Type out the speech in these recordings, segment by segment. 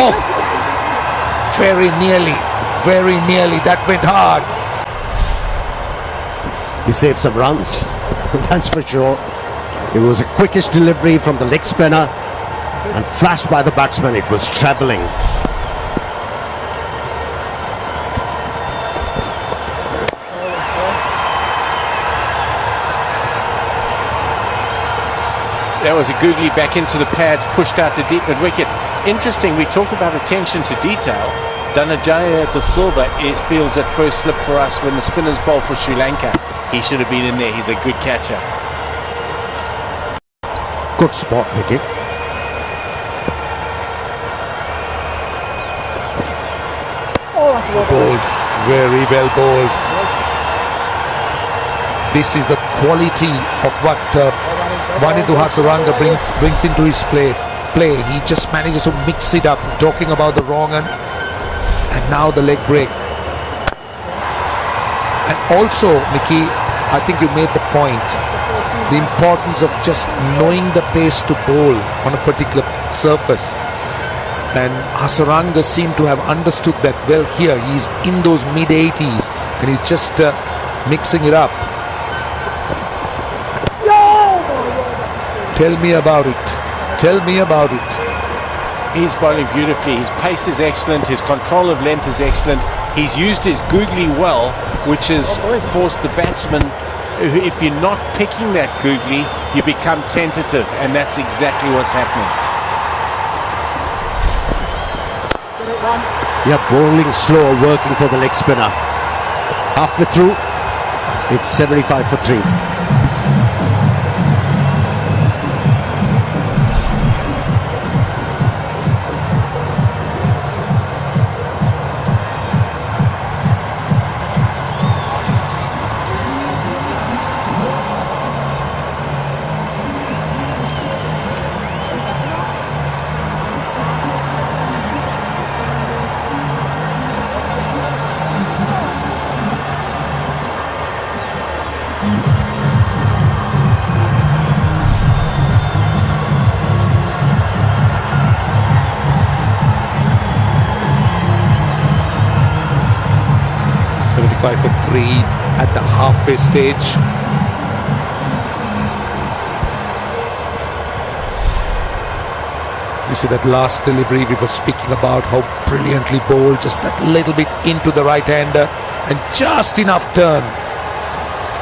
Oh, very nearly, that went hard. He saved some runs, that's for sure. It was a quickish delivery from the leg spinner and flashed by the batsman. It was travelling. That was a googly back into the pads, pushed out to deep mid wicket. Interesting, we talk about attention to detail. Dhananjaya De Silva feels that first slip for us when the spinners bowl for Sri Lanka. He should have been in there. He's a good catcher. Good spot, Vicky. Oh, that's well bowled. Very well bowled. This is the quality of what Wanindu Hasaranga brings into his play. He just manages to mix it up, talking about the wrong and now the leg break. And also, Mickey, I think you made the point, the importance of just knowing the pace to bowl on a particular surface. And Hasaranga seemed to have understood that well here. He's in those mid-80s and he's just mixing it up. Tell me about it. Tell me about it. He's bowling beautifully. His pace is excellent. His control of length is excellent. He's used his googly well, which has forced the batsman, if you're not picking that googly, you become tentative, and that's exactly what's happening. Yeah, bowling slow, working for the leg spinner. Halfway through, it's 75 for 3. For 3 at the halfway stage. You see that last delivery we were speaking about, how brilliantly bowled, just that little bit into the right-hander and just enough turn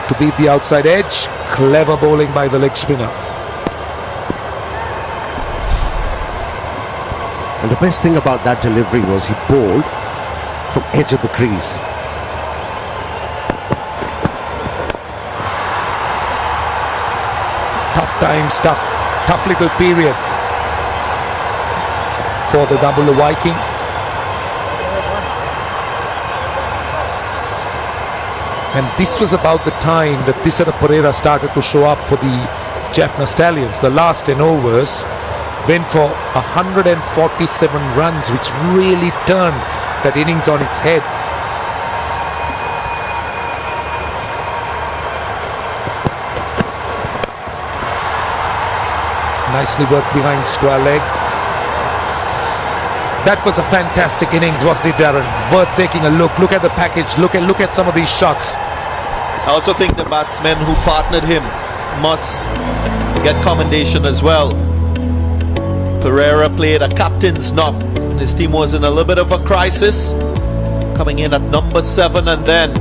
to beat the outside edge. Clever bowling by the leg spinner. And the best thing about that delivery was he bowled from edge of the crease. Tough times, tough little period for the double Viking. And this was about the time that Thisara Perera started to show up for the Jaffna Stallions. The last 10 overs went for 147 runs, which really turned that innings on its head. Nicely worked behind square leg. That was a fantastic innings, wasn't it, Darren? Worth taking a look. Look at the package. Look at some of these shots. I also think the batsmen who partnered him must get commendation as well. Perera played a captain's knock. His team was in a little bit of a crisis, coming in at number 7 and then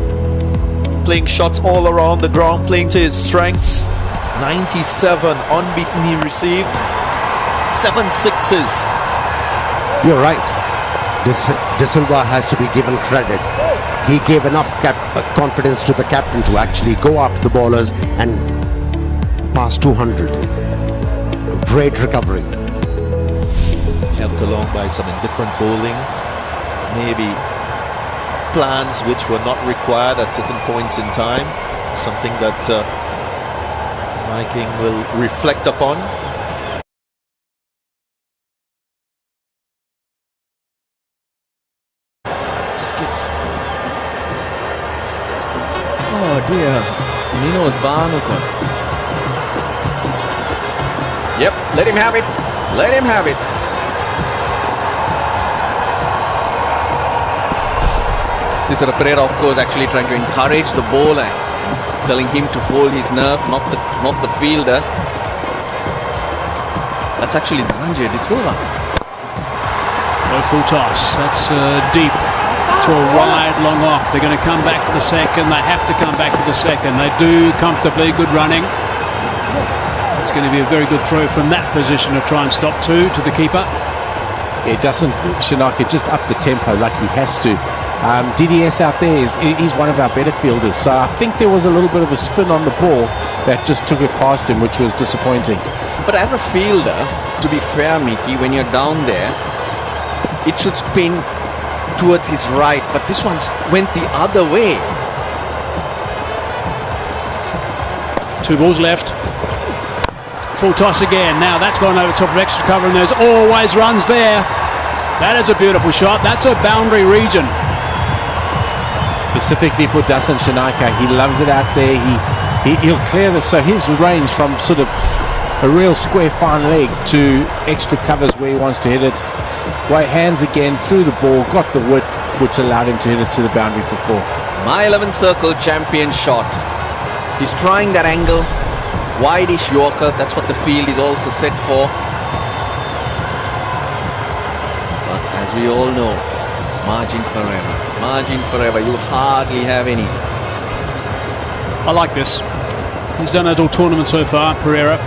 playing shots all around the ground, playing to his strengths. 97 unbeaten he received, 7 sixes. You're right. De Silva has to be given credit. He gave enough confidence to the captain to actually go after the bowlers and pass 200. Great recovery. Helped along by some indifferent bowling, maybe plans which were not required at certain points in time, something that Viking will reflect upon. Just gets... Oh dear, Nino Banukon. Yep, let him have it. Let him have it. Thisara Perera, of course, actually trying to encourage the bowler, telling him to hold his nerve, not the fielder. That's actually Dhananjay De Silva. No full toss. That's deep to a wide, long off. They're going to come back for the second. They have to come back for the second. They do comfortably. Good running. It's going to be a very good throw from that position to try and stop 2 to the keeper. It doesn't, Shanaka, just up the tempo like he has to. DDS out there is one of our better fielders, so I think there was a little bit of a spin on the ball that just took it past him, which was disappointing. But as a fielder, to be fair, Mickey, when you're down there, it should spin towards his right, but this one went the other way. 2 balls left. Full toss again. Now that's gone over top of extra cover, and there's always runs there. That is a beautiful shot. That's a boundary region. Specifically for Dasan Shanaka, he loves it out there. He'll clear this, so his range from sort of a real square fine leg to extra covers where he wants to hit it. Right hands again through the ball, got the width which allowed him to hit it to the boundary for 4. My 11 circle champion shot. He's trying that angle, wide-ish Yorker. That's what the field is also set for. But as we all know, margin forever. Margin forever. You hardly have any. I like this. He's done it all tournament so far, Perera.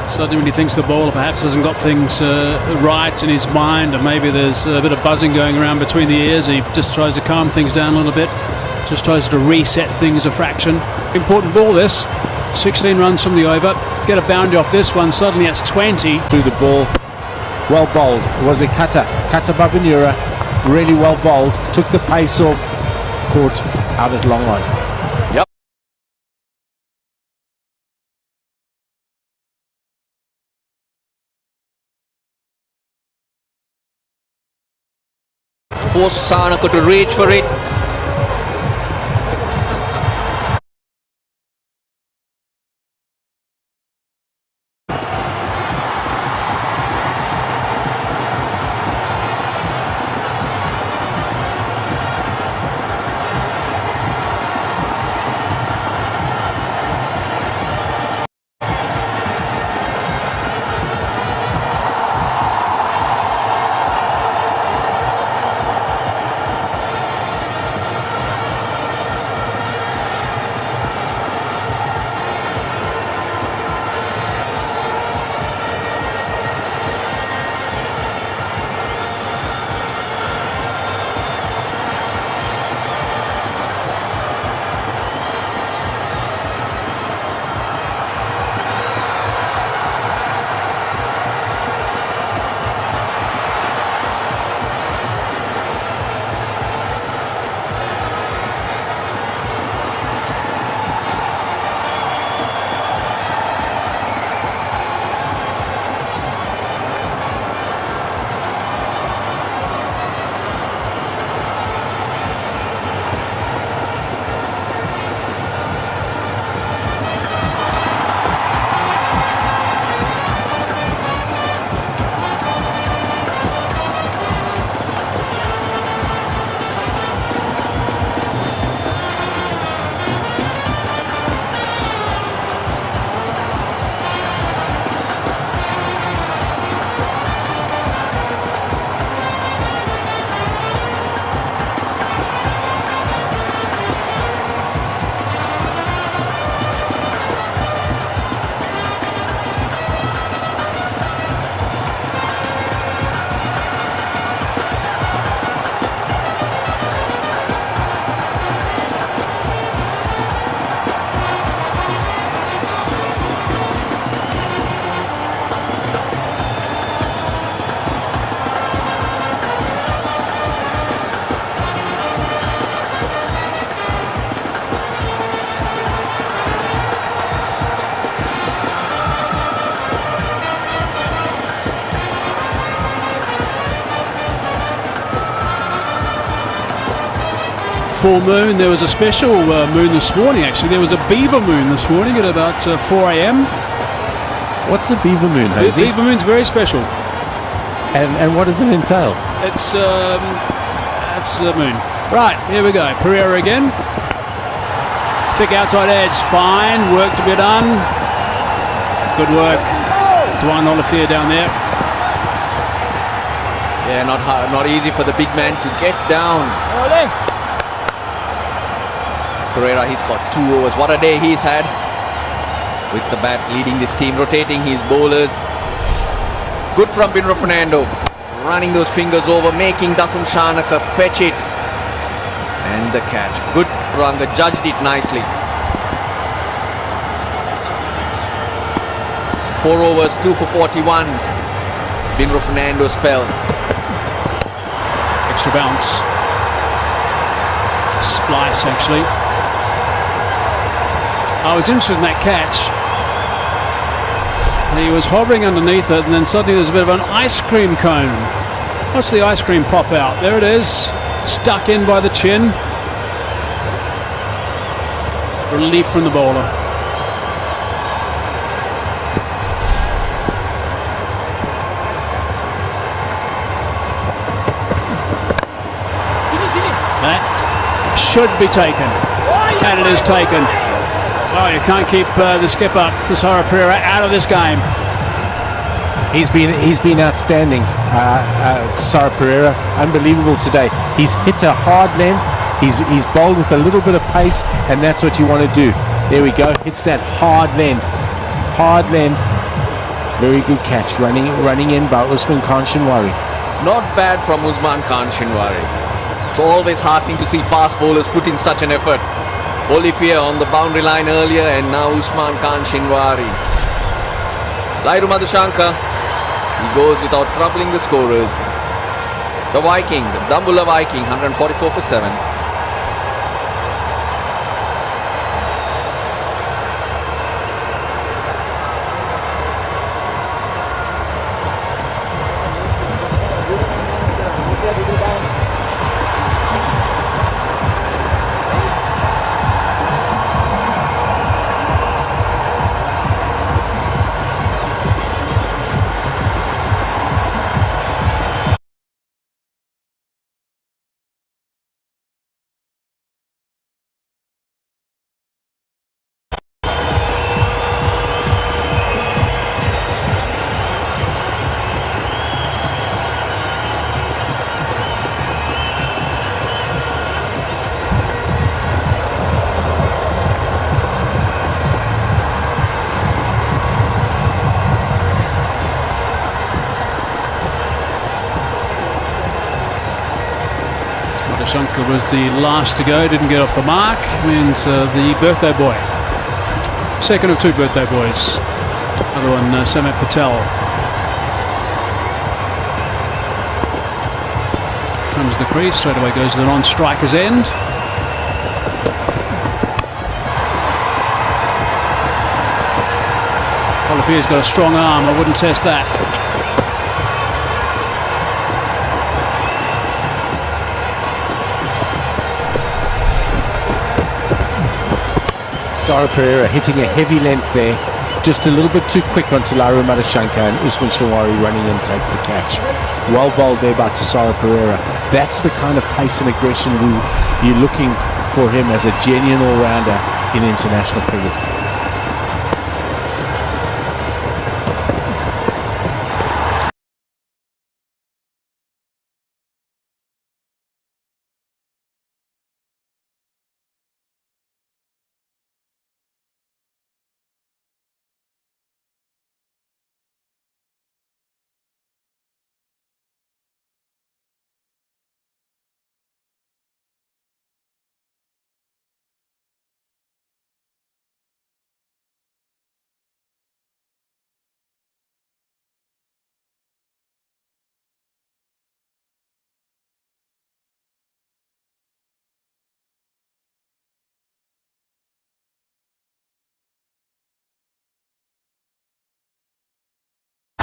Suddenly when he thinks the bowler perhaps hasn't got things right in his mind, or maybe there's a bit of buzzing going around between the ears, he just tries to calm things down a little bit, just tries to reset things a fraction. Important ball this, 16 runs from the over, get a boundary off this one, suddenly it's 20. Through the ball, well bowled. Was it Kata Babanura? Really well bowled. Took the pace off. Caught out at long on. Yep. Force Sanaka to reach for it. Full moon. There was a special moon this morning, actually. There was a beaver moon this morning at about 4 a.m. What's the beaver moon, The Hosey? beaver moon's very special. And what does it entail? It's that's the moon. Right, here we go. Pereira again. Thick outside edge. Fine. Work to be done. Good work. Dwan Olivier down there. Yeah, not easy for the big man to get down. Pereira, he's got 2 overs. What a day he's had. With the bat leading this team, rotating his bowlers. Good from Binro Fernando. Running those fingers over, making Dasun Shanaka fetch it. And the catch. Good. Ranga judged it nicely. 4 overs, 2 for 41. Binro Fernando spell. Extra bounce. Splice, actually. I was interested in that catch. He was hovering underneath it, and then suddenly there's a bit of an ice cream cone. Watch the ice cream pop out. There it is. Stuck in by the chin. Relief from the bowler. That should be taken. And it is taken. Well, you can't keep the skipper, Tisara Pereira, out of this game. He's been outstanding, Tisara Pereira. Unbelievable today. He's hit a hard length. He's bowled with a little bit of pace, and that's what you want to do. There we go. Hits that hard length. Hard length. Very good catch, running in by Usman Khan Shinwari. Not bad from Usman Khan Shinwari. It's always heartening to see fast bowlers put in such an effort. Olivier on the boundary line earlier, and now Usman Khan Shinwari. Lairu Madhushankar, he goes without troubling the scorers. The Viking, the Dambulla Viking, 144 for 7. Shankar was the last to go, didn't get off the mark. Means the birthday boy, second of two birthday boys. Other one, Samet Patel. Comes the crease, straight away goes to the non-striker's end. Olivier's got a strong arm, I wouldn't test that. Sara Pereira hitting a heavy length there, just a little bit too quick onto Lairu Madhushankar, and Usman Shinwari running in takes the catch. Well bowled there by Sara Pereira. That's the kind of pace and aggression you're looking for him as a genuine all-rounder in international cricket.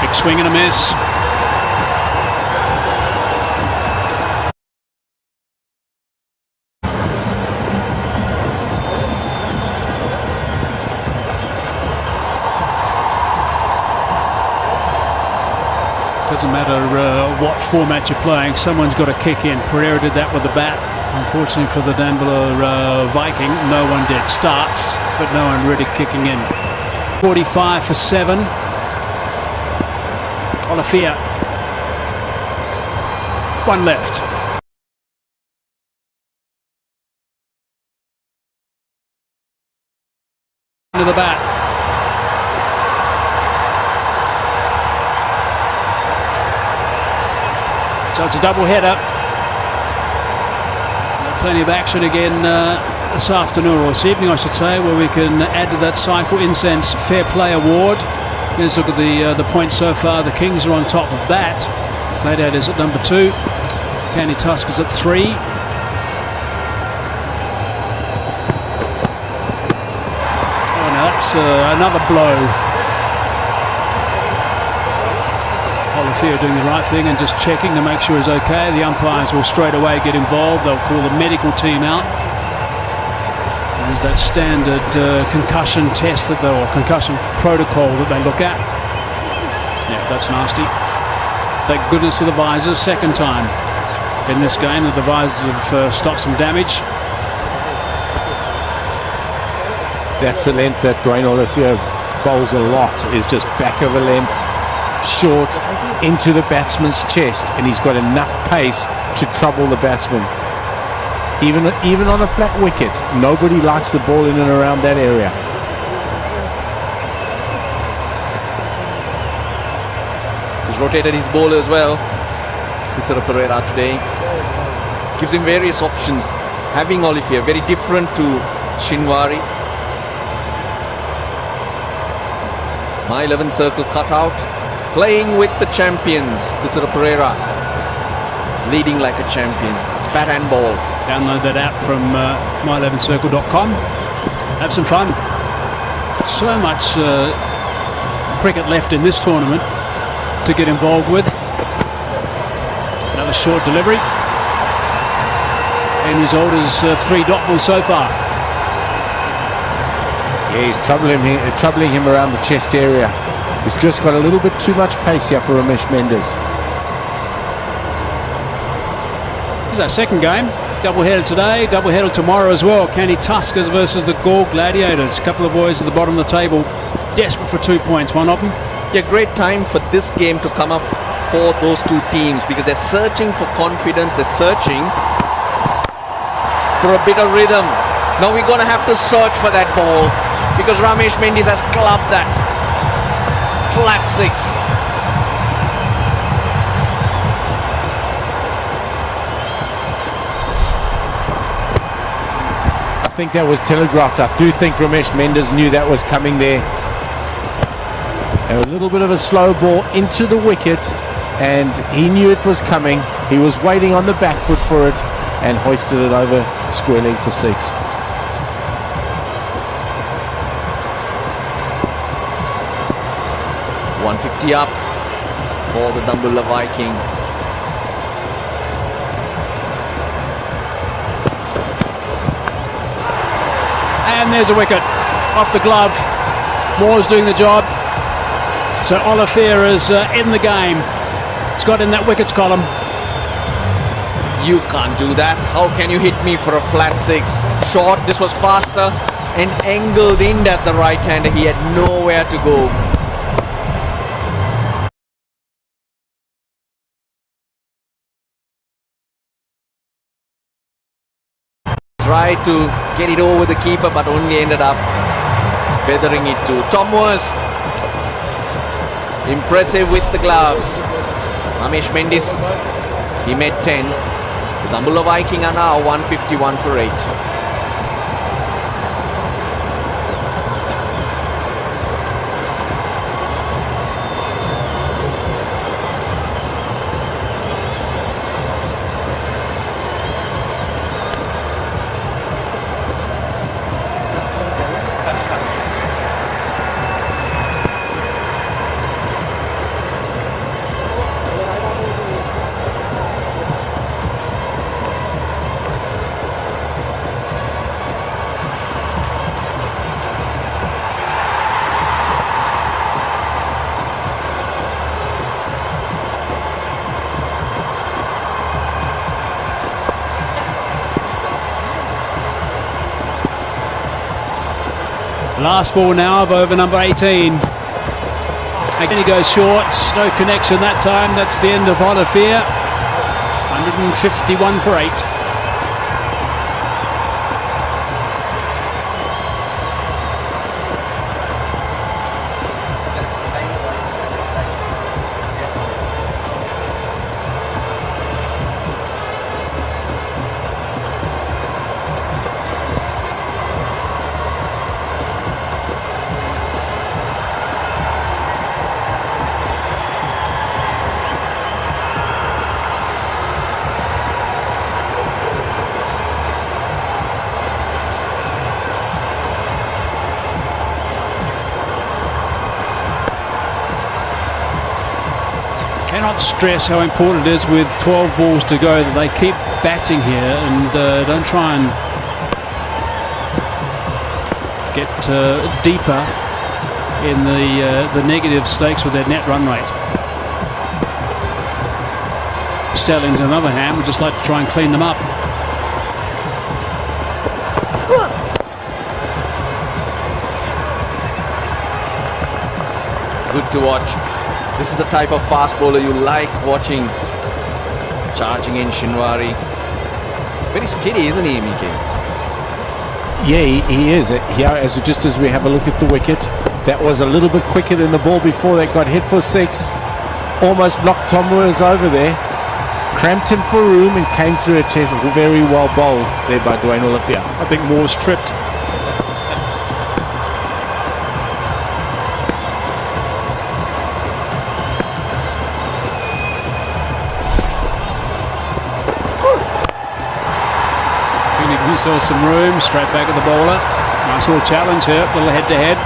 Big swing and a miss. Doesn't matter what format you're playing, someone's got to kick in. Pereira did that with the bat. Unfortunately for the Dambulla Viking, no one did. Starts, but no one really kicking in. 45 for 7. Olivier. One left. Into the bat. So it's a double header. Plenty of action again this afternoon, or this evening I should say, where we can add to that Cycle Incense Fair Play Award. Let's look at the points so far. The Kings are on top of that. Gladiators at number 2. KANDY Tuskers at 3. Oh, now that's another blow. Olivier doing the right thing and just checking to make sure he's okay. The umpires will straight away get involved. They'll call the medical team out. There's that standard concussion test or concussion protocol that they look at. Yeah, that's nasty. Thank goodness for the visors. Second time in this game that the visors have stopped some damage. That's the length that Dwayne Olivier bowls a lot, is just back of a length, short, into the batsman's chest, and he's got enough pace to trouble the batsman. Even on a flat wicket, nobody likes the ball in and around that area. rotated his bowler as well. Tisera Pereira today gives him various options. Having Olivier, very different to Shinwari. My 11 circle cut out. Playing with the champions. Tisera Pereira leading like a champion. Bat and ball. Download that app from my11circle.com. Have some fun. So much cricket left in this tournament to get involved with. Another short delivery. End result is 3 dot balls so far. Yeah, he's troubling him around the chest area. He's just got a little bit too much pace here for Ramesh Mendes. This is our second game. Double-header today, double-header tomorrow as well. KANDY TURKERS versus the GALLE GLADIATORS. A couple of boys at the bottom of the table, desperate for 2 points. One of them. Yeah, great time for this game to come up for those two teams because they're searching for confidence. They're searching for a bit of rhythm. Now we're going to have to search for that ball because Ramesh Mendes has clubbed that. Flat 6. I think that was telegraphed. I do think Ramesh Mendes knew that was coming there. A little bit of a slow ball into the wicket, and he knew it was coming. He was waiting on the back foot for it and hoisted it over square leg for 6. .150 up for the Dambulla Viking. And there's a wicket off the glove. Moore's doing the job. So Olivier is in the game. He's got in that wickets column. You can't do that. How can you hit me for a flat 6? Short, this was faster and angled in at the right hander. He had nowhere to go. Tried to get it over the keeper but only ended up feathering it to Thomas. Impressive with the gloves. Ramesh Mendes, he made 10. The Dambulla Viking are now 151 for 8. Last ball now of over number 18. Again he goes short, no connection that time. That's the end of Olivier. 151 for 8. Cannot stress how important it is with 12 balls to go that they keep batting here and don't try and get deeper in the negative stakes with their net run rate. Stellings, on the other hand, would just like to try and clean them up. Good to watch. This is the type of fast bowler you like watching. Charging in Shinwari. Very skiddy, isn't he, Mike? Yeah, he is. Here, just as we have a look at the wicket, that was a little bit quicker than the ball before that got hit for 6. almost knocked Tom Moores over there. Cramped him for room and came through a chest. Very well bowled there by Dwayne Olympia. I think Moore's tripped. He saw some room, straight back at the bowler. Nice little challenge here, little head-to-head.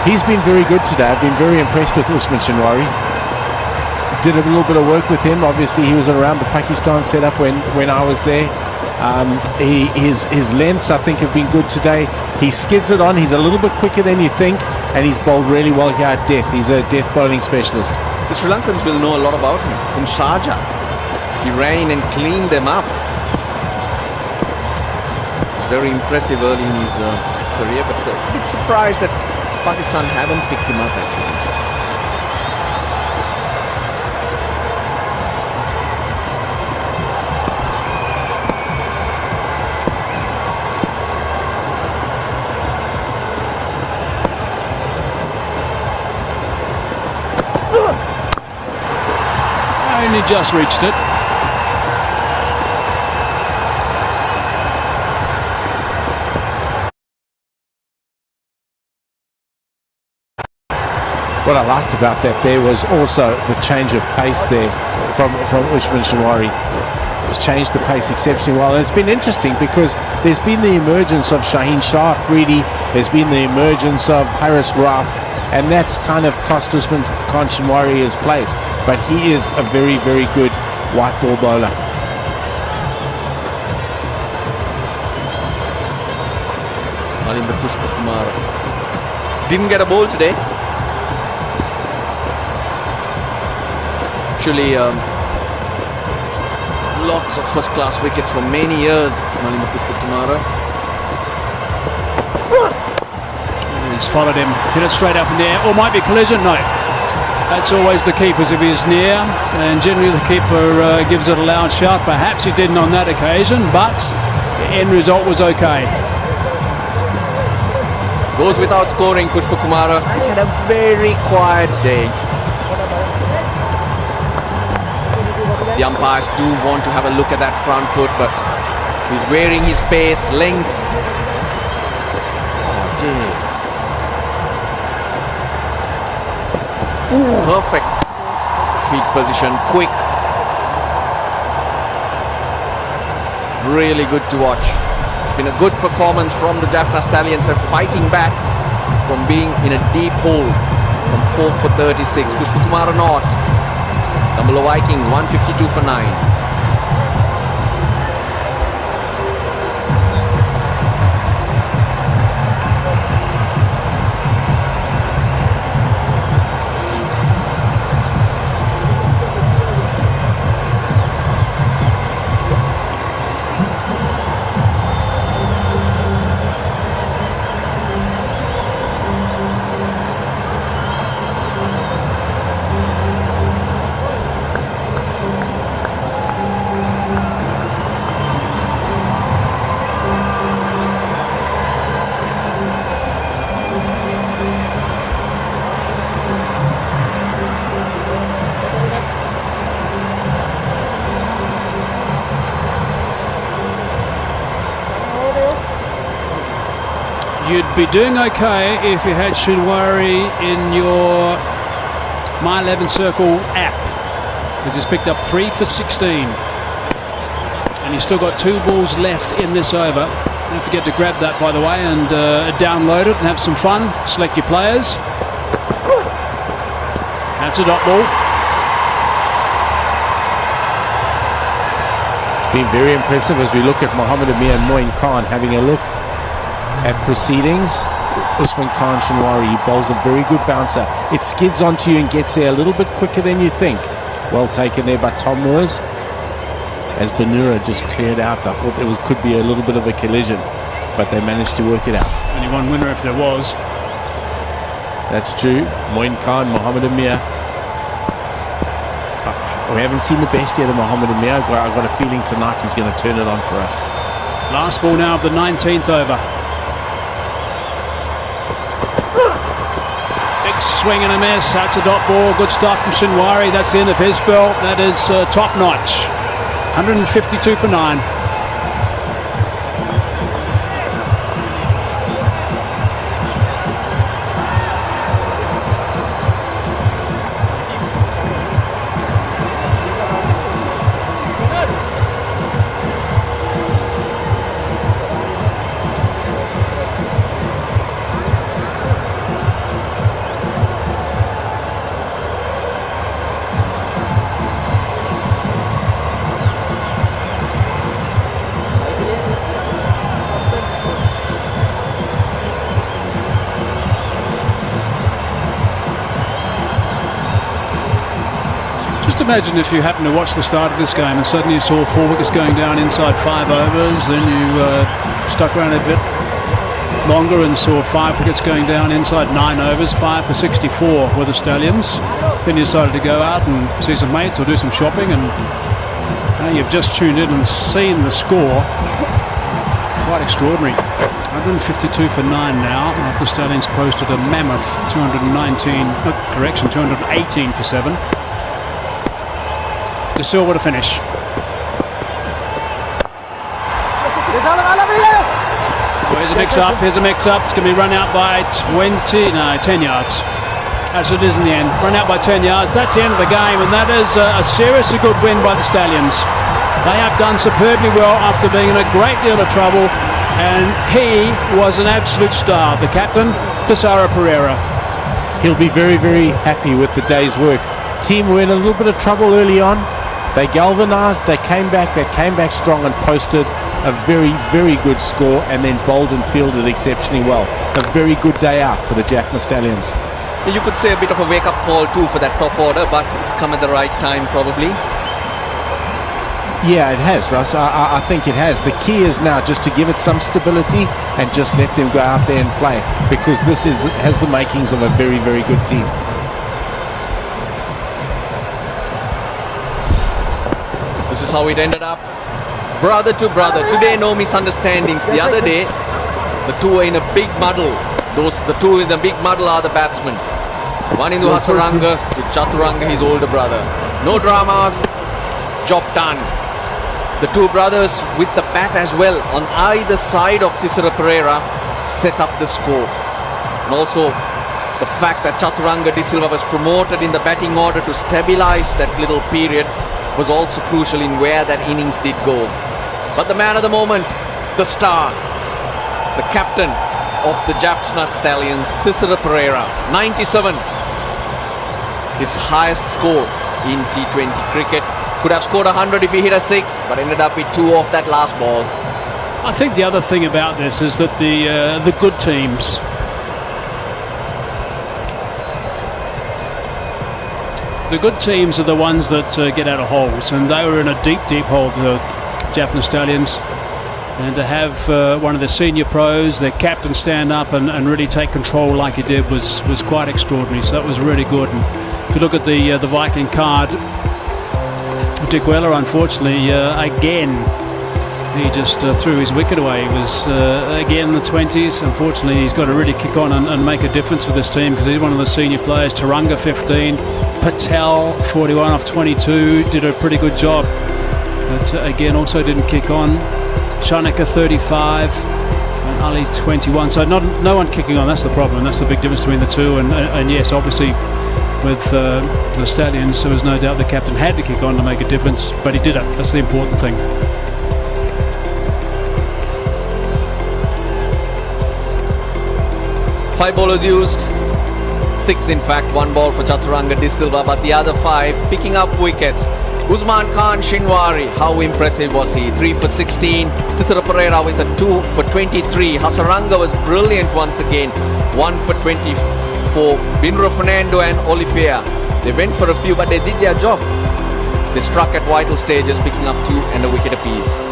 He's been very good today. I've been very impressed with Usman Shinwari. Did a little bit of work with him. Obviously, he was around the Pakistan setup when I was there. His lengths, I think, have been good today. He skids it on. He's a little bit quicker than you think, and he's bowled really well here at death. He's a death bowling specialist. The Sri Lankans will know a lot about him. From Sharjah, he ran in and cleaned them up. Very impressive early in his career, but a bit surprised that Pakistan haven't picked him up actually. Only just reached it. What I liked about that there was also the change of pace there from Usman Shinwari. He's changed the pace exceptionally well, and it's been interesting because there's been the emergence of Shaheen Shah Afridi, there's been the emergence of Haris Raf, and that's kind of cost Usman Shinwari his place. But he is a very, very good white ball bowler. Malinda Pushpa Kumar didn't get a ball today. Actually, lots of first-class wickets for many years, Malinda Pushpa Kumar. He's followed him, hit it straight up in the air, or might be collision, no. That's always the keeper's if he's near, and generally the keeper gives it a loud shout. Perhaps he didn't on that occasion, but the end result was okay. Goes without scoring, Pushpa Kumar. He's had a very quiet day. The umpires do want to have a look at that front foot, but he's wearing his pace, length. Oh dear. Perfect feet position, quick. Really good to watch. It's been a good performance from the Jaffna Stallions, fighting back from being in a deep hole from 4 for 36. Pushpa Kumar not. Tamil Vikings 152 for 9. You'd be doing okay if you had Shinwari in your My 11 Circle app, because he's picked up 3 for 16. And he's still got 2 balls left in this over. Don't forget to grab that, by the way, and download it and have some fun. Select your players. That's a dot ball. Been very impressive as we look at Mohammad Amir and Moin Khan having a look at proceedings. Usman Khan Shinwari, he bowls a very good bouncer. It skids onto you and gets there a little bit quicker than you think. Well taken there by Tom Moores. As Banura just cleared out, I thought there could be a little bit of a collision, but they managed to work it out. Only one winner if there was. That's true. Moin Khan, Mohammad Amir. We haven't seen the best yet of Mohammad Amir. I've got a feeling tonight he's going to turn it on for us. Last ball now of the 19th over. Big Swing and a miss. That's a dot ball. Good stuff from Shinwari. That's the end of his spell. That is top notch. 152 for 9. Imagine if you happen to watch the start of this game and suddenly you saw 4 wickets going down inside 5 overs, then you stuck around a bit longer and saw 5 wickets going down inside 9 overs, 5 for 64 with the Stallions. Then you decided to go out and see some mates or do some shopping, and now you've just tuned in and seen the score. Quite extraordinary. 152 for 9 now, after Stallions posted a mammoth 218 for 7. De Silva to finish. Here's a mix-up. Here's a mix-up. It's going to be run out by 10 yards. As it is in the end. Run out by 10 yards. That's the end of the game, and that is a seriously good win by the Stallions. They have done superbly well after being in a great deal of trouble, and he was an absolute star. The captain, Tessara Pereira. He'll be very, very happy with the day's work. Team were in a little bit of trouble early on. They galvanized, they came back strong and posted a very, very good score, and then bowled and fielded exceptionally well. A very good day out for the Jaffna Stallions. You could say a bit of a wake-up call too for that top order, but it's come at the right time probably. Yeah, it has, Russ. I think it has. The key is now just to give it some stability and just let them go out there and play, because this has the makings of a very, very good team. This is how it ended up. Brother to brother. Today, no misunderstandings. The other day, the two are in a big muddle. The two in the big muddle are the batsmen. One Indu Hasaranga to Chaturanga, his older brother. No dramas. Job done. The two brothers with the bat as well on either side of Tessara Pereira set up the score. And also the fact that Chaturanga De Silva was promoted in the batting order to stabilize that little period was also crucial in where that innings did go. But the man of the moment, the star, the captain of the Jaffna Stallions, Tessara Pereira, 97. His highest score in T20 cricket. Could have scored 100 if he hit a 6, but ended up with 2 off that last ball. I think the other thing about this is that the good teams, are the ones that get out of holes, and they were in a deep hole, the Jaffna Stallions. And to have one of the senior pros, their captain, stand up and really take control like he did was quite extraordinary. So that was really good. And if you look at the Viking card, Dick Weller, unfortunately, again, he just threw his wicket away. He was again in the 20s. Unfortunately, he's got to really kick on and make a difference for this team, because he's one of the senior players. Taranga 15, Patel 41 off 22, did a pretty good job, but again also didn't kick on. Chanaka 35 and Ali 21, so no one kicking on. That's the problem. That's the big difference between the two. And yes, obviously with the Stallions, there was no doubt the captain had to kick on to make a difference, but he did it. That's the important thing. Five bowlers used, 6 in fact, 1 ball for Chaturanga De Silva, but the other 5 picking up wickets. Usman Khan Shinwari, how impressive was he? 3 for 16. Tessara Pereira with a 2 for 23. Hasaranga was brilliant once again, 1 for 24. Binro Fernando and Oliveira, they went for a few, but they did their job. They struck at vital stages, picking up 2 and a wicket apiece.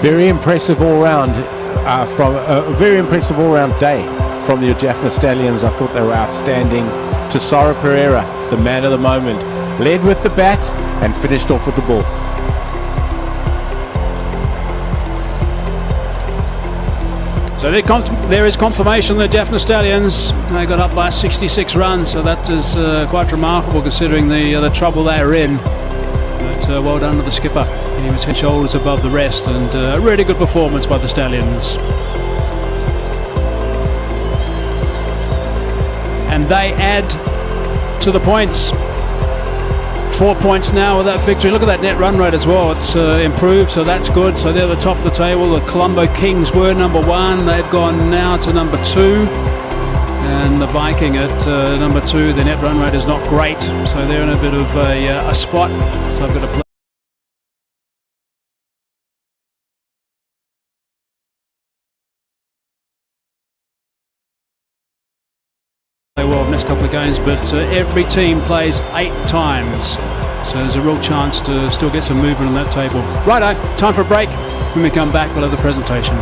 Very impressive all-round very impressive all-round day from the Jaffna Stallions. I thought they were outstanding. Tessara Pereira, the man of the moment, led with the bat and finished off with the ball. So So there is confirmation the Jaffna Stallions, they got up by 66 runs, so that is quite remarkable considering the trouble they are in. But well done to the skipper. He was head shoulders above the rest, and a really good performance by the Stallions. And they add to the points. 4 points now with that victory. Look at that net run rate as well. It's improved, so that's good. So they're the top of the table. The Colombo Kings were number 1. They've gone now to number 2. And the Viking at number 2. The net run rate is not great, so they're in a bit of a spot. So I've got to play. Well, next couple of games, but every team plays 8 times, so there's a real chance to still get some movement on that table. Righto, time for a break. When we come back, we'll have the presentation.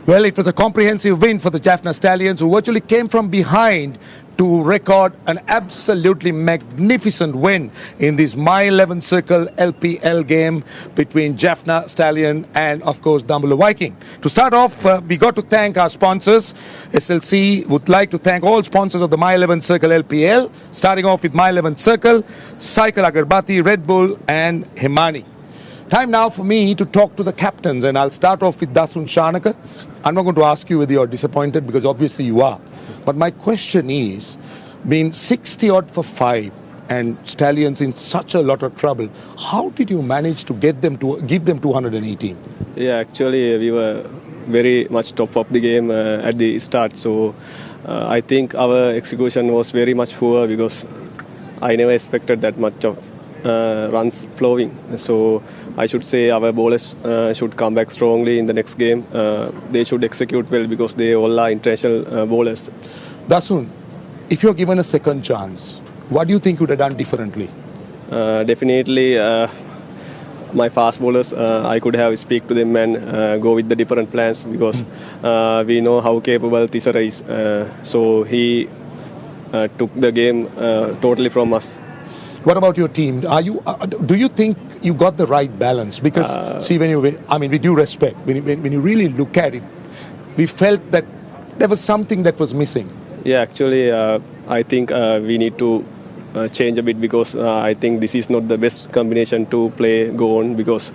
Well, it was a comprehensive win for the Jaffna Stallions, who virtually came from behind to record an absolutely magnificent win in this My 11 Circle LPL game between Jaffna Stallion and, of course, Dambulla Viking. To start off, we got to thank our sponsors. SLC would like to thank all sponsors of the My 11 Circle LPL, starting off with My 11 Circle, Cycle Agarbati, Red Bull, and Himani. Time now for me to talk to the captains, and I'll start off with Dasun Shanaka. I'm not going to ask you whether you're disappointed, because obviously you are. But my question is, being 60 odd for 5 and Stallions in such a lot of trouble, how did you manage to give them 218? Yeah, actually we were very much top of the game at the start. So I think our execution was very much poor, because I never expected that much of runs flowing. So I should say our bowlers should come back strongly in the next game. They should execute well, because they all are international bowlers. Dasun, if you're given a second chance, what do you think you would have done differently? Definitely my fast bowlers, I could have speak to them and go with the different plans, because we know how capable Tisara is. So he took the game totally from us. What about your team? Do you think you got the right balance? Because see, with due respect, when you really look at it, we felt that there was something that was missing. Yeah, actually, I think we need to change a bit, because I think this is not the best combination to go on, because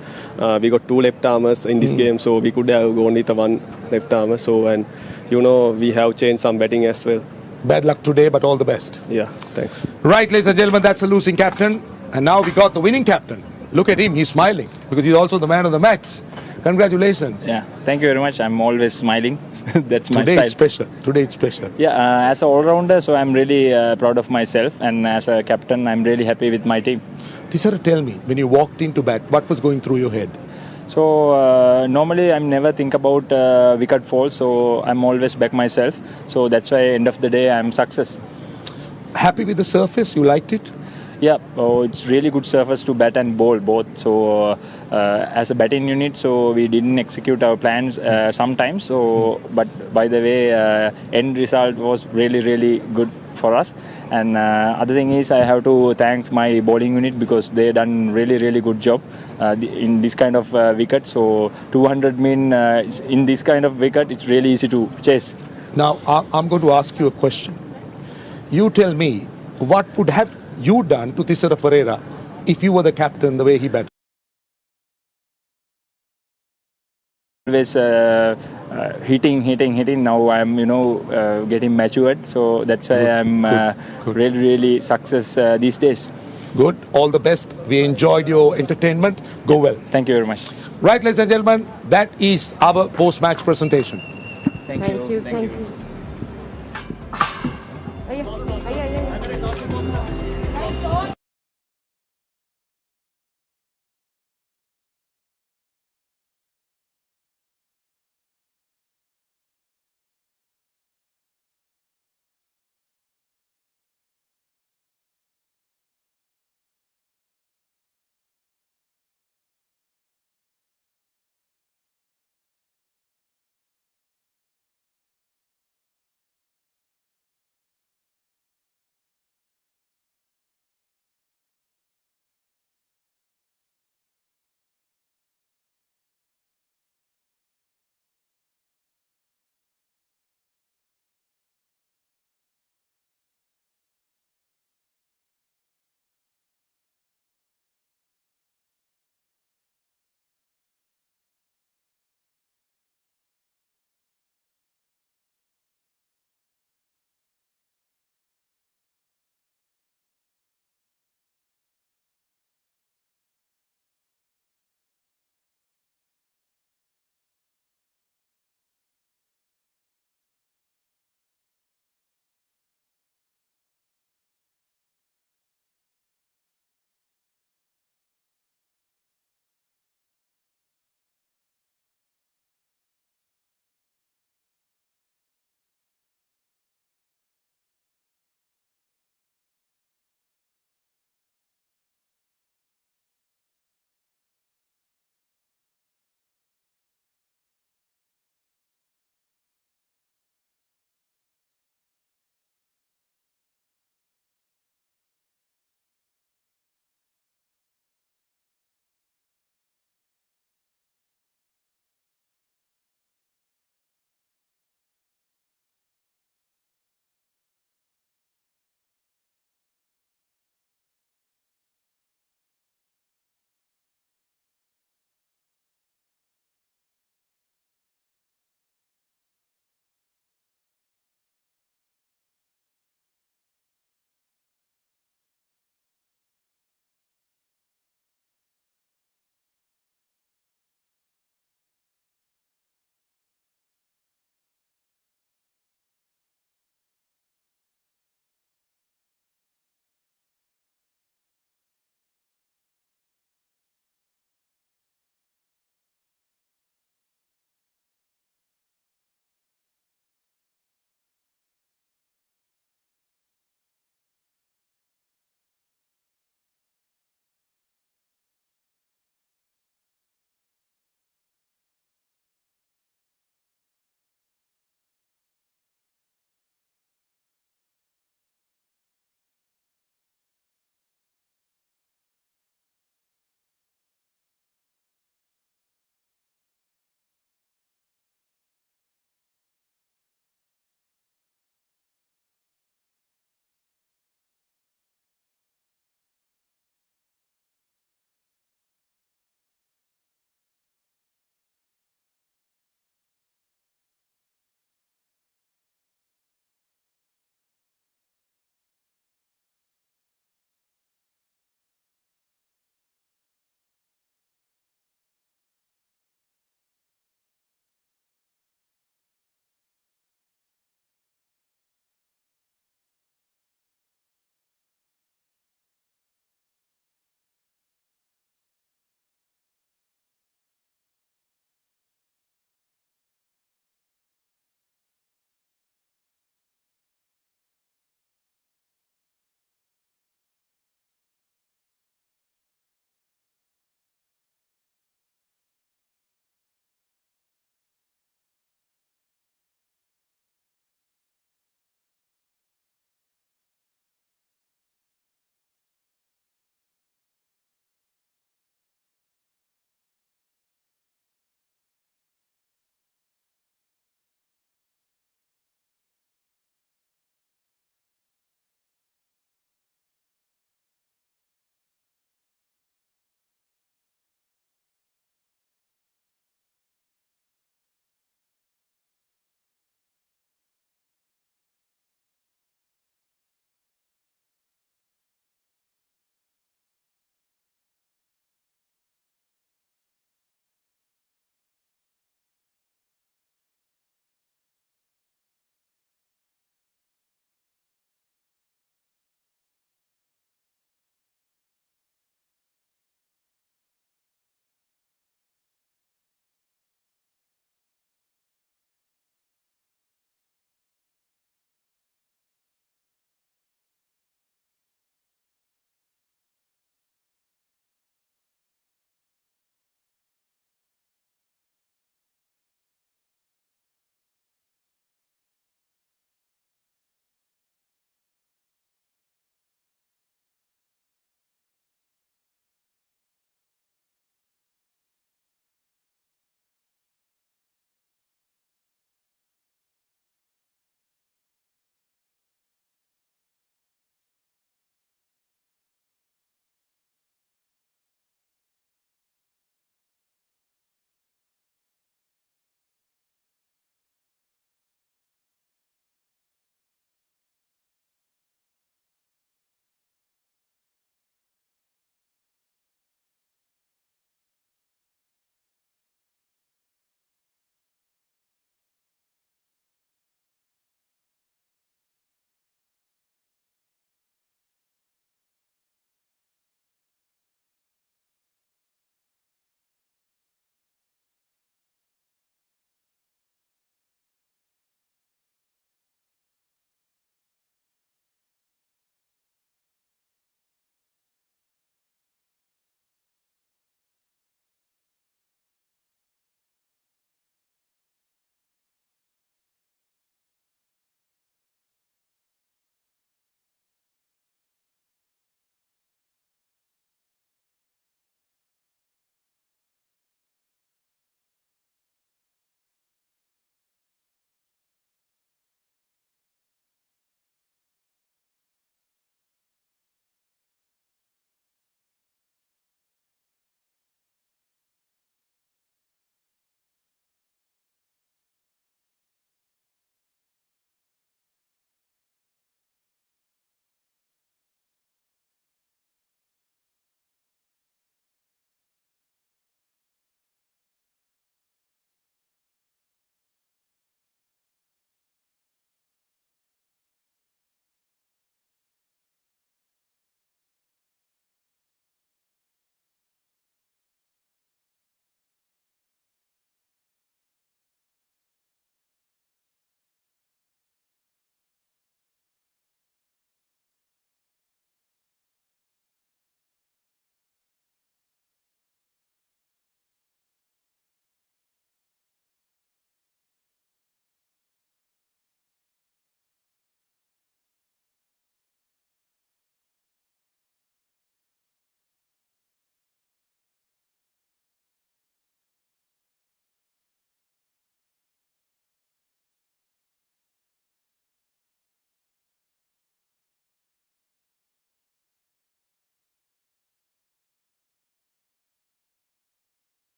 we got 2 left armers in this game, so we could have gone with 1 left armer. So, and we have changed some batting as well. Bad luck today, but all the best. Yeah, thanks. Right, ladies and gentlemen, that's the losing captain. And now we got the winning captain. Look at him, he's smiling, because he's also the man of the match. Congratulations. Yeah, thank you very much. I'm always smiling. That's my style. Today it's special. Yeah, as an all-rounder, so I'm really proud of myself. And as a captain, I'm really happy with my team. Tisara, tell me, when you walked into bat, what was going through your head? So normally I never think about wicket fall, so I'm always back myself. So that's why end of the day I'm success. Happy with the surface? You liked it? Yeah, it's really good surface to bat and bowl both. So as a batting unit, so we didn't execute our plans sometimes. So but by the way, end result was really good for us. And other thing is, I have to thank my bowling unit, because they done really good job in this kind of wicket. So 200 mean in this kind of wicket, it's really easy to chase. Now I'm going to ask you a question. You tell me, what would have you done to Tisara Pereira if you were the captain, the way he batted? Always hitting. Now I'm getting matured, so that's why I'm really success these days. Good. All the best. We enjoyed your entertainment. Go well. Thank you very much. Right, ladies and gentlemen, that is our post-match presentation. Thank you.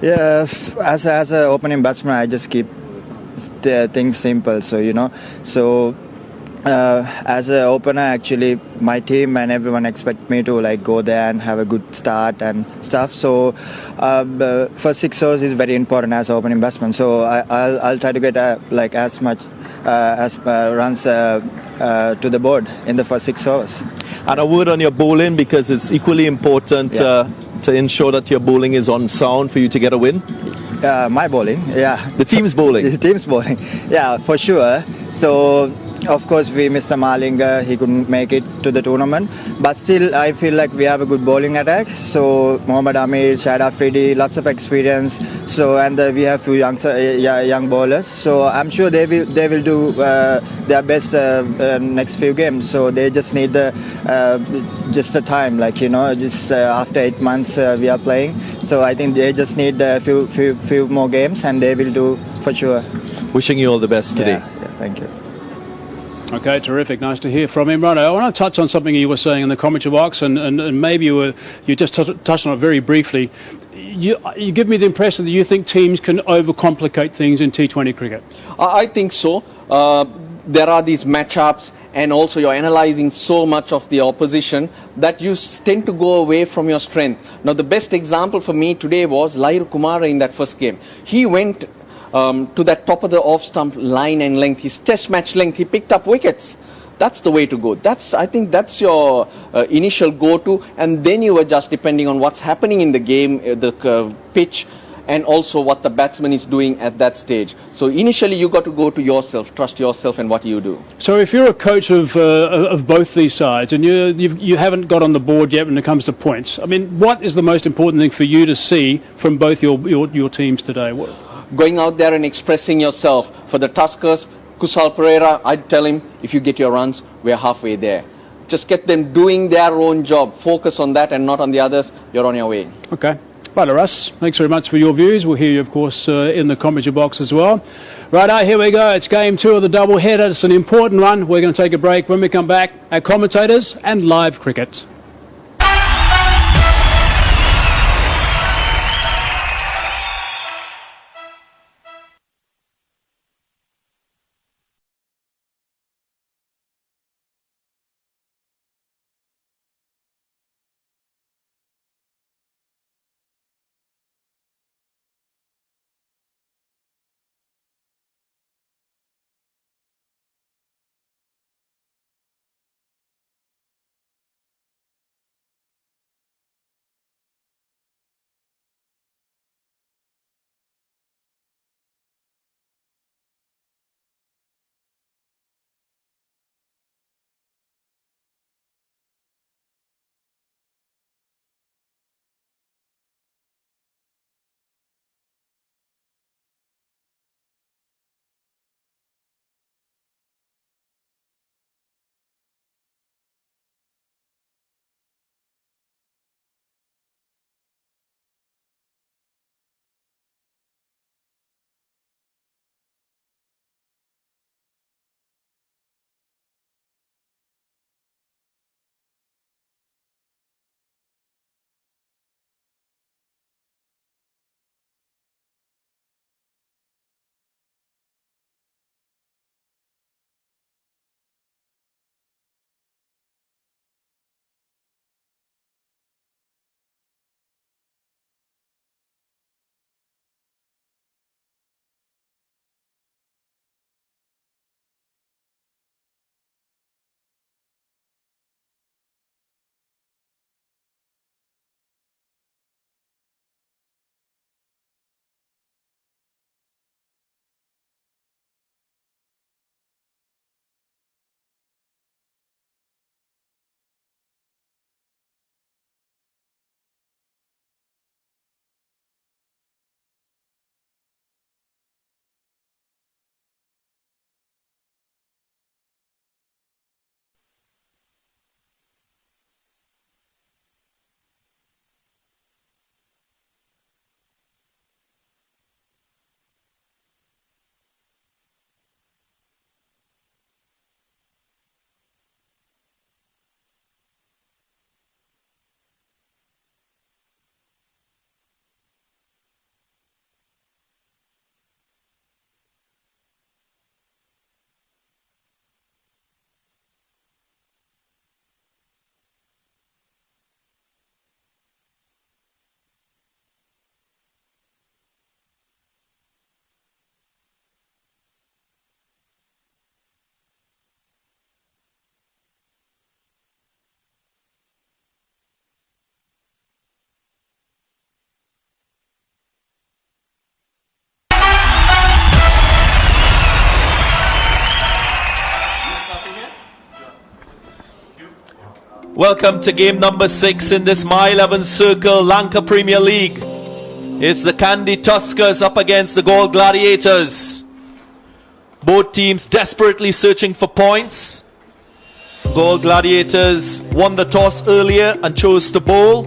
Yeah, as a opening batsman, I just keep things simple. So as an opener, actually, my team and everyone expect me to like go there and have a good start and stuff. So first 6 overs is very important as an opening batsman. So I'll try to get like as much as runs to the board in the first 6 overs. And a word on your bowling, because it's equally important to ensure that your bowling is on sound for you to get a win. My bowling, yeah. The team's bowling. The team's bowling, yeah, for sure. So, of course, we missed Malinga. He couldn't make it to the tournament. But still, I feel like we have a good bowling attack. So, Mohammad Amir, Shahid Afridi, lots of experience. So, and we have few young bowlers. So, I'm sure they will do their best next few games. So, they just need just the time. Like, just after 8 months we are playing. So, I think they just need a few more games, and they will do for sure. Wishing you all the best today. Yeah, thank you. Okay, terrific. Nice to hear from him. Righto, I want to touch on something you were saying in the commentary box, and maybe you just touched on it very briefly. You give me the impression that you think teams can overcomplicate things in T20 cricket. I think so. There are these matchups, and also you're analysing so much of the opposition that you tend to go away from your strength. Now, the best example for me today was Lahiru Kumara in that first game. He went to that top of the off-stump line and length, his test match length, he picked up wickets. That's the way to go. I think that's your initial go-to, and then you adjust depending on what's happening in the game, the pitch, and also what the batsman is doing at that stage. So initially you got to go to yourself, trust yourself and what you do. So if you're a coach of both these sides, and you haven't got on the board yet when it comes to points, I mean, what is the most important thing for you to see from both your teams today? Going out there and expressing yourself. For the Tuskers, Kusal Pereira, I'd tell him, if you get your runs, we're halfway there. Just get them doing their own job. Focus on that and not on the others. You're on your way. Okay. Right, Russ, thanks very much for your views. We'll hear you, of course, in the commentary box as well. Right, here we go. It's game 2 of the double-header. It's an important one. We're going to take a break. When we come back, our commentators and live cricket. Welcome to game number 6 in this My 11 Circle Lanka Premier League. It's the KANDY TURKERS up against the GALLE Gladiators. Both teams desperately searching for points. GALLE Gladiators won the toss earlier and chose to bowl.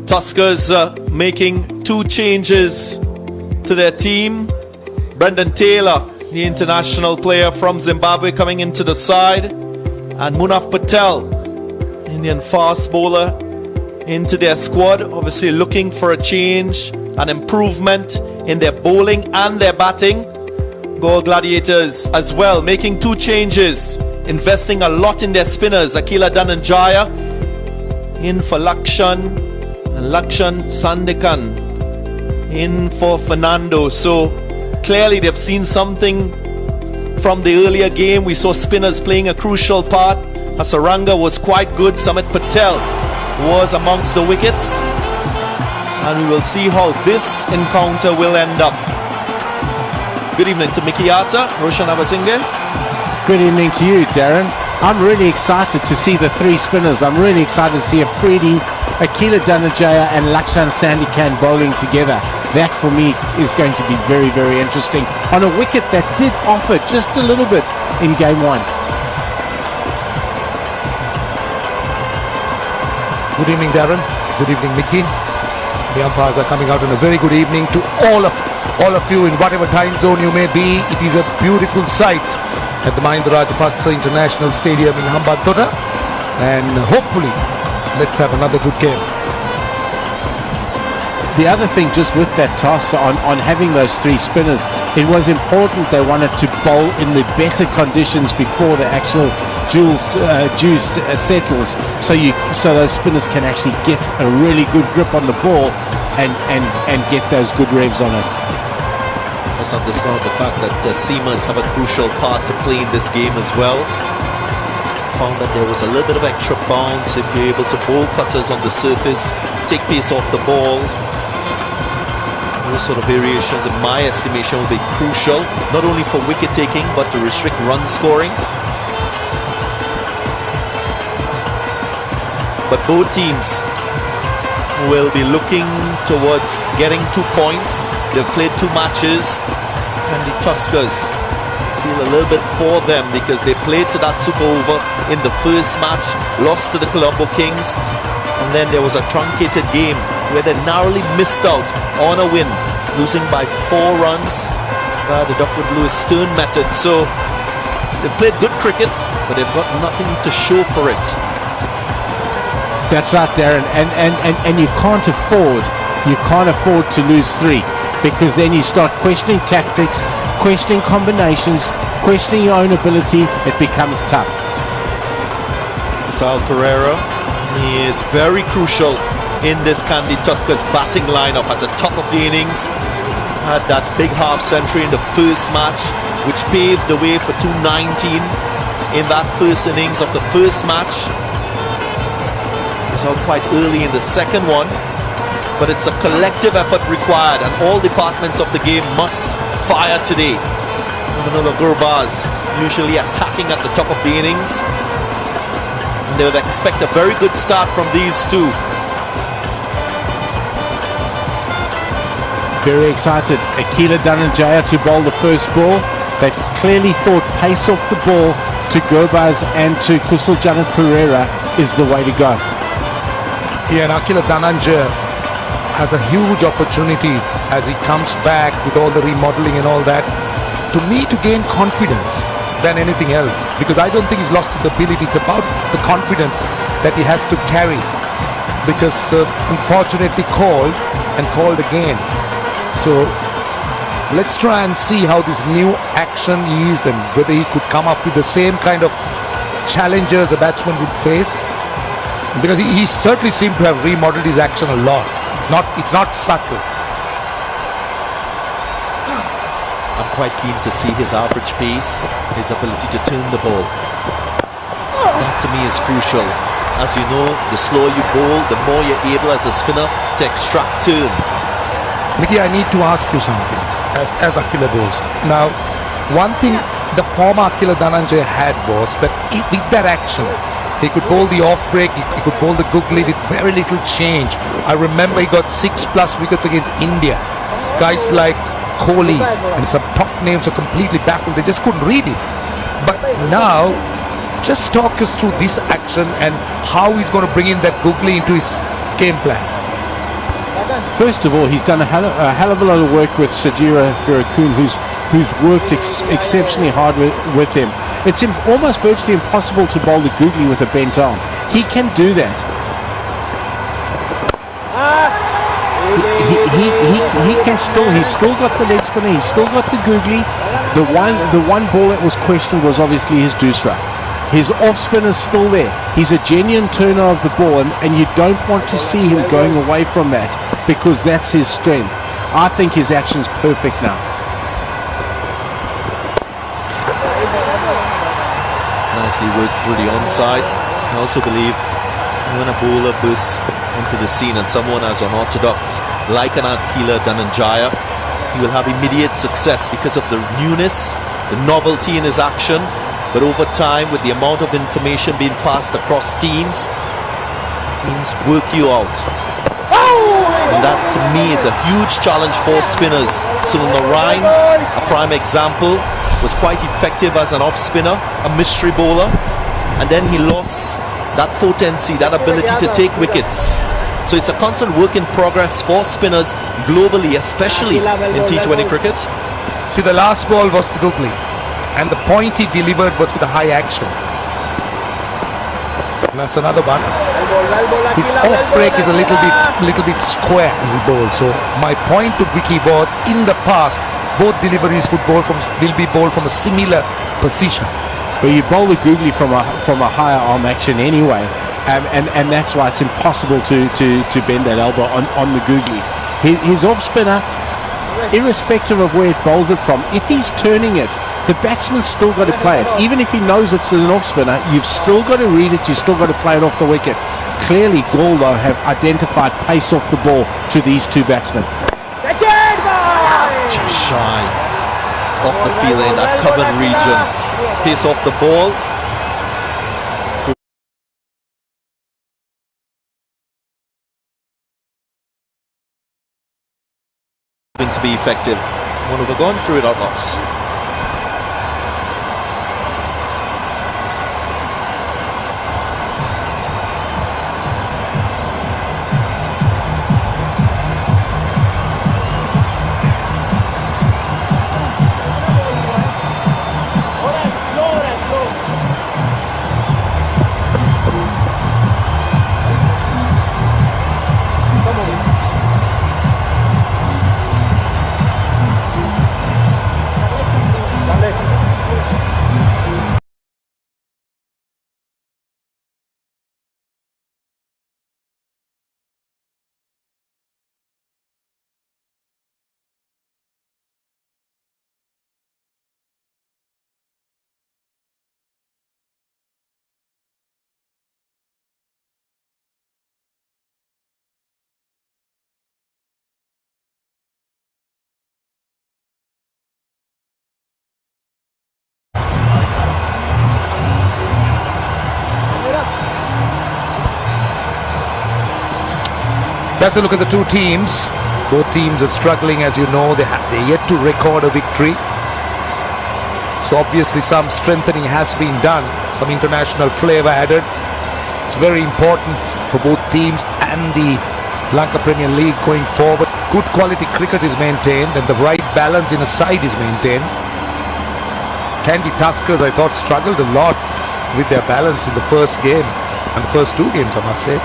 TURKERS making 2 changes to their team. Brendan Taylor, the international player from Zimbabwe, coming into the side, and Munaf Patel, Indian fast bowler, into their squad, obviously looking for a change, an improvement in their bowling and their batting. GALLE Gladiators as well making 2 changes, investing a lot in their spinners. Akila Dhananjaya in for Lakshan, and Lakshan Sandekan in for Fernando. So clearly they've seen something from the earlier game. We saw spinners playing a crucial part. Hasaranga was quite good. Samit Patel was amongst the wickets, and we will see how this encounter will end up. Good evening to Mickey Atta, Roshan Abasinghe. Good evening to you, Darren. I'm really excited to see the 3 spinners. I'm really excited to see Afridi, Akila Dhananjaya and Lakshan Sandekan bowling together. That for me is going to be very, very interesting on a wicket that did offer just a little bit in game 1. Good evening, Darren. Good evening, Mickey. The umpires are coming out, and a very good evening to all of you in whatever time zone you may be. It is a beautiful sight at the Mahindra Rajapaksa International Stadium in Hambantota, and hopefully let's have another good game. The other thing, just with that toss on having those 3 spinners, it was important they wanted to bowl in the better conditions before the actual juice settles, so those spinners can actually get a really good grip on the ball and get those good revs on it. Let's not discount the fact that seamers have a crucial part to play in this game as well. Found that there was a little bit of extra bounce if you're able to bowl cutters on the surface, take pace off the ball. Those sort of variations, in my estimation, will be crucial, not only for wicket taking but to restrict run scoring. But both teams will be looking towards getting 2 points. They've played 2 matches, and the TURKERS feel a little bit for them because they played to that super over in the first match, lost to the Colombo Kings, and then there was a truncated game where they narrowly missed out on a win, losing by 4 runs by the Duckwood Lewis Stern method. So they've played good cricket, but they've got nothing to show for it. That's right, Darren, and you can't afford to lose 3, because then you start questioning tactics, questioning combinations, questioning your own ability. It becomes tough. Sal Pereira, he is very crucial in this KANDY TURKERS batting lineup at the top of the innings. Had that big half century in the first match, which paved the way for 219 in that first innings of the first match. Out quite early in the second one, but it's a collective effort required, and all departments of the game must fire today. Manolo Gurbaz usually attacking at the top of the innings, and they would expect a very good start from these 2. Very excited. Akila Dhananjaya to bowl the first ball. They've clearly thought pace off the ball to Gurbaz and to Kusaljanit Pereira is the way to go. Yeah, and Akila Dhananjaya has a huge opportunity as he comes back with all the remodeling and all that, to me, to gain confidence than anything else, because I don't think he's lost his ability. It's about the confidence that he has to carry, because unfortunately called again. So let's try and see how this new action is, and whether he could come up with the same kind of challenges a batsman would face. Because he certainly seemed to have remodeled his action a lot. It's not subtle. I'm quite keen to see his average pace, his ability to turn the ball. That to me is crucial. As you know, the slower you bowl, the more you're able as a spinner to extract turn. Mickey, I need to ask you something as Akila bowls. Now, one thing the form Akila Dhananjay had was that with that action, he could bowl the off break, he could bowl the googly with very little change. I remember he got 6+ wickets against India. Guys like Kohli and some top names are completely baffled. They just couldn't read it. But now, just talk us through this action and how he's going to bring in that googly into his game plan. First of all, he's done a hell of a lot of work with Sajira Hirakun, who's worked exceptionally hard with him. It's almost virtually impossible to bowl the googly with a bent arm. He can do that. He's still got the leg spinner, he's still got the googly. The one ball that was questioned was obviously his doosra. His off spinner's still there. He's a genuine turner of the ball, and you don't want to see him going away from that, because that's his strength. I think his action's perfect now. Nicely worked through the onside. I also believe when a bowler bursts onto the scene and someone as unorthodox like an Akila Dhananjaya, he will have immediate success because of the newness, the novelty in his action. But over time, with the amount of information being passed across teams work you out. And that to me is a huge challenge for spinners. Sunil Narayan, a prime example, was quite effective as an off spinner, a mystery bowler, and then he lost that potency, that ability to take wickets. So it's a constant work in progress for spinners globally, especially in T20 cricket. See, the last ball was the googly, and the point he delivered was with a high action. And that's another one. His off break is a little bit square as he bowls. So my point to Vicky was, in the past, both deliveries will be bowled from a similar position. But you bowl the googly from a higher arm action anyway, and that's why it's impossible to bend that elbow on the googly. His off spinner, irrespective of where it bowls it from, if he's turning it, the batsman's still got to play it. Even if he knows it's an off spinner, you've still got to read it, you've still got to play it off the wicket. Clearly, GALLE though have identified pace off the ball to these two batsmen. Just shy off the field in that covered region. Pace off the ball. Going to be effective. One over gone through without loss. That's a look at the two teams. Both teams are struggling, as you know. They're yet to record a victory. So obviously some strengthening has been done, some international flavor added. It's very important for both teams and the Lanka Premier League going forward. Good quality cricket is maintained and the right balance in a side is maintained. KANDY TURKERS, I thought, struggled a lot with their balance in the first game and the first two games, I must say.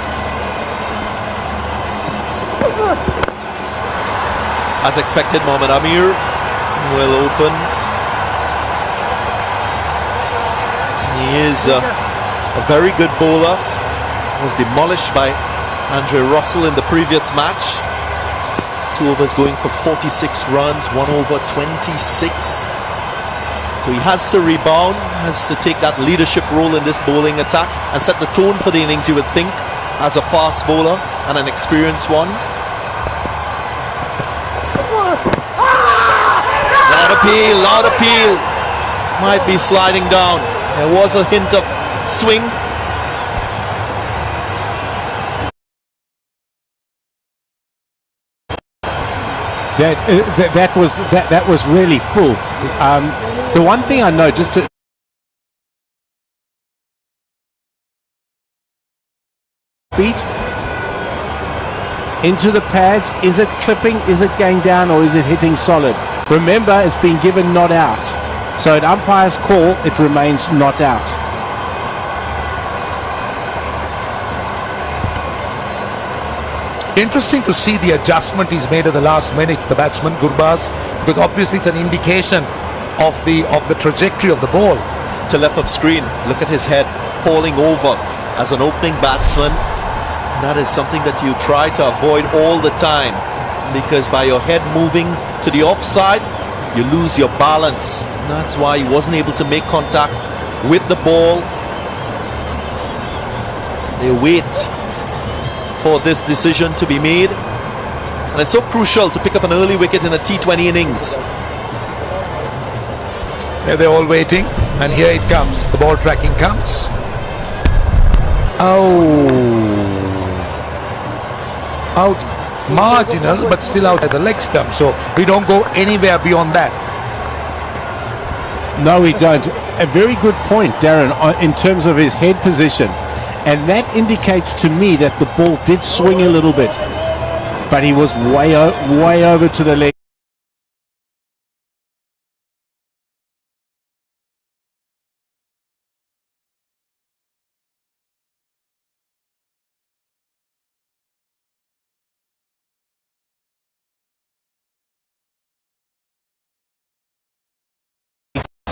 As expected, Mohammad Amir will open. He is a very good bowler. Was demolished by Andre Russell in the previous match. 2 overs going for 46 runs, 1 over 26. So he has to rebound, has to take that leadership role in this bowling attack and set the tone for the innings, you would think, as a fast bowler and an experienced one. Lot appeal. might be sliding down. There was a hint of swing. That was really full. The one thing I know, just to feet into the pads, is it clipping, is it going down, or is it hitting solid? Remember, it's been given not out, so at umpire's call it remains not out. Interesting to see the adjustment he's made at the last minute, the batsman Gurbaz, because obviously it's an indication of the trajectory of the ball. To left of screen, look at his head falling over as an opening batsman. That is something that you try to avoid all the time, because by your head moving to the offside, you lose your balance. And that's why he wasn't able to make contact with the ball. They wait for this decision to be made, and it's so crucial to pick up an early wicket in a T20 innings. Yeah, they're all waiting, and here it comes. The ball tracking comes. Oh, out, marginal, but still out at the leg stump, so we don't go anywhere beyond that. No, we don't. A very good point, Darren, in terms of his head position. And that indicates to me that the ball did swing a little bit, but he was way over to the leg.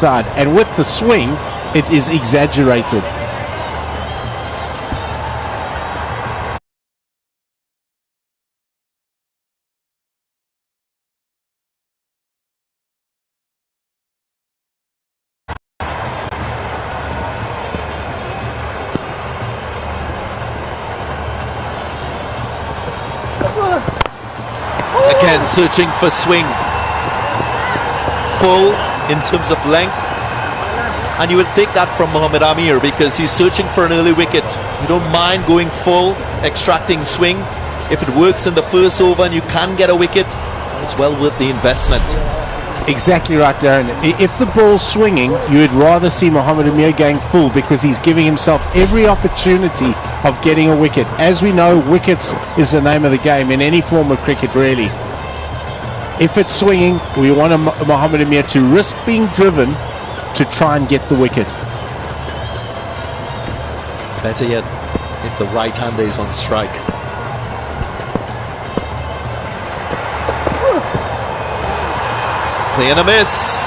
And with the swing, it is exaggerated. Again, searching for swing. Full in terms of length. And you would take that from Mohammad Amir, because he's searching for an early wicket. You don't mind going full, extracting swing. If it works in the first over and you can get a wicket, it's well worth the investment. Exactly right, Darren. If the ball's swinging, you would rather see Mohammad Amir going full, because he's giving himself every opportunity of getting a wicket. As we know, wickets is the name of the game in any form of cricket, really. If it's swinging, we want Mohammad Amir to risk being driven to try and get the wicket. Better yet, if the right-hander is on strike. Play and a miss.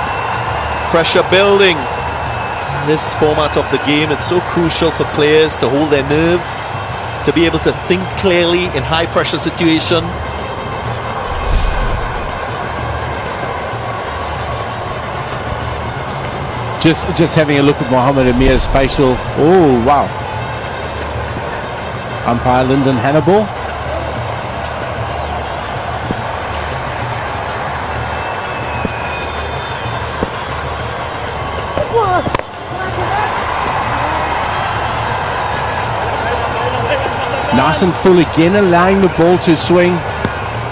Pressure building. In this format of the game, it's so crucial for players to hold their nerve, to be able to think clearly in high-pressure situation. Just having a look at Mohammad Amir's facial. Oh, wow. Umpire Lyndon Hannibal. Nice and full again, allowing the ball to swing.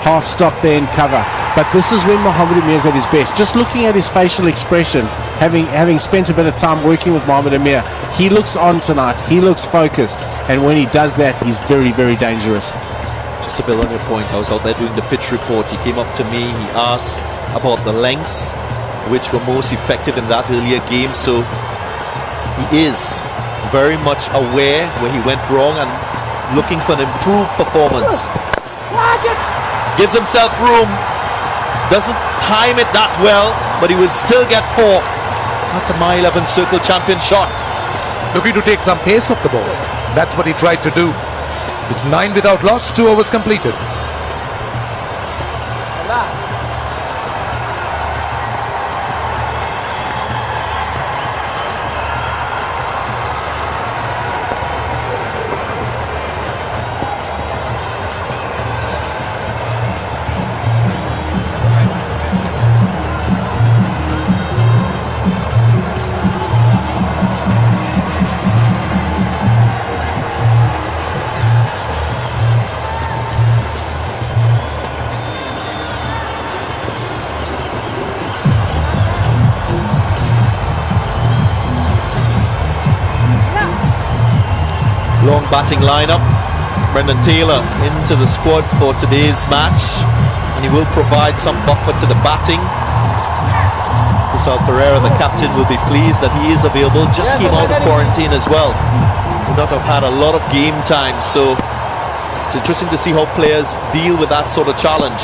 Half stop there in cover. But this is when Mohammad Amir is at his best. Just looking at his facial expression, having spent a bit of time working with Mohammad Amir, he looks on tonight, he looks focused, and when he does that, he's very, very dangerous. Just to build on your point, I was out there doing the pitch report. He came up to me, he asked about the lengths which were most effective in that earlier game, so he is very much aware where he went wrong and looking for an improved performance. Gives himself room. Doesn't time it that well, but he will still get 4. That's a My 11 circle champion shot. Looking to take some pace off the ball. That's what he tried to do. It's 9 without loss, 2 overs completed. batting lineup. Brendan Taylor into the squad for today's match, and he will provide some buffer to the batting. Kusal Pereira, the captain, will be pleased that he is available. Just came out of quarantine as well. Would not have had a lot of game time, so it's interesting to see how players deal with that sort of challenge.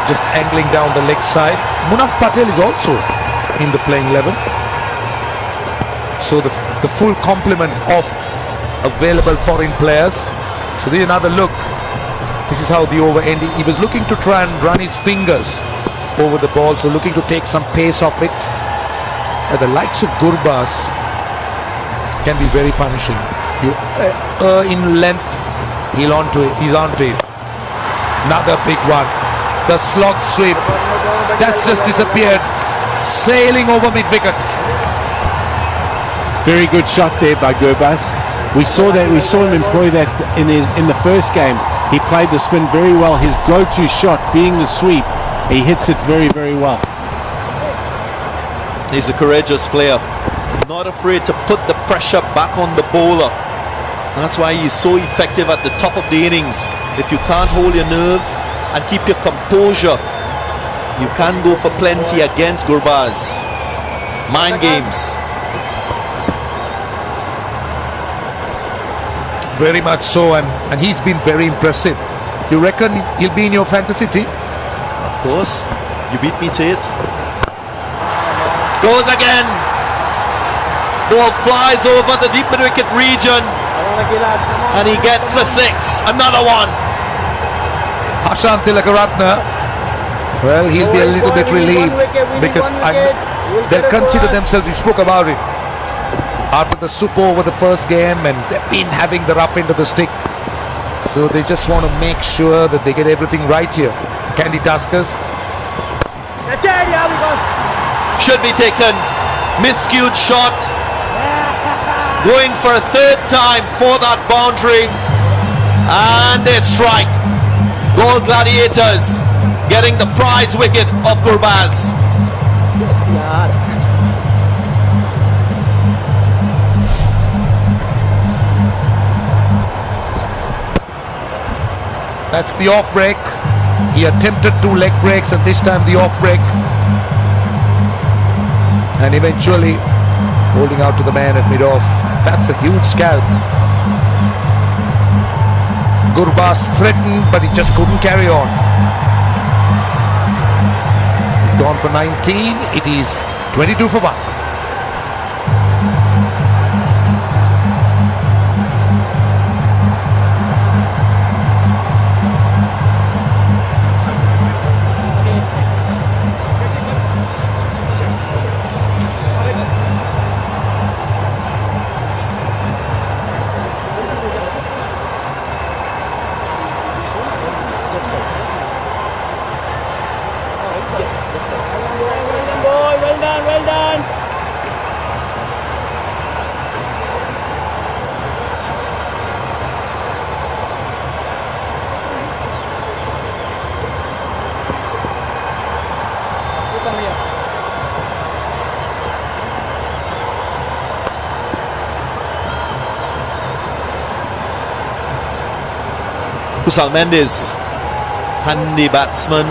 Just angling down the leg side. Munaf Patel is also in the playing 11. So the full complement of available foreign players. So there's another look. This is how the over ended. He was looking to try and run his fingers over the ball, so looking to take some pace off it. The likes of Gurbaz can be very punishing. In length, he's onto it. Another big one. The slog sweep. That's just disappeared. Sailing over mid-wicket. Very good shot there by Gurbaz. We saw him employ that in the first game. He played the spin very well. His go-to shot being the sweep. He hits it very, very well. He's a courageous player. Not afraid to put the pressure back on the bowler. And that's why he's so effective at the top of the innings. If you can't hold your nerve and keep your composure, you can go for plenty against Gurbaz. Mind games. Very much so, and he's been very impressive. You reckon he'll be in your fantasy team? Of course. You beat me to it. Goes again. Ball flies over the deep mid-wicket region, and he gets a 6. Another one. Hashan Tilakaratne, well, he'll be a little bit relieved because they'll consider themselves, we spoke about it, after the super over the first game, and they've been having the rough end of the stick. So they just want to make sure that they get everything right here. KANDY TURKERS. Should be taken. Miscued shot. Going for a third time for that boundary. And they strike. Goal Gladiators getting the prize wicket of Gurbaz. That's the off break. He attempted 2 leg breaks, and this time the off break. And eventually holding out to the man at mid-off. That's a huge scalp. Gurbaz threatened, but he just couldn't carry on. He's gone for 19. It is 22 for 1. Kusal Mendes, handy batsman,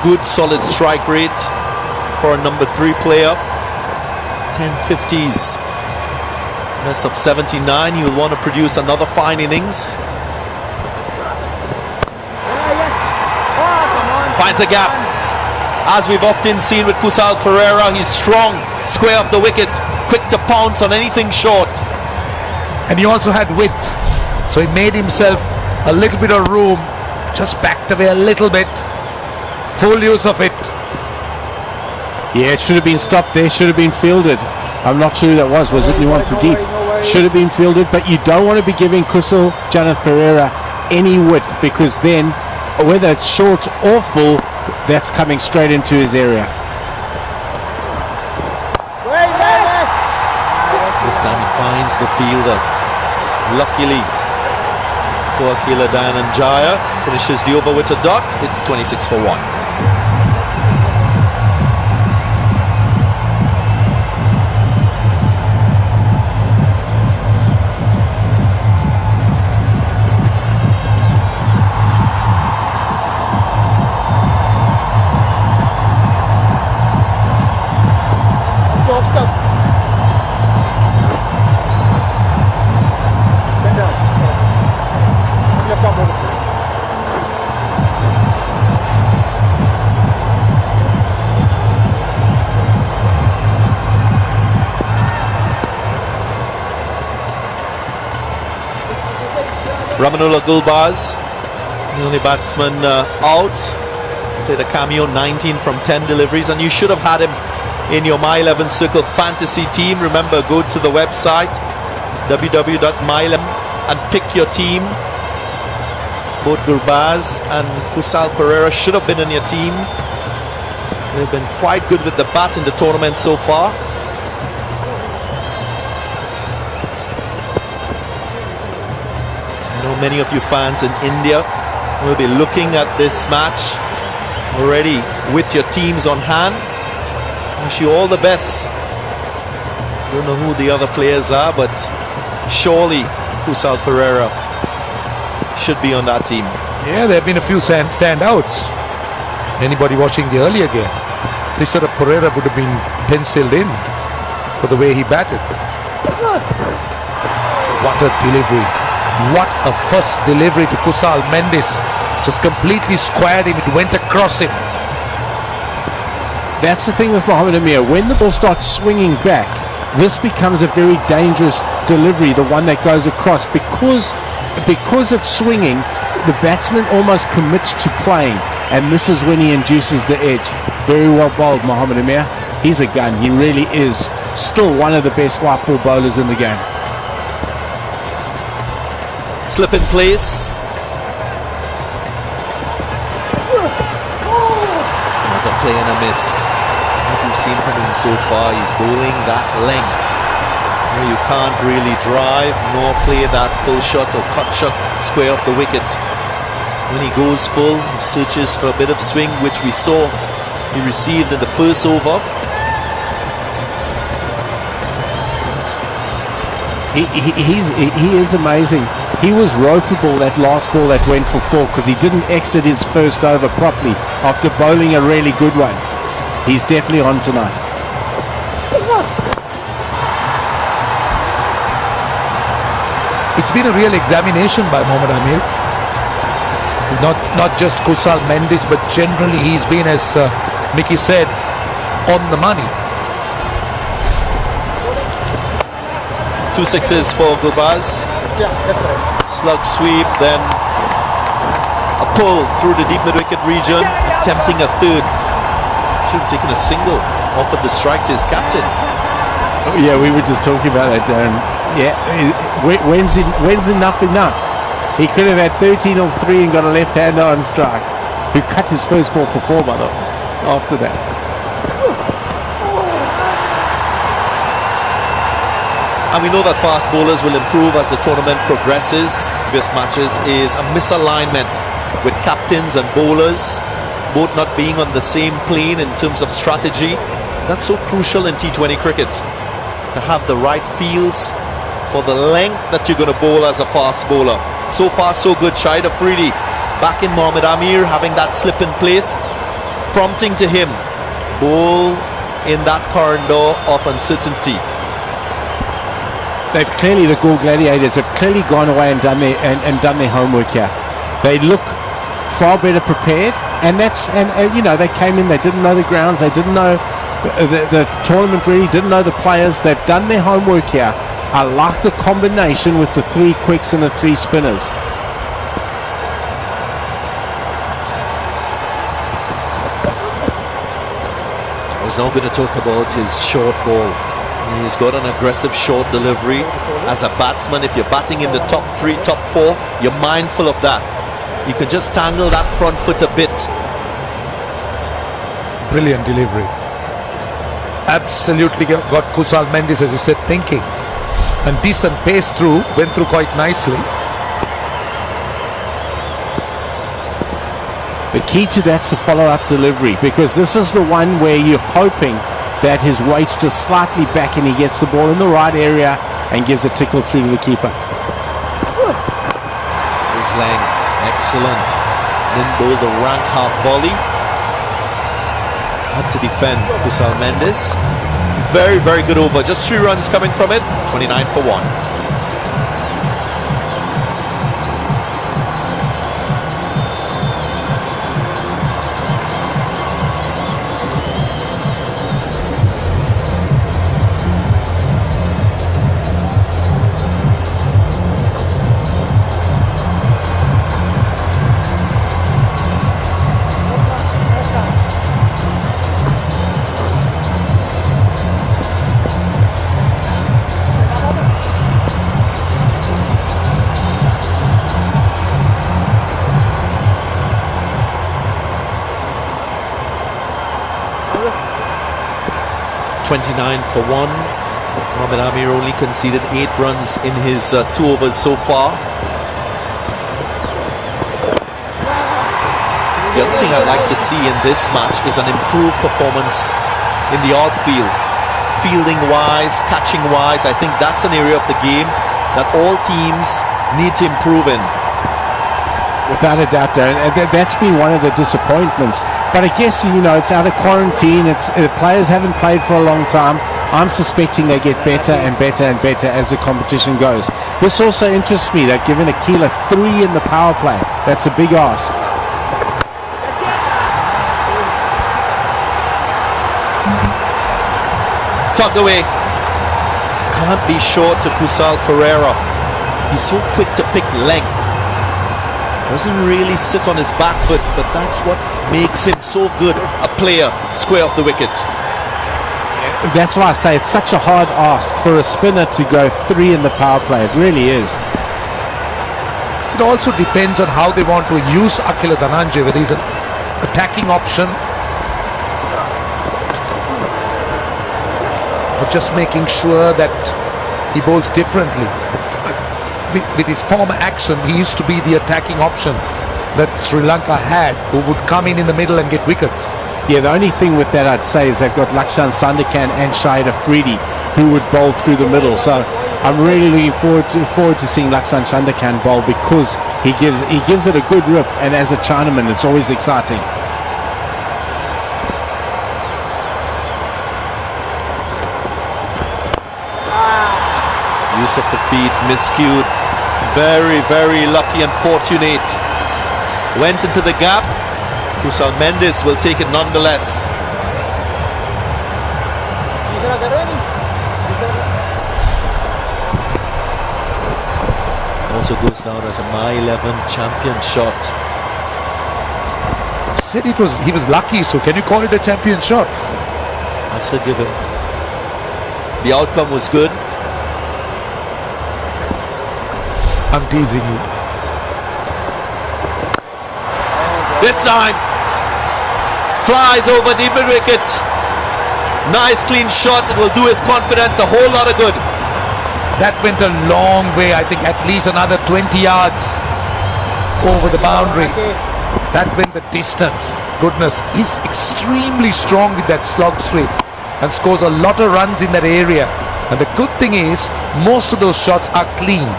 good solid strike rate for a number 3 player. 1050s, mess of 79. He will want to produce another fine innings. Finds a gap. As we've often seen with Kusal Pereira, he's strong, square off the wicket, quick to pounce on anything short. And he also had width, so he made himself a little bit of room, just backed away a little bit. Full use of it. Yeah, it should have been stopped there, should have been fielded. I'm not sure who that was it anyone for deep? Should have been fielded, but you don't want to be giving Kusal Janath Pereira any width, because then, whether it's short or full, that's coming straight into his area. This time he finds the fielder. Luckily for Akila Dayananjaya, finishes the over with a dot. It's 26 for 1. Ramanullah Gulbaz, the only batsman out. Played a cameo, 19 from 10 deliveries, and you should have had him in your My 11 Circle fantasy team. Remember, go to the website www.my11 and pick your team. Both Gurbaz and Kusal Pereira should have been in your team. They've been quite good with the bat in the tournament so far. I know many of you fans in India will be looking at this match already with your teams on hand. Wish you all the best. Don't know who the other players are, but surely Kusal Pereira should be on that team. Yeah, there have been a few standouts. Anybody watching the earlier game, Tisara Pereira would have been penciled in for the way he batted. What a delivery. What a first delivery to Kusal Mendes. Just completely squared him. It went across him. That's the thing with Mohamed Amir. When the ball starts swinging back, this becomes a very dangerous delivery, the one that goes across. Because it's swinging, the batsman almost commits to playing, and this is when he induces the edge. Very well bowled, Mohamed Amir. He's a gun. He really is still one of the best white ball bowlers in the game. Slip in place. Another play and a miss. What we've seen from him so far, he's bowling that length. You can't really drive nor play that pull shot or cut shot square off the wicket. When he goes full, he searches for a bit of swing, which we saw he received in the first over. He is amazing. He was ropeable that last ball that went for 4 because he didn't exit his first over properly after bowling a really good one. He's definitely on tonight. It's been a real examination by Mohamed Amir. Not just Kusal Mendes, but generally he's been, as Mickey said, on the money. 2 sixes for Gulbaz. Slug sweep, then a pull through the deep mid-wicket region, attempting a third. Should have taken a single, offered the strike to his captain. Oh, yeah, we were just talking about that, Darren. Yeah, when's enough? He could have had 13 off 3 and got a left-hander on strike, who cut his first ball for 4 by the way, after that. And we know that fast bowlers will improve as the tournament progresses. Previous matches is a misalignment with captains and bowlers, both not being on the same plane in terms of strategy. That's so crucial in T20 cricket, to have the right feels for the length that you're going to bowl as a fast bowler. So far so good. Shahid Afridi back in Mohamed Amir, having that slip in place, prompting to him bowl in that corridor of uncertainty. They've clearly, the GALLE Gladiators have clearly gone away and done their homework here. They look far better prepared, and you know, they came in, they didn't know the grounds, they didn't know the tournament really, didn't know the players. They've done their homework here. I like the combination with the 3 quicks and the 3 spinners. I was now going to talk about his short ball. He's got an aggressive short delivery. As a batsman, if you're batting in the top 3, top 4, you're mindful of that. You can just tangle that front foot a bit. Brilliant delivery. Absolutely got Kusal Mendes, as you said, thinking. And decent pace through, went through quite nicely. The key to that's the follow-up delivery, because this is the one where you're hoping that his weight's just slightly back and he gets the ball in the right area and gives a tickle through to the keeper. Lang, excellent. Then bowled the rank half volley. Had to defend Kusal Mendes. Very, very good over. Just 3 runs coming from it. 29 for 1. 29 for 1. Mohamed Amir only conceded 8 runs in his 2 overs so far. The other thing I'd like to see in this match is an improved performance in the outfield. Fielding wise, catching wise, I think that's an area of the game that all teams need to improve in. Without a doubt, Darren, that's been one of the disappointments. But I guess, you know, it's out of quarantine. The players haven't played for a long time. I'm suspecting they get better and better and better as the competition goes. This also interests me. They've given Akila 3 in the power play. That's a big ask. Tucked away. Can't be short to Kusal Pereira. He's so quick to pick length. Doesn't really sit on his back foot, but that's what makes him so good a player square off the wicket. That's why I say it's such a hard ask for a spinner to go 3 in the power play. It really is. It also depends on how they want to use Akila Dhananjay, whether he's an attacking option or just making sure that he bowls differently. With his former action, he used to be the attacking option that Sri Lanka had, who would come in the middle and get wickets. Yeah, the only thing with that I'd say is they've got Lakshan Sandakan and Shahid Afridi who would bowl through the middle. So I'm really looking forward to seeing Lakshan Sandakan bowl, because he gives it a good rip, and as a Chinaman it's always exciting. Use of the feet, miscued. Very, very lucky and fortunate. Went into the gap. Kusal Mendes will take it nonetheless. Also goes down as a My 11 champion shot. Said he was lucky, so can you call it a champion shot? That's a given. The outcome was good. I'm teasing you. This time flies over the mid wicket. Nice clean shot. It will do his confidence a whole lot of good. That went a long way. I think at least another 20 yards over the boundary. That went the distance. Goodness, he's extremely strong with that slog sweep and scores a lot of runs in that area. And the good thing is, most of those shots are clean.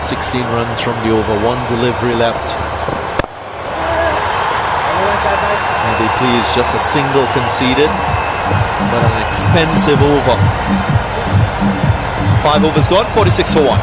16 runs from the over, 1 delivery left. Maybe please, just a single conceded, but an expensive over. 5 overs gone, 46 for 1.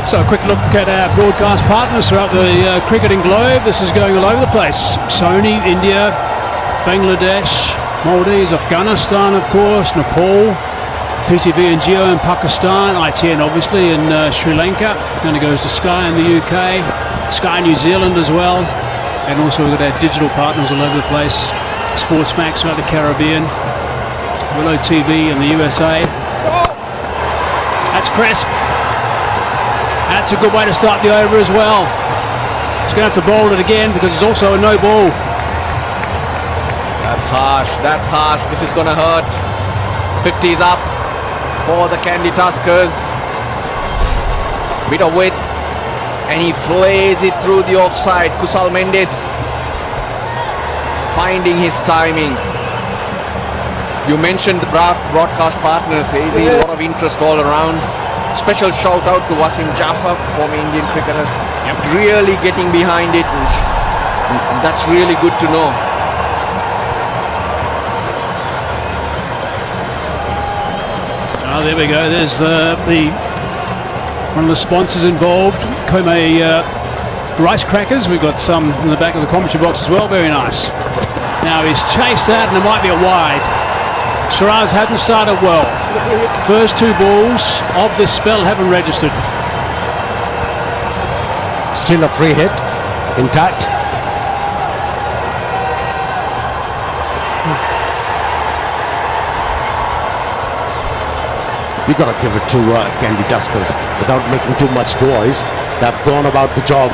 So a quick look at our broadcast partners throughout the cricketing globe. This is going all over the place. Sony, India, Bangladesh, Maldives, Afghanistan, of course, Nepal, PCV and Geo in Pakistan, ITN obviously in Sri Lanka. Then it goes to Sky in the UK, Sky New Zealand as well. And also we've got our digital partners all over the place. Sportsmax throughout the Caribbean, Willow TV in the USA. That's crisp. That's a good way to start the over as well. He's going to have to bowl it again because it's also a no ball. That's harsh. That's harsh. This is going to hurt. 50s up for the KANDY Tuskers. Bit of width. And he plays it through the offside. Kusal Mendes finding his timing. You mentioned the broadcast partners. There's a lot of interest all around. Special shout out to Wasim Jaffer, former Indian cricketers, really getting behind it, and that's really good to know. Oh, there we go. There's one of the sponsors involved, Kome rice crackers. We've got some in the back of the commentary box as well. Very nice. Now he's chased that, and it might be a wide. Shiraz hadn't started well. First two balls of this spell haven't registered. Still a free hit, intact. We gotta give it to Kandy Tuskers without making too much noise. They've gone about the job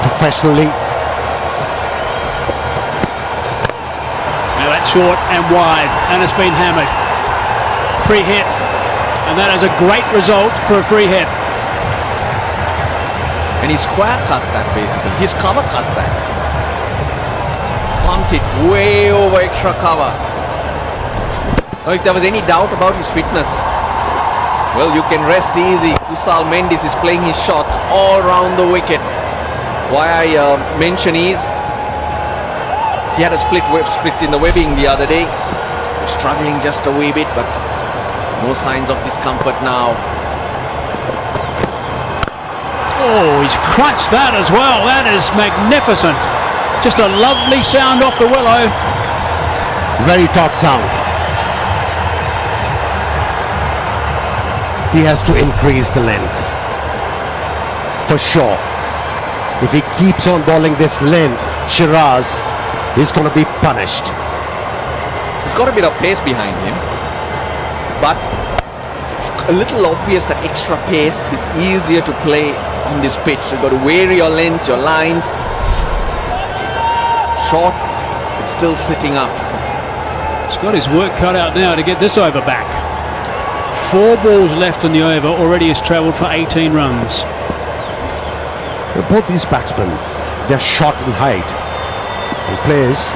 professionally. Now that's short and wide, and it's been hammered. Free hit, and that is a great result for a free hit. And he square cut that basically. His cover cut that. Pumped it way over extra cover. Now, if there was any doubt about his fitness, well, you can rest easy. Kusal Mendis is playing his shots all around the wicket. Why I mention is he had a split in the webbing the other day. Struggling just a wee bit, but no signs of discomfort now. Oh, he's crunched that as well. That is magnificent. Just a lovely sound off the willow. Very top sound. He has to increase the length, for sure. If he keeps on bowling this length, Shiraz is going to be punished. He's got a bit of pace behind him, but it's a little obvious that extra pace is easier to play on this pitch. You've got to vary your lengths, your lines. Short, it's still sitting up. He's got his work cut out now to get this over back. 4 balls left in the over, already has travelled for 18 runs. Both these batsmen, they're short in height. And players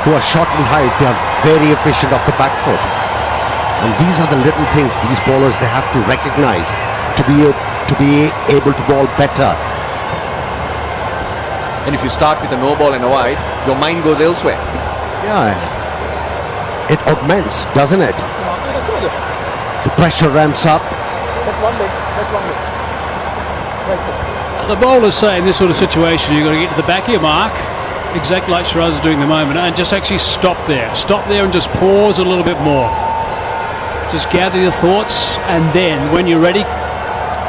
who are short in height, they are very efficient off the back foot. And these are the little things these bowlers, they have to recognize to be able to bowl better. And if you start with a no ball and a wide, your mind goes elsewhere. Yeah, it augments, doesn't it? The pressure ramps up. The bowlers say in this sort of situation you've got to get to the back of your mark, exactly like Shiraz is doing at the moment, and just actually stop there. Stop there and just pause a little bit more. Just gather your thoughts, and then when you're ready,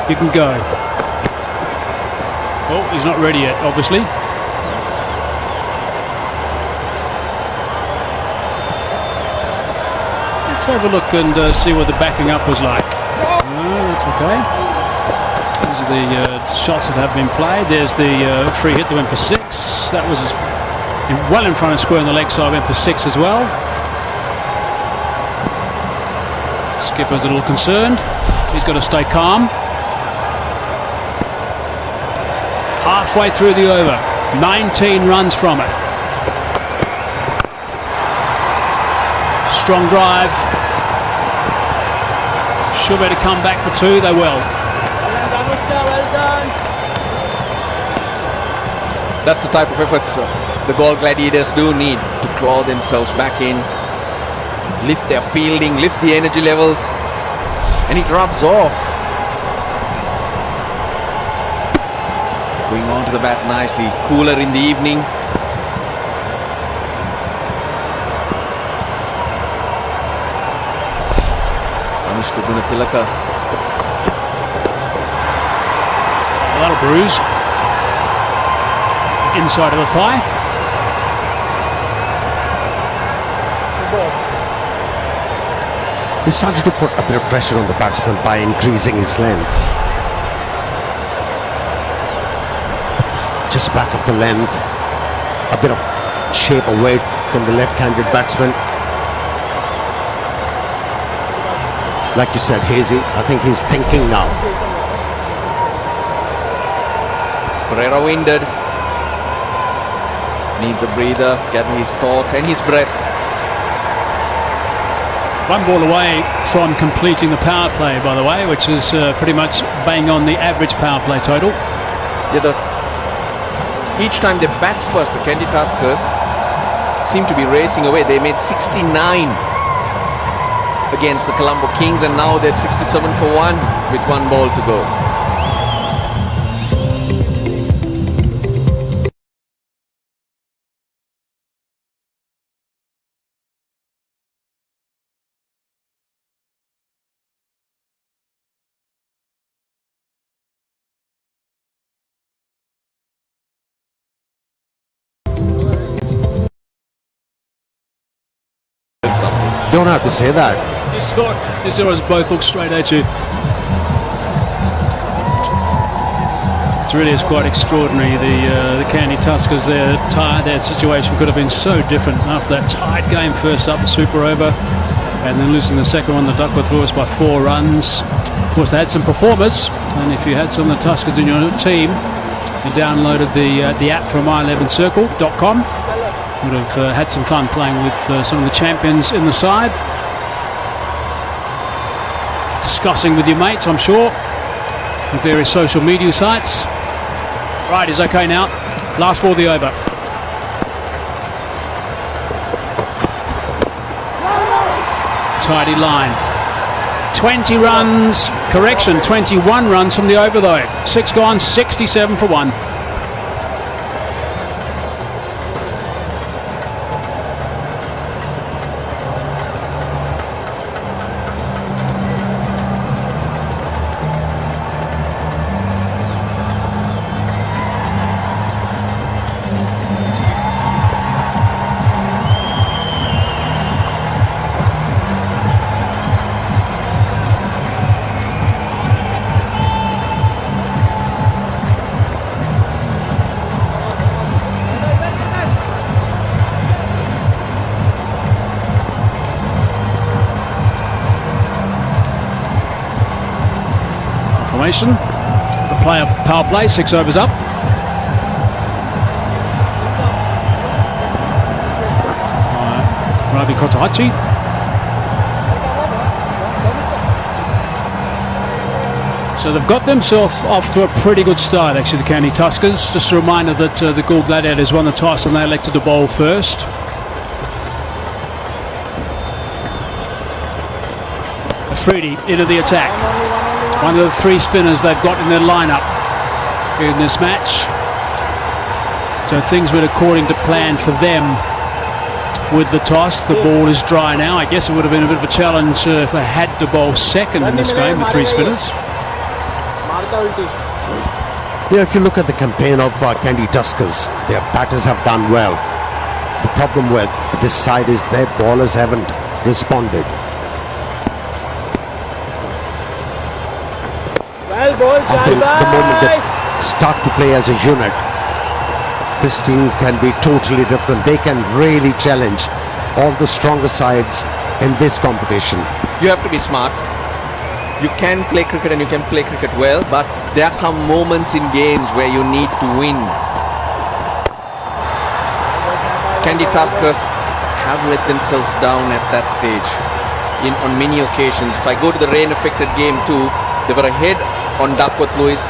you can go. Oh, he's not ready yet, obviously. Let's have a look and see what the backing up was like. That's okay. These are the shots that have been played. There's the free hit that went for 6. That was well in front of square on the leg side, went for 6 as well. Skipper's a little concerned. He's got to stay calm. Halfway through the over, 19 runs from it. Strong drive. Should be able to come back for 2. They will. That's the type of efforts the Galle Gladiators do need to claw themselves back in, lift their fielding, lift the energy levels, and it rubs off. Going on to the bat nicely, cooler in the evening. Gunatilaka. That'll bruise. Inside of the thigh. He started to put a bit of pressure on the batsman by increasing his length. Just back of the length. A bit of shape away from the left-handed batsman. Like you said, Hazy, I think he's thinking now. Pereira winded. Needs a breather, getting his thoughts and his breath. 1 ball away from completing the power play, by the way, which is pretty much bang on the average power play total. Yeah, each time they bat first, the Kandy Tuskers seem to be racing away. They made 69 against the Colombo Kings, and now they're 67 for 1 with 1 ball to go. Don't have to say that. These arrows both look straight at you. It really is quite extraordinary. The KANDY Tuskers, their situation could have been so different after that tied game. First up, the super over, and then losing the second one, the Duckworth Lewis, by 4 runs. Of course, they had some performers, and if you had some of the Tuskers in your team, you downloaded the app from my11circle.com. Would have had some fun playing with some of the champions in the side, discussing with your mates, I'm sure, with various social media sites. Right, he's okay now. Last ball of the over. Tidy line. 20 runs, correction, 21 runs from the over though. 6 gone, 67 for 1. The player power play, 6 overs up. Ravi Kotahachi. So they've got themselves off to a pretty good start, actually, the KANDY Tuskers. Just a reminder that the GALLE Gladiators won the toss and they elected to bowl first. Afridi into the attack. One of the 3 spinners they've got in their lineup in this match. So things went according to plan for them with the toss. The ball is dry now. I guess it would have been a bit of a challenge if they had to bowl second in this game with 3 spinners. Yeah, if you look at the campaign of KANDY Tuskers, their batters have done well. The problem with this side is their bowlers haven't responded. I think the moment they start to play as a unit, this team can be totally different. They can really challenge all the stronger sides in this competition. You have to be smart. You can play cricket and you can play cricket well, but there come moments in games where you need to win. KANDY Tuskers have let themselves down at that stage on many occasions. If I go to the rain-affected game too, they were ahead on Duckworth Lewis,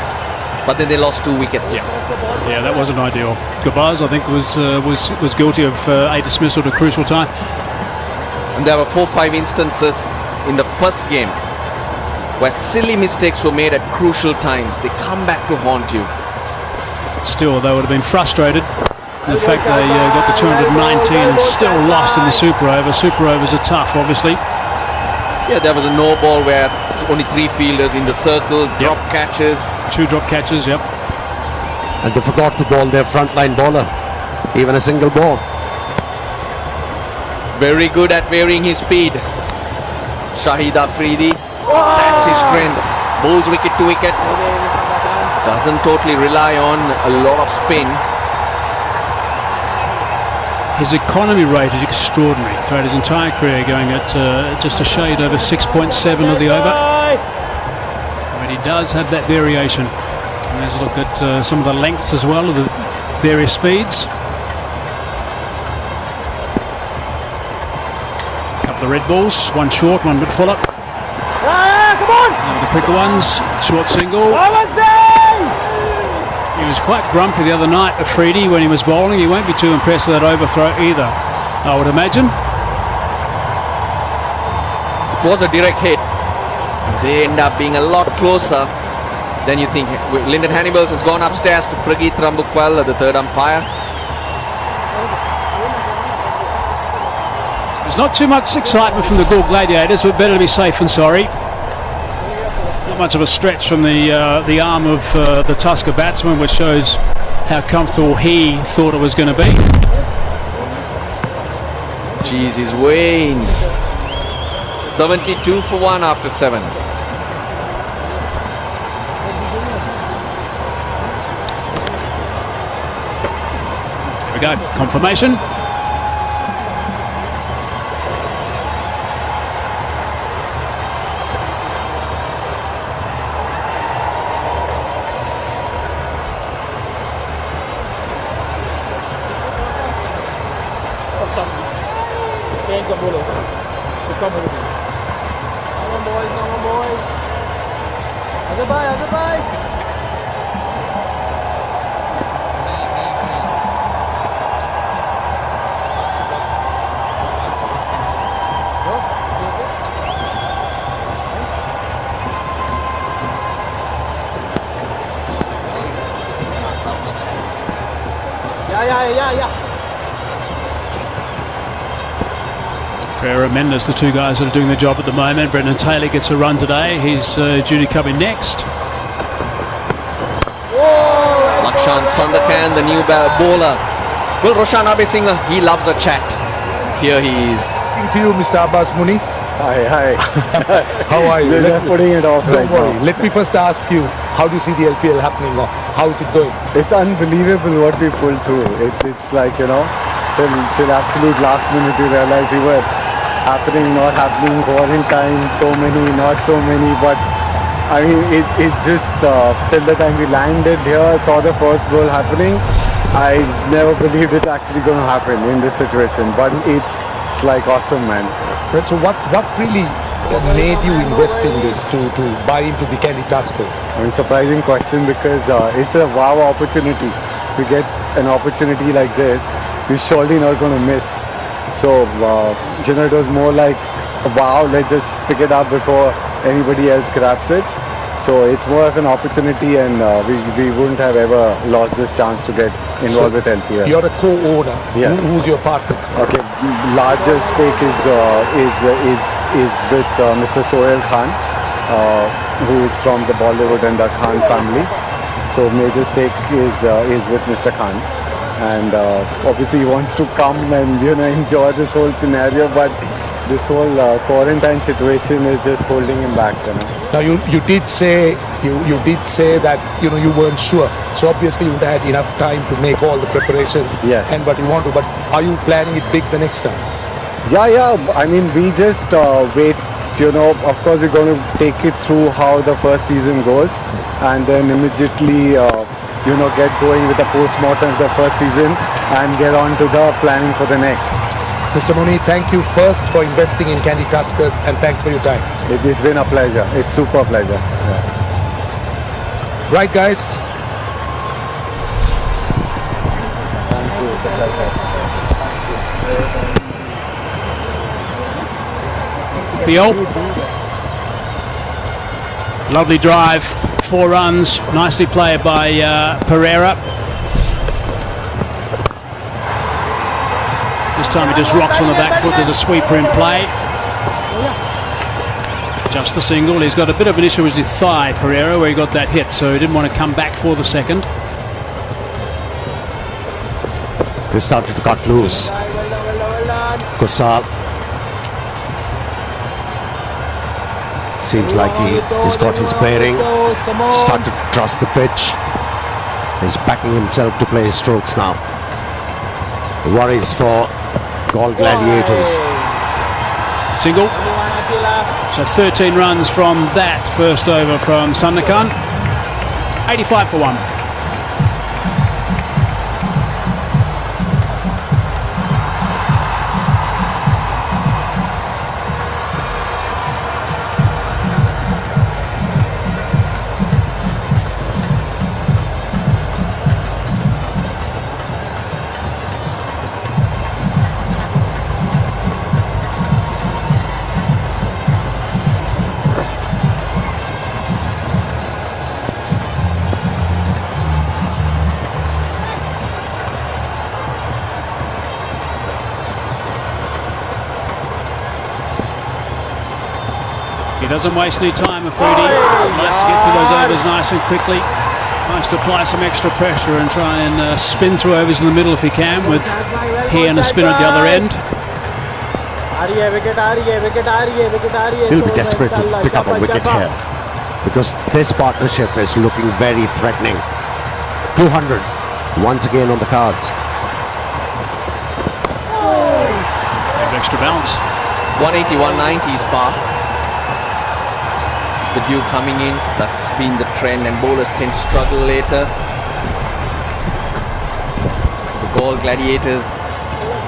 but then they lost 2 wickets. Yeah, that wasn't ideal. Gabaz, I think, was guilty of a dismissal at a crucial time. And there were 4 or 5 instances in the first game where silly mistakes were made at crucial times. They come back to haunt you. Still, they would have been frustrated. The fact they got the 219 and still lost in the super over. Super overs are tough, obviously. Yeah, there was a no ball where only 3 fielders in the circle, drop catches. 2 drop catches, yep. And they forgot to bowl their frontline bowler, even a single ball. Very good at varying his speed. Shahid Afridi, that's his strength. Bowls wicket to wicket. Doesn't totally rely on a lot of spin. His economy rate is extraordinary throughout his entire career, going at just a shade over 6.7 of the over. But he does have that variation. And let's look at some of the lengths as well of the various speeds. A couple of red balls, one short, one bit fuller. Come on! The quicker ones, short single. He was quite grumpy the other night, Afridi, when he was bowling. He won't be too impressed with that overthrow either, I would imagine. was a direct hit. They end up being a lot closer than you think. Lyndon Hannibals has gone upstairs to Prageet Rambukwal, the third umpire. There's not too much excitement from the GALLE Gladiators, but better to be safe than sorry. Not much of a stretch from the arm of the Tusker batsman, which shows how comfortable he thought it was going to be. Jeez, he's weighing 72 for 1 after 7. There we go, confirmation. Pereira, Mendes, the two guys that are doing the job at the moment. Brendan Taylor gets a run today. He's due to come in next. Lakshan Sandakan, the new bowler. Well, Roshan Abesingh, he loves a chat. Here he is. To you, Mr. Abbas Muni. Hi. How are you? They're putting it off right Don't worry. now. Let me first ask you, how do you see the LPL happening now? How is it going? It's unbelievable what we pulled through. It's like, you know, till absolute last minute you realize we were happening, not happening, quarantine, so many, not so many, but I mean, it just, till the time we landed here, saw the first goal happening, I never believed it actually going to happen in this situation, but it's like awesome, man. So what really made you invest in this, to buy into the KANDY Tuskers? I mean, surprising question, because it's a wow opportunity. If we get an opportunity like this, we're surely not going to miss. So, you know, it was more like, wow, let's just pick it up before anybody else grabs it. So it's more of an opportunity, and we wouldn't have ever lost this chance to get involved with LPL. You're a co-owner. Yes. Who's your partner? Okay, larger stake is with Mr. Sohail Khan, who is from the Bollywood and the Khan family. So major stake is with Mr. Khan, and obviously he wants to come and, you know, enjoy this whole scenario, but this whole quarantine situation is just holding him back, you know. Now you did say that, you know, you weren't sure. So obviously you'd had enough time to make all the preparations. Yes. And what you want to. But are you planning it big the next time? Yeah. I mean, we just wait. You know, of course, we're going to take it through how the first season goes, and then immediately, you know, get going with the post-mortem of the first season and get on to the planning for the next. Mr. Muni, thank you first for investing in KANDY Tuskers, and thanks for your time. It's been a pleasure. It's super pleasure. Yeah. Right, guys. Thank you. It's a pleasure. Bill. Lovely drive, 4 runs, nicely played by Pereira. This time he just rocks on the back foot. There's a sweeper in play. Just the single. He's got a bit of an issue with his thigh, Pereira, where he got that hit, so he didn't want to come back for the second. He started to cut loose. Kusal seems like he's got his bearing. Started to trust the pitch. He's backing himself to play his strokes now. Worries for GALLE Gladiators. Single. So 13 runs from that first over from Sandakan. 85 for 1. He doesn't waste any time, Afridi. Likes to get through those overs nice and quickly. Likes to apply some extra pressure and try and spin through overs in the middle if he can, with he and a spinner at the other end. He'll be desperate to pick up a wicket here, because this partnership is looking very threatening. 200s once again on the cards. Extra bounce. 180, 190 is par. The dew coming in, that's been the trend, and bowlers tend to struggle later. The GALLE Gladiators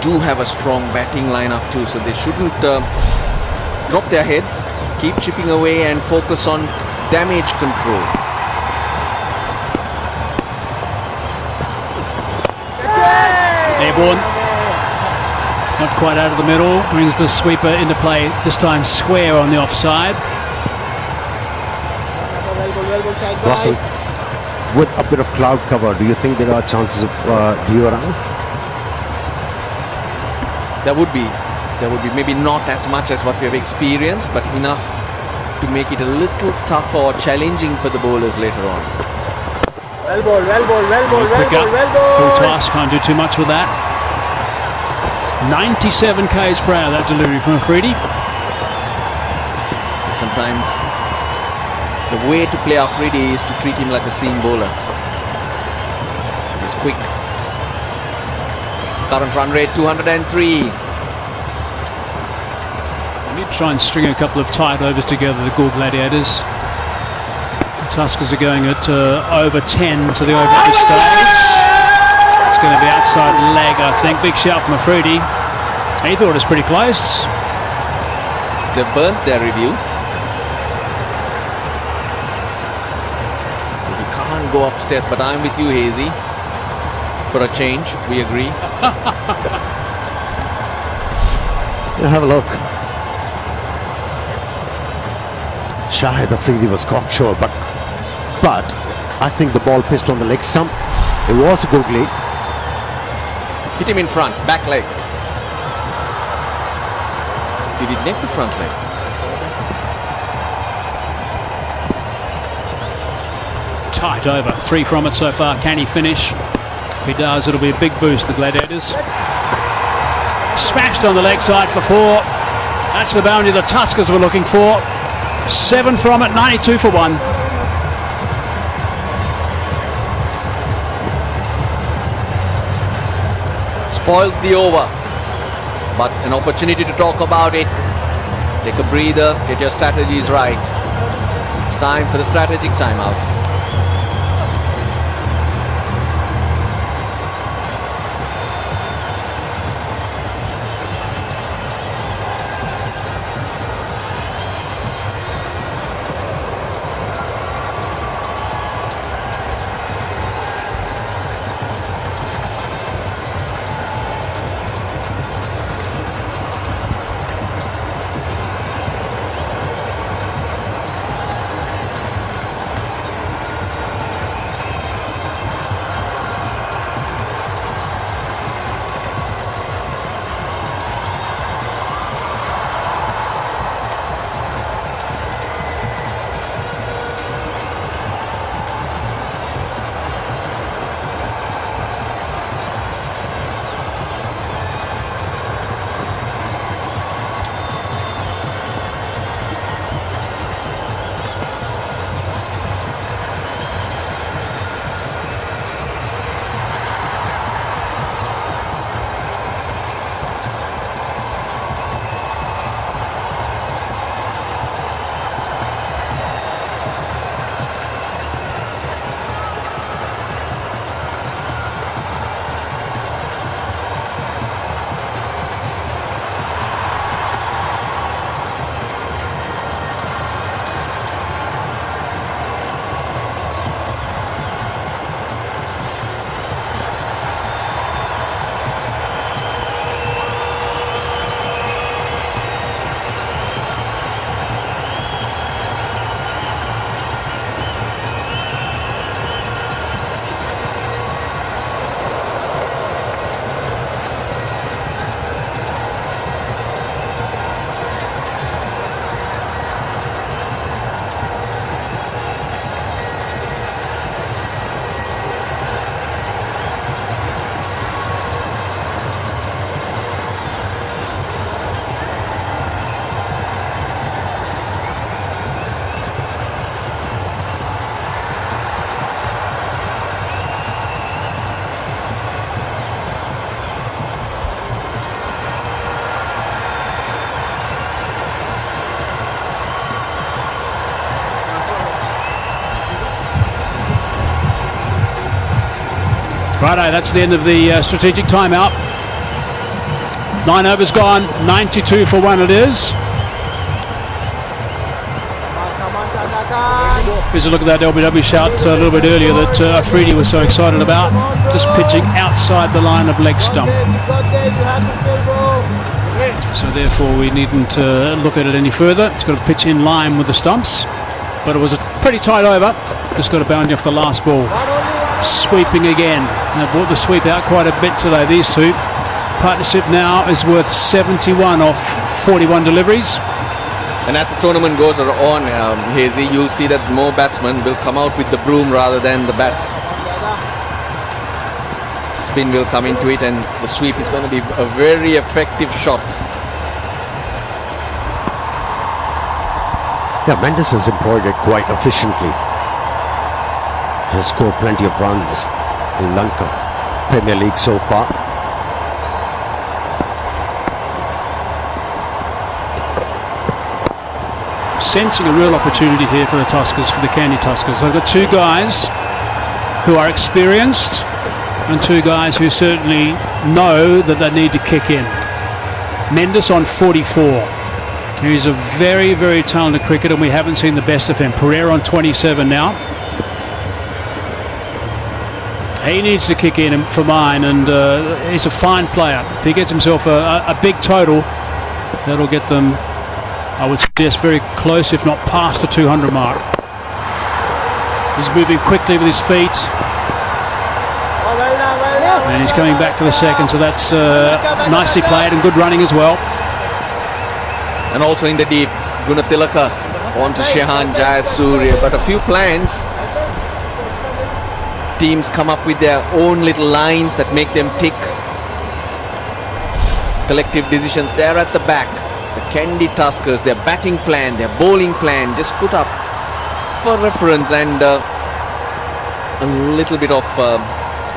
do have a strong batting lineup too, so they shouldn't drop their heads, keep chipping away and focus on damage control. Airborne. Not quite out of the middle, brings the sweeper into play, this time square on the offside. Russell, with a bit of cloud cover, do you think there are chances of dew around? There would be, maybe not as much as what we have experienced, but enough to make it a little tougher or challenging for the bowlers later on. Well ball. Full toss, can't do too much with that. 97 k's per hour, that delivery from Afridi. Sometimes the way to play Afridi is to treat him like a seam bowler. He's quick. Current run rate 203. We need to try and string a couple of tight overs together, the GALLE Gladiators. The Tuskers are going at over 10 to the over at this stage. It's going to be outside leg, I think. Big shout from Afridi. He thought it was pretty close. They've burnt their review. So we can't go upstairs, but I'm with you, Hazy. For a change, we agree. Yeah, have a look. Shahid Afridi was cocksure, but I think the ball pitched on the leg stump. It was a googly. Hit him in front, back leg. Did it nick the front leg? Tight over, 3 from it so far. Can he finish? If he does, it'll be a big boost, the Gladiators. Smashed on the leg side for 4. That's the boundary the Tuskers were looking for. 7 from it, 92 for 1. Spoiled the over, but an opportunity to talk about it. Take a breather, get your strategies right. It's time for the strategic timeout. Righto, that's the end of the strategic timeout. 9 overs gone, 92 for 1 it is. Here's a look at that LBW shout a little bit earlier that Afridi was so excited about. Just pitching outside the line of leg stump. So therefore we needn't look at it any further. It's got to pitch in line with the stumps. But it was a pretty tight over. Just got a boundary off the last ball. Sweeping again. And they brought the sweep out quite a bit today, these two. Partnership now is worth 71 off 41 deliveries. And as the tournament goes on, Hazy, you'll see that more batsmen will come out with the broom rather than the bat. Spin will come into it, and the sweep is going to be a very effective shot. Yeah, Mendes has employed it quite efficiently. He has scored plenty of runs in Lanka Premier League so far. Sensing a real opportunity here for the Tuskers, for the KANDY Tuskers. They've got two guys who are experienced and two guys who certainly know that they need to kick in. Mendes on 44. He's a very, very talented cricketer, and we haven't seen the best of him. Pereira on 27 now. He needs to kick in for mine, and he's a fine player. If he gets himself a big total, that'll get them, I would suggest, very close, if not past the 200 mark. He's moving quickly with his feet. And he's coming back for the second, so that's nicely played and good running as well. And also in the deep, Gunatilaka onto Shehan Jayasuriya. But a few plans. Teams come up with their own little lines that make them tick. Collective decisions there at the back. The KANDY Tuskers, their batting plan, their bowling plan, just put up for reference, and a little bit of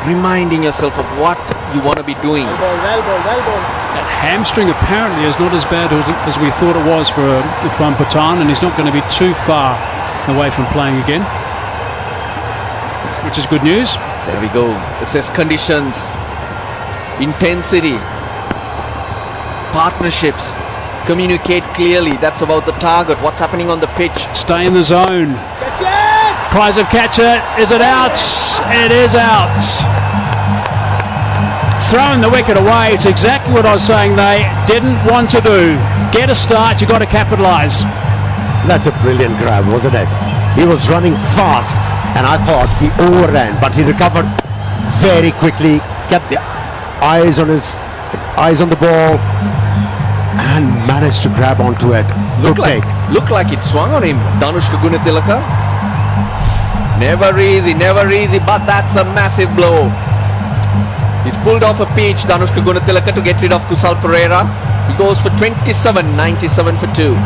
reminding yourself of what you want to be doing. That hamstring apparently is not as bad as we thought it was for Irfan Pathan, and he's not going to be too far away from playing again, which is good news. There we go. Assess conditions, intensity, partnerships. Communicate clearly. That's about the target. What's happening on the pitch? Stay in the zone. Prize of catch it. Is it out? It is out. Throwing the wicket away. It's exactly what I was saying they didn't want to do. Get a start. You've got to capitalise. That's a brilliant grab, wasn't it? He was running fast, and I thought he overran, but he recovered very quickly. Kept the eyes on the ball, and managed to grab onto it. Looked like it swung on him. Danushka Gunatilaka. Never easy, but that's a massive blow. He's pulled off a pitch, Danushka Gunatilaka, to get rid of Kusal Pereira. He goes for 27, 97 for 2.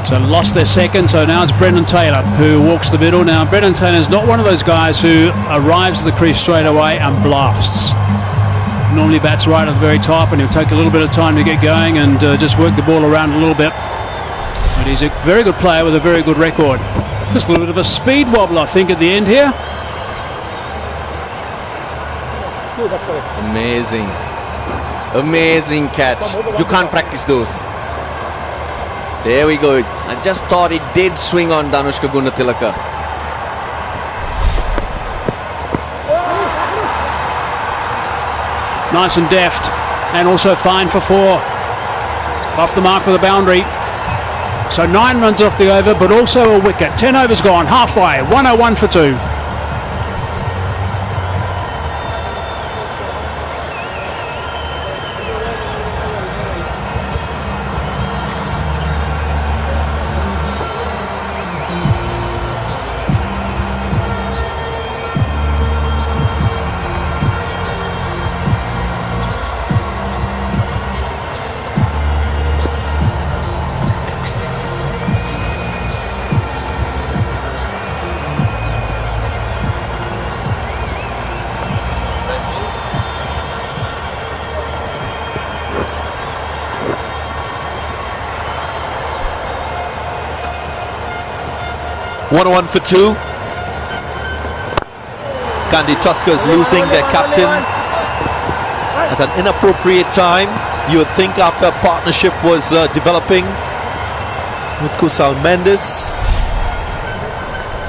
So lost their second, so now it's Brendan Taylor who walks the middle. Now Brendan Taylor is not one of those guys who arrives at the crease straight away and blasts. Normally bats right at the very top, and he'll take a little bit of time to get going and just work the ball around a little bit. But he's a very good player with a very good record. Just a little bit of a speed wobble, I think, at the end here. Amazing catch. You can't practice those. There we go. I just thought it did swing on Danushka Gunatilaka. Nice and deft, and also fine for 4. Off the mark with a boundary. So 9 runs off the over, but also a wicket. 10 overs gone, halfway, 101 for 2. One for 2. KANDY TURKERS losing their captain at an inappropriate time. You would think after a partnership was developing with Kusal Mendes.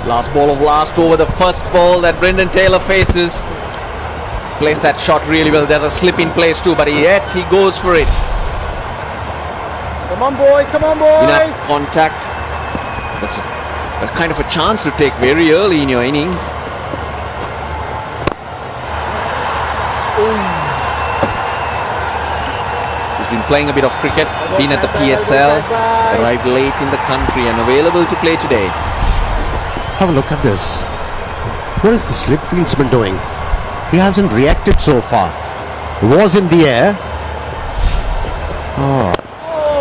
Last ball of last over, the first ball that Brendan Taylor faces. Plays that shot really well. There's a slip in place too, but yet he goes for it. Come on, boy. Come on, boy. Enough contact. That's a kind of a chance to take very early in your innings. He's been playing a bit of cricket, been at the PSL, arrived late in the country and available to play today. Have a look at this. What is the slip fieldsman doing? He hasn't reacted so far. He was in the air. Oh.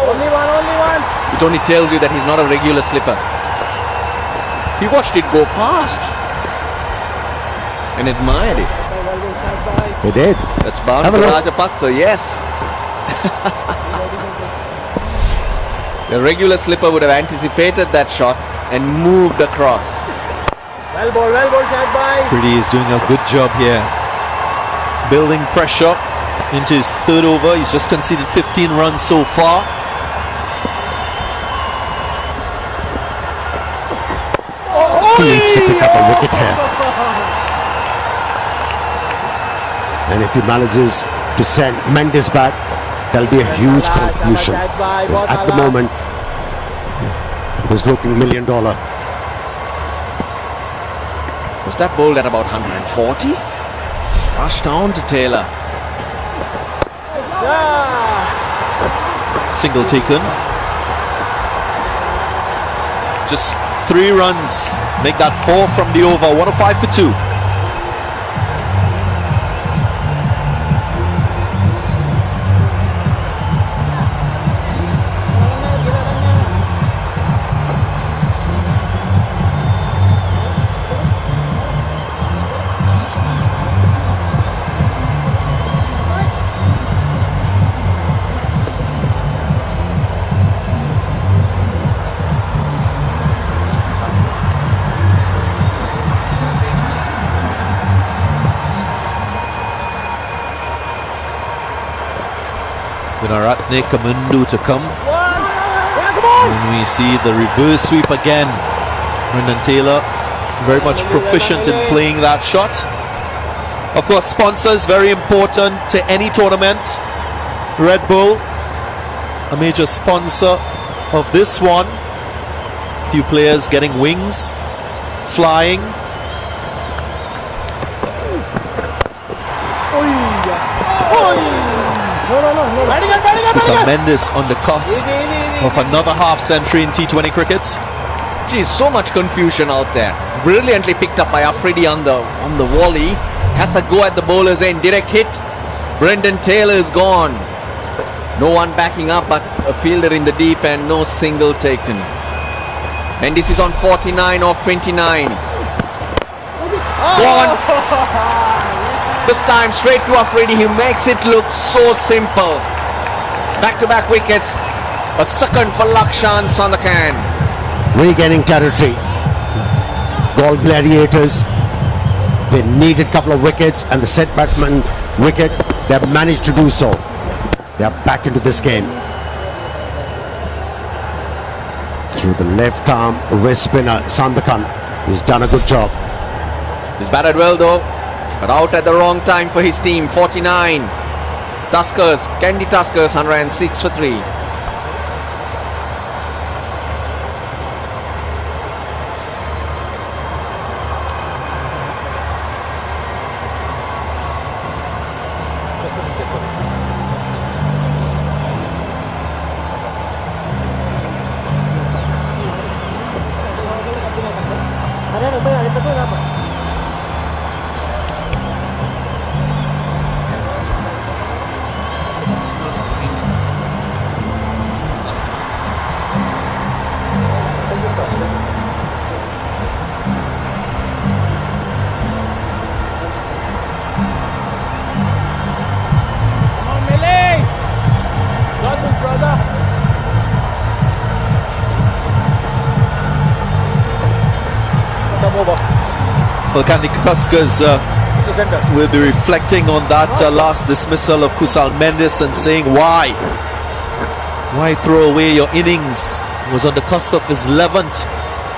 Only one. It only tells you that he's not a regular slipper. He watched it go past and admired it. He did. That's bound for Rajapaksa, yes. The regular slipper would have anticipated that shot and moved across. Well ball, Shahid bhai. Freddie is doing a good job here, building pressure into his third over. He's just conceded 15 runs so far. He needs to pick up a wicket here. And if he manages to send Mendes back, there'll be a huge contribution. Because at the moment, he's looking $1 million. Was that bowled at about 140? Rushed down to Taylor. Single taken. Just 3 runs. Make that 4 from the over. 105 for 2. Vinaratne Kamundu to come. And we see the reverse sweep again. Brendan Taylor very much proficient in playing that shot. Of course, sponsors very important to any tournament. Red Bull, a major sponsor of this one. Few players getting wings, flying. Kusal Mendes on the cusp of another half century in T20 cricket. Geez, so much confusion out there. Brilliantly picked up by Afridi on the volley. Has a go at the bowler's end. Direct hit. Brendan Taylor is gone. No one backing up, but a fielder in the deep and no single taken. Mendes is on 49 off 29. Gone. This time straight to Afridi. He makes it look so simple. Back-to-back wickets. A second for Lakshan Sandakan. Regaining territory. Galle Gladiators. They needed a couple of wickets, and the set batsman wicket, they have managed to do so. They are back into this game. Through the left arm wrist spinner, Sandakan. He's done a good job. He's batted well though, but out at the wrong time for his team. 49. KANDY TURKERS 106 for 3. Well, KANDY Tuskers will be reflecting on that last dismissal of Kusal Mendes and saying why throw away your innings. He was on the cusp of his 11th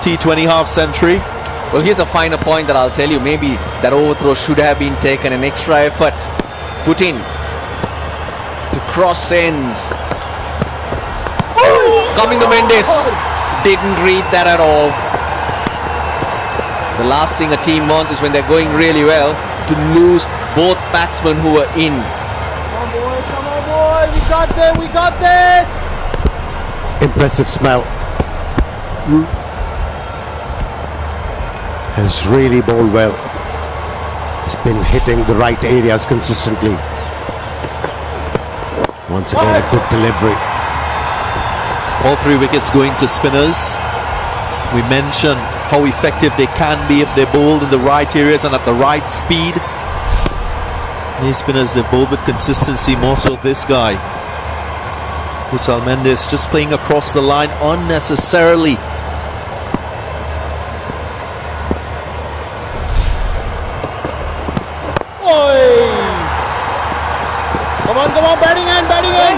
T20 half century. Well, here's a finer point that I'll tell you. Maybe that overthrow should have been taken, an extra effort put in to cross ends. Coming to Mendes, didn't read that at all. The last thing a team wants is when they're going really well to lose both batsmen who are in. Come on boy, we got this! Impressive smell. Has really bowled well. He's been hitting the right areas consistently. Once again, a good delivery. All 3 wickets going to spinners. We mentioned how effective they can be if they bowl in the right areas and at the right speed. These spinners, they bowl with consistency, more so this guy. Kusal Mendes just playing across the line unnecessarily. Come on, batting in!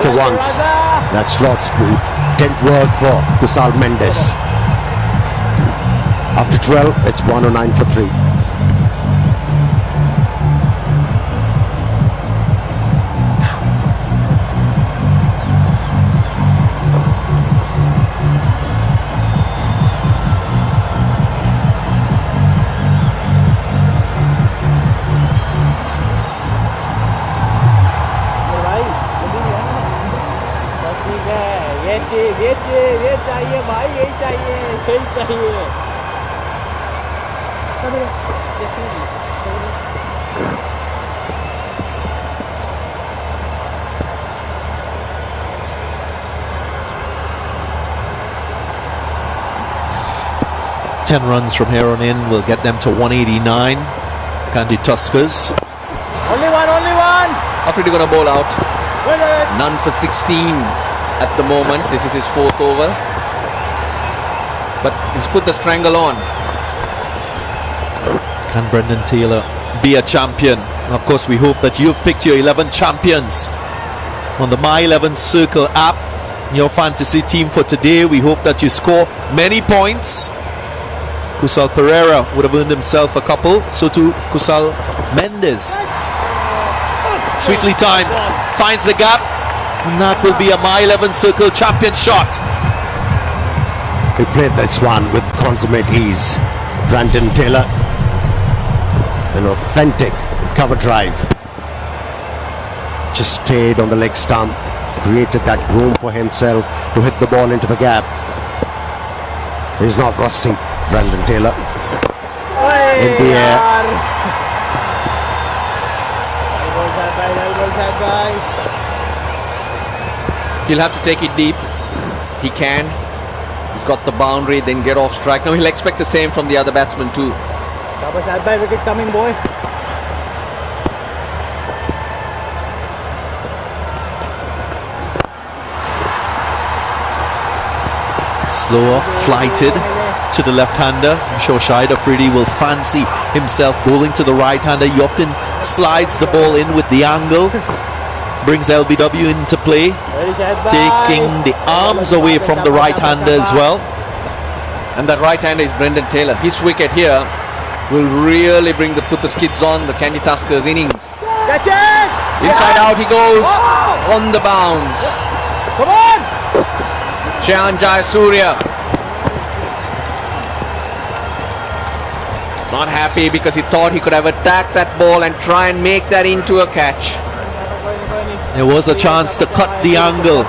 For once, that slot speed didn't work for Kusal Mendes. After 12, it's 109 for 3. ये चाहिए भाई, यही चाहिए, यही चाहिए। 10 runs from here on in will get them to 189. KANDY Tuskers. Only one. Afridi gonna bowl out. None for 16 at the moment. This is his 4th over. But he's put the strangle on. Can Brendan Taylor be a champion? Of course, we hope that you've picked your 11 champions on the My 11 Circle app. Your fantasy team for today. We hope that you score many points. Kusal Pereira would have earned himself a couple. So too Kusal Mendes. Sweetly timed. Finds the gap. And that will be a My 11 Circle champion shot. He played this one with consummate ease. Brendan Taylor. An authentic cover drive. Just stayed on the leg stump. Created that room for himself to hit the ball into the gap. He's not rusty, Brendan Taylor. In the air. He'll have to take it deep. He can. He's got the boundary, then get off strike. Now he'll expect the same from the other batsman too. Wicket coming, boy. Slower, flighted to the left-hander. I'm sure Shahid Afridi will fancy himself bowling to the right-hander. He often slides the ball in with the angle. Brings LBW into play, taking the arms away from the right-hander as well. And that right-hander is Brendan Taylor. His wicket here will really put the skids on the KANDY Tuskers innings. Catch it! Inside out he goes on the bounce. Come on! Shahan Jayasuriya. He's not happy because he thought he could have attacked that ball and try and make that into a catch. There was a chance to cut the angle.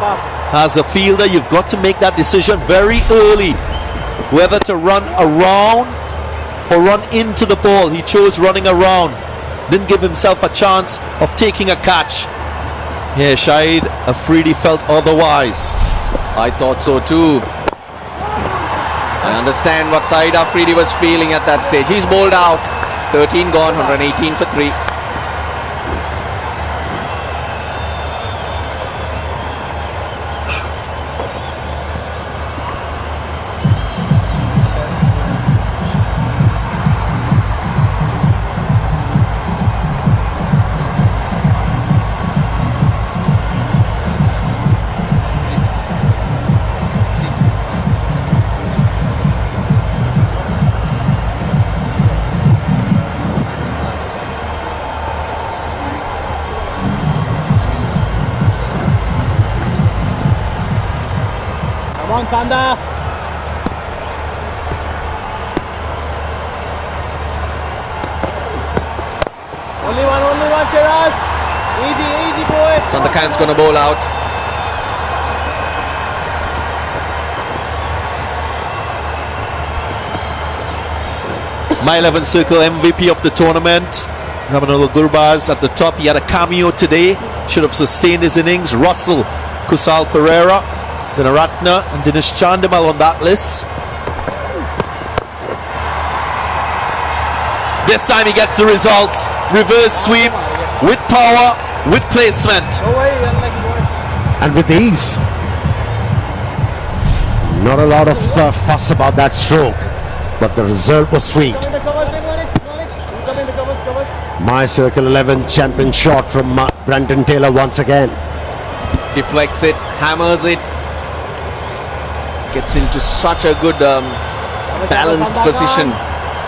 As a fielder, you've got to make that decision very early, whether to run around or run into the ball. He chose running around. Didn't give himself a chance of taking a catch. Yeah, Shahid Afridi felt otherwise. I thought so too. I understand what Shahid Afridi was feeling at that stage. He's bowled out. 13 gone, 118 for 3. on, Kanda. Only one, Shiraz. Easy, boy. Sandakan's going to bowl out. My 11 circle MVP of the tournament. Ramanolo Gurbaz at the top. He had a cameo today. Should have sustained his innings. Russell, Kusal Pereira, Gunaratne and Dinesh Chandimal on that list. This time he gets the result. Reverse sweep with power, with placement. And with ease. Not a lot of fuss about that stroke, but the result was sweet. My circle 11 champion shot from Brendan Taylor once again. Deflects it, hammers it. Gets into such a good balanced position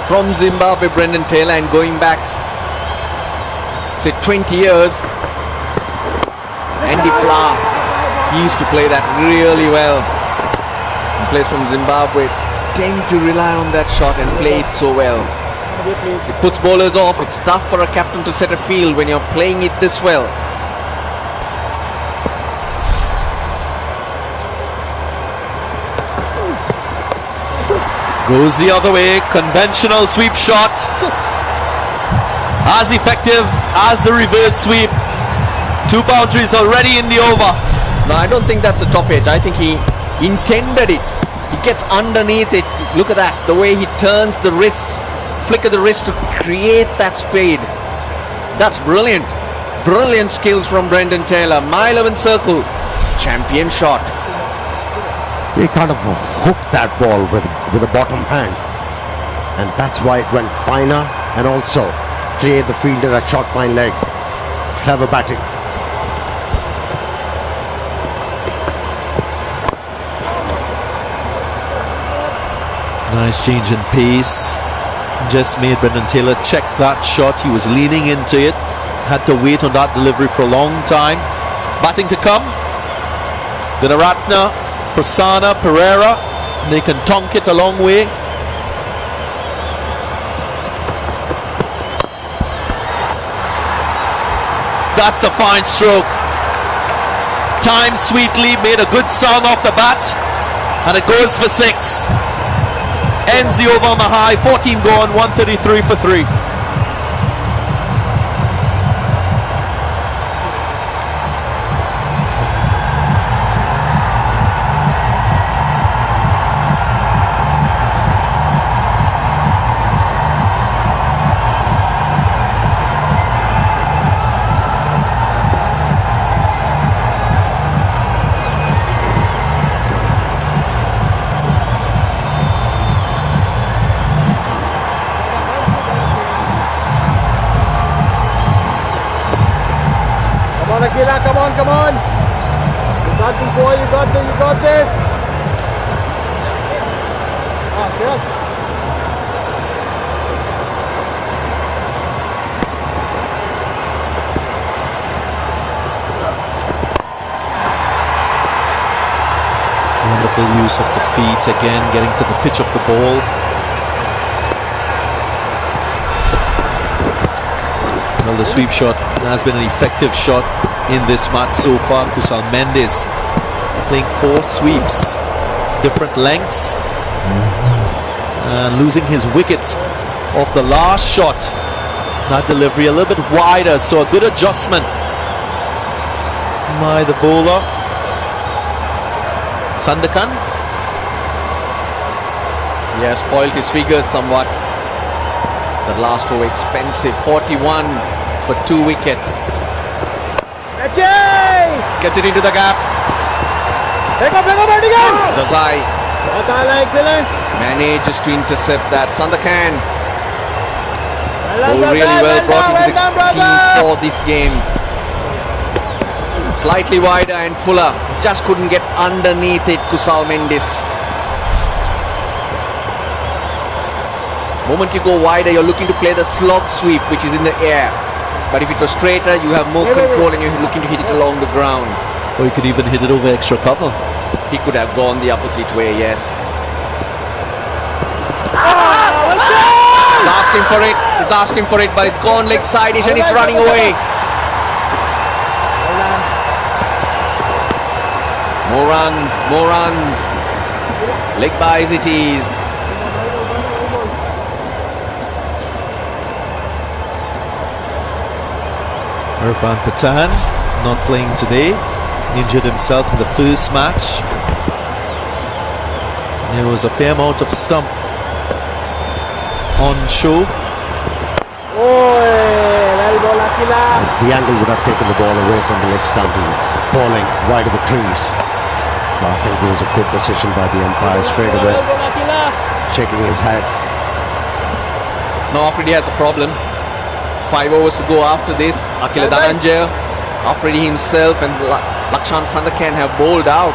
from Zimbabwe, Brendan Taylor, and going back, say 20 years, Andy Flower, he used to play that really well. Players from Zimbabwe tend to rely on that shot and play it so well. It puts bowlers off. It's tough for a captain to set a field when you're playing it this well. Goes the other way, conventional sweep shot. As effective as the reverse sweep. 2 boundaries already in the over. No, I don't think that's a top edge. I think he intended it. He gets underneath it. Look at that, the way he turns the wrist, flicker the wrist to create that speed. That's brilliant. Brilliant skills from Brendan Taylor. My 11 circle, champion shot. He kind of hooked that ball with the bottom hand, and that's why it went finer, and also create the fielder at short fine leg. Clever batting. Nice change in pace. Just made Brendan Taylor check that shot. He was leaning into it. Had to wait on that delivery for a long time. Batting to come. Gunaratne, Prasanna, Pereira. They can tonk it a long way. That's a fine stroke. Timed sweetly, made a good sound off the bat, and it goes for 6. Ends the over on the high. 14 gone, 133 for 3. Come on. You got this, boy. You got this. Yes. Wonderful use of the feet again, getting to the pitch of the ball. Well, the sweep shot has been an effective shot in this match so far. Kusal Mendes playing 4 sweeps, different lengths, and losing his wicket off the last shot. That delivery a little bit wider, so a good adjustment by the bowler. Sandakan. He has spoiled his figures somewhat. That last over expensive. 41 for 2 wickets. Gets it into the gap. Zazai manages to intercept that. Sandakan really well brought into the team for this game. Slightly wider and fuller. Just couldn't get underneath it, Kusal Mendes. Moment you go wider, you're looking to play the slog sweep, which is in the air. But if it was straighter, you have more control and you're looking to hit it along the ground. Or you could even hit it over extra cover. He could have gone the opposite way, yes. He's asking for it. He's asking for it, but it's gone leg side-ish and it's running away. More runs, more runs. Leg buys it is. Irfan Pathan not playing today. Injured himself in the first match. There was a fair amount of stump on show. The angle would have taken the ball away from the leg stump. He was bowling wide of the crease. But I think it was a good decision by the umpire straight away, shaking his head. Now Afridi has a problem. 5 overs to go after this. Akila Dhananjaya, Afridi himself and Lakshan Sandakan have bowled out.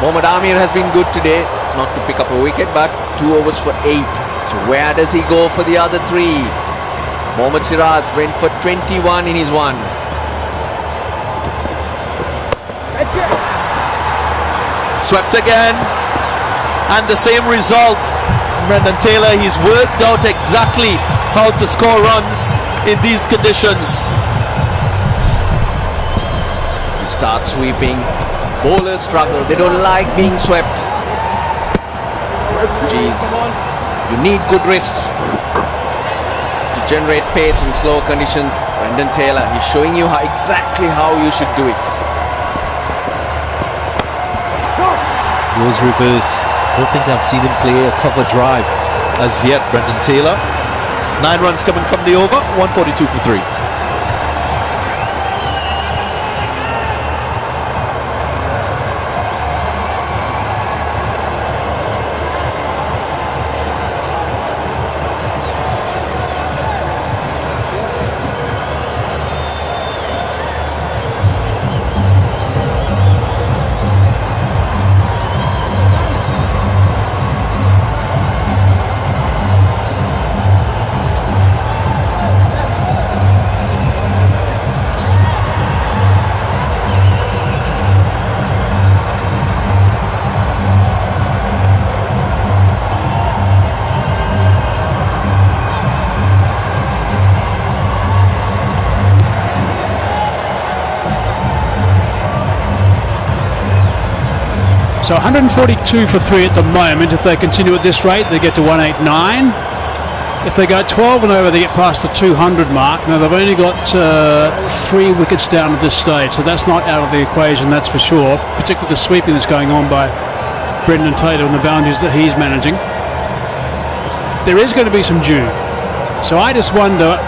Mohammad Amir has been good today, not to pick up a wicket, but 2 overs for 8. So where does he go for the other 3? Mohammad Siraz went for 21 in his one. Swept again, and the same result. Brendan Taylor, he's worked out exactly how to score runs in these conditions. You start sweeping, bowlers struggle, they don't like being swept. Geez, you need good wrists to generate pace in slower conditions. Brendan Taylor, he's showing you exactly how you should do it. Goes reverse. Don't think I've seen him play a cover drive as yet, Brendan Taylor. 9 runs coming from the over, 142 for 3. So 142 for 3 at the moment. If they continue at this rate, they get to 189. If they go 12 and over, they get past the 200 mark. Now, they've only got 3 wickets down at this stage, so that's not out of the equation, that's for sure, particularly the sweeping that's going on by Brendan Taylor and the boundaries that he's managing. There is going to be some dew. So I just wonder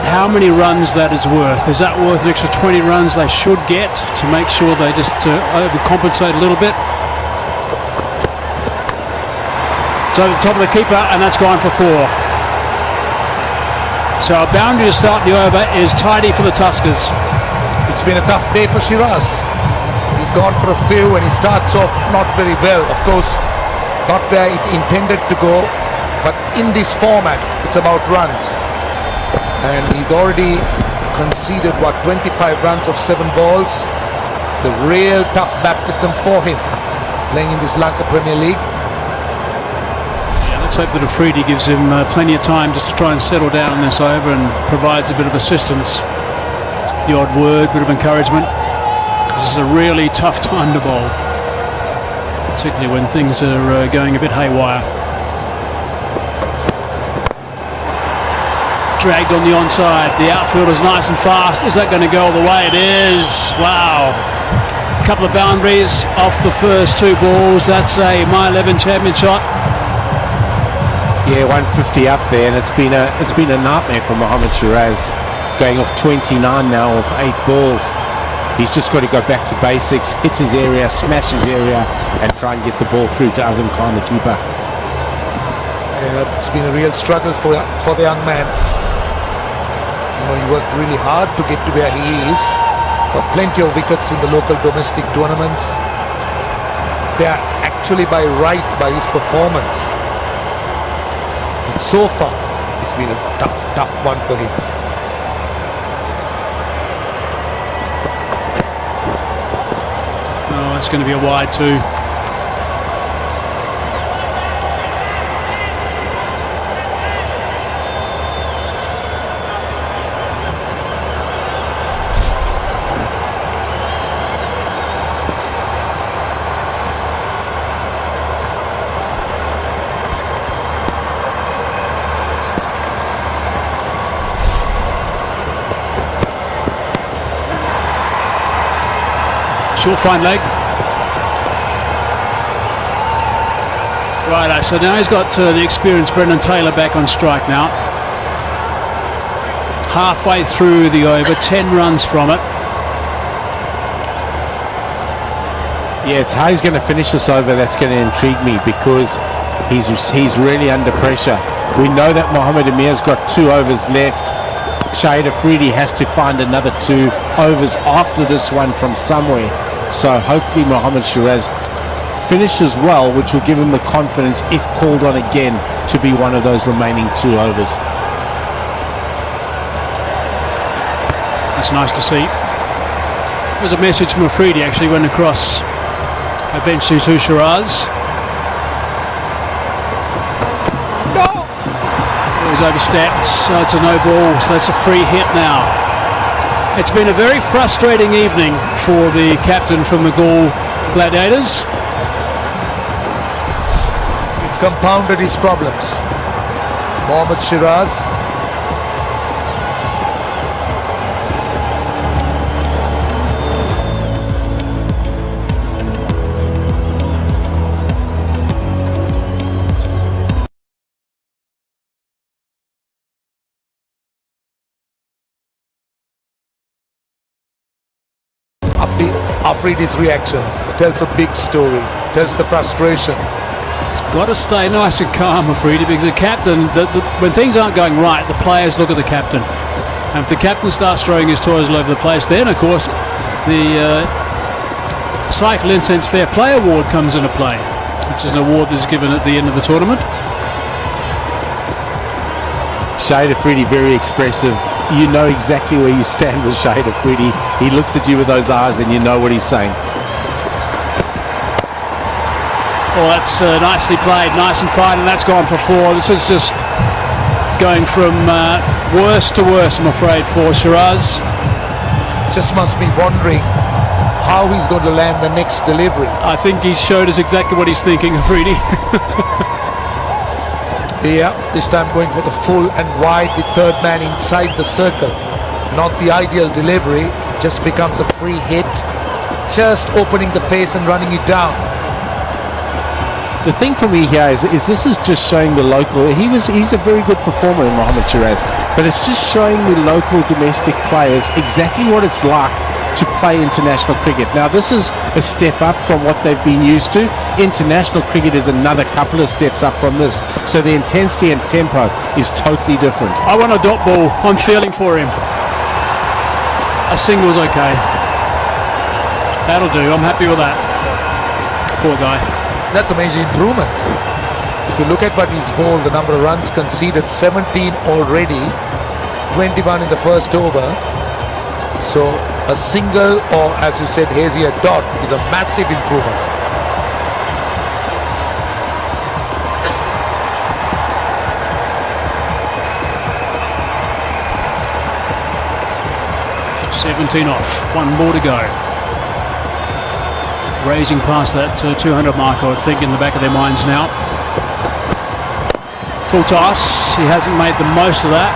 how many runs that is worth. Is that worth an extra 20 runs they should get to make sure they just overcompensate a little bit? So the top of the keeper, and that's gone for 4. So a boundary to start the over is tidy for the Tuskers. It's been a tough day for Shiraz. He's gone for a few and he starts off not very well. Of course, not where it intended to go, but in this format, it's about runs. And he's already conceded, 25 runs of 7 balls. It's a real tough baptism for him, playing in this Lanka Premier League. Let's hope that Afridi gives him plenty of time just to try and settle down in this over and provides a bit of assistance. The odd word, bit of encouragement. This is a really tough time to bowl, particularly when things are going a bit haywire. Dragged on the onside. The outfielder's nice and fast. Is that going to go all the way? It is. Wow. A couple of boundaries off the first 2 balls. That's a My 11 champion shot. Yeah, 150 up there, and it's been a nightmare for Mohammad Shiraz, going off 29 now off 8 balls. He's just got to go back to basics, hit his area, smash his area, and try and get the ball through to Azam Khan, the keeper. Yeah, it's been a real struggle for the young man. You know, he worked really hard to get to where he is. Got plenty of wickets in the local domestic tournaments. They are actually by right by his performance. So far, it's been a tough one for him. That's going to be a wide too. Short fine leg. Right, so now he's got the experienced Brendan Taylor back on strike now. Halfway through the over, 10 runs from it. Yeah, it's how he's going to finish this over that's going to intrigue me, because he's really under pressure. We know that Mohamed Amir's got 2 overs left. Shahid Afridi has to find another 2 overs after this one from somewhere. So hopefully Mohammad Shiraz finishes well, which will give him the confidence, if called on again, to be one of those remaining 2 overs. That's nice to see. There's a message from Afridi actually went across eventually to Shiraz. No! It was overstepped, so it's a no ball, so that's a free hit now. It's been a very frustrating evening for the captain from the GALLE Gladiators. It's compounded his problems. Mohammad Shiraz. Afridi's reactions tells a big story, tells the frustration. It's got to stay nice and calm, Afridi, because the captain, when things aren't going right, the players look at the captain. And if the captain starts throwing his toys all over the place, then of course the Cycle Incense Fair Play Award comes into play, which is an award that's given at the end of the tournament. Shahid Afridi, very expressive. You know exactly where you stand with Shahid Afridi. He looks at you with those eyes and you know what he's saying. Well, that's nicely played, nice and fine, and that's gone for 4. This is just going from worse to worse, I'm afraid, for Shiraz. Just must be wondering how he's going to land the next delivery. I think he's showed us exactly what he's thinking, Afridi. Yeah, this time going for the full and wide with third man inside the circle. Not the ideal delivery, just becomes a free hit. Just opening the face and running it down. The thing for me here is this is just showing the local. He's a very good performer in Mohammad Shiraz, but it's just showing the local domestic players exactly what it's like to play international cricket. Now this is a step up from what they've been used to. International cricket is another couple of steps up from this. So the intensity and tempo is totally different. I want a dot ball. I'm feeling for him. A single's okay. That'll do. I'm happy with that. Poor guy. That's a major improvement. If you look at what he's bowled, the number of runs conceded, 17 already, 21 in the first over. So a single, or as you said, Hazy, a dot, is a massive improvement. $17 off, 1 more to go. Raising past that 200 mark, I would think, in the back of their minds now. Full toss, he hasn't made the most of that,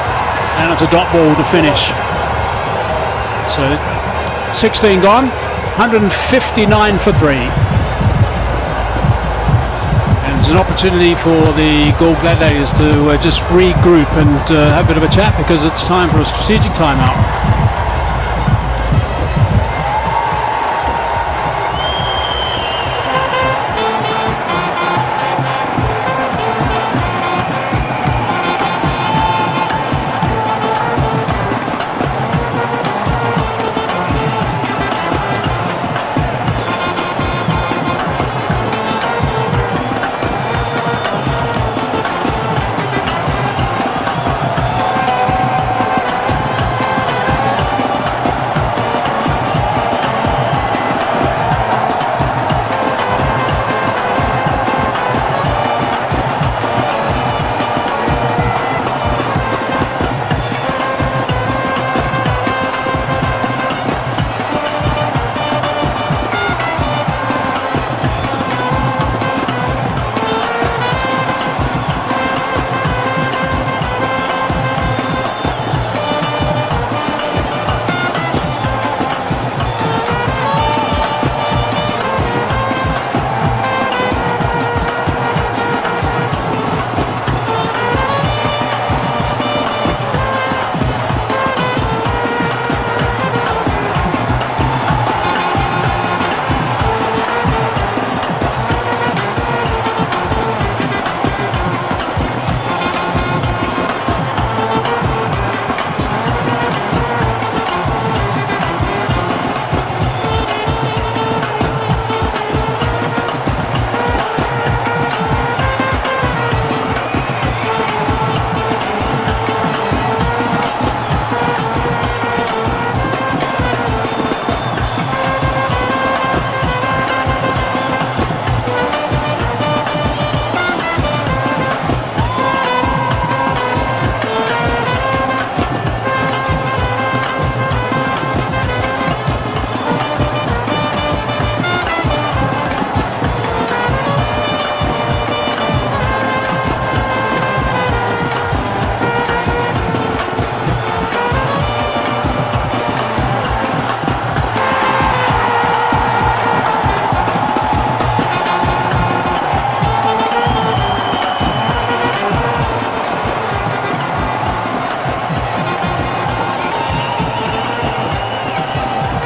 and it's a dot ball to finish. So 16 gone, 159 for 3. And there's an opportunity for the GALLE Gladiators to just regroup and have a bit of a chat, because it's time for a strategic timeout.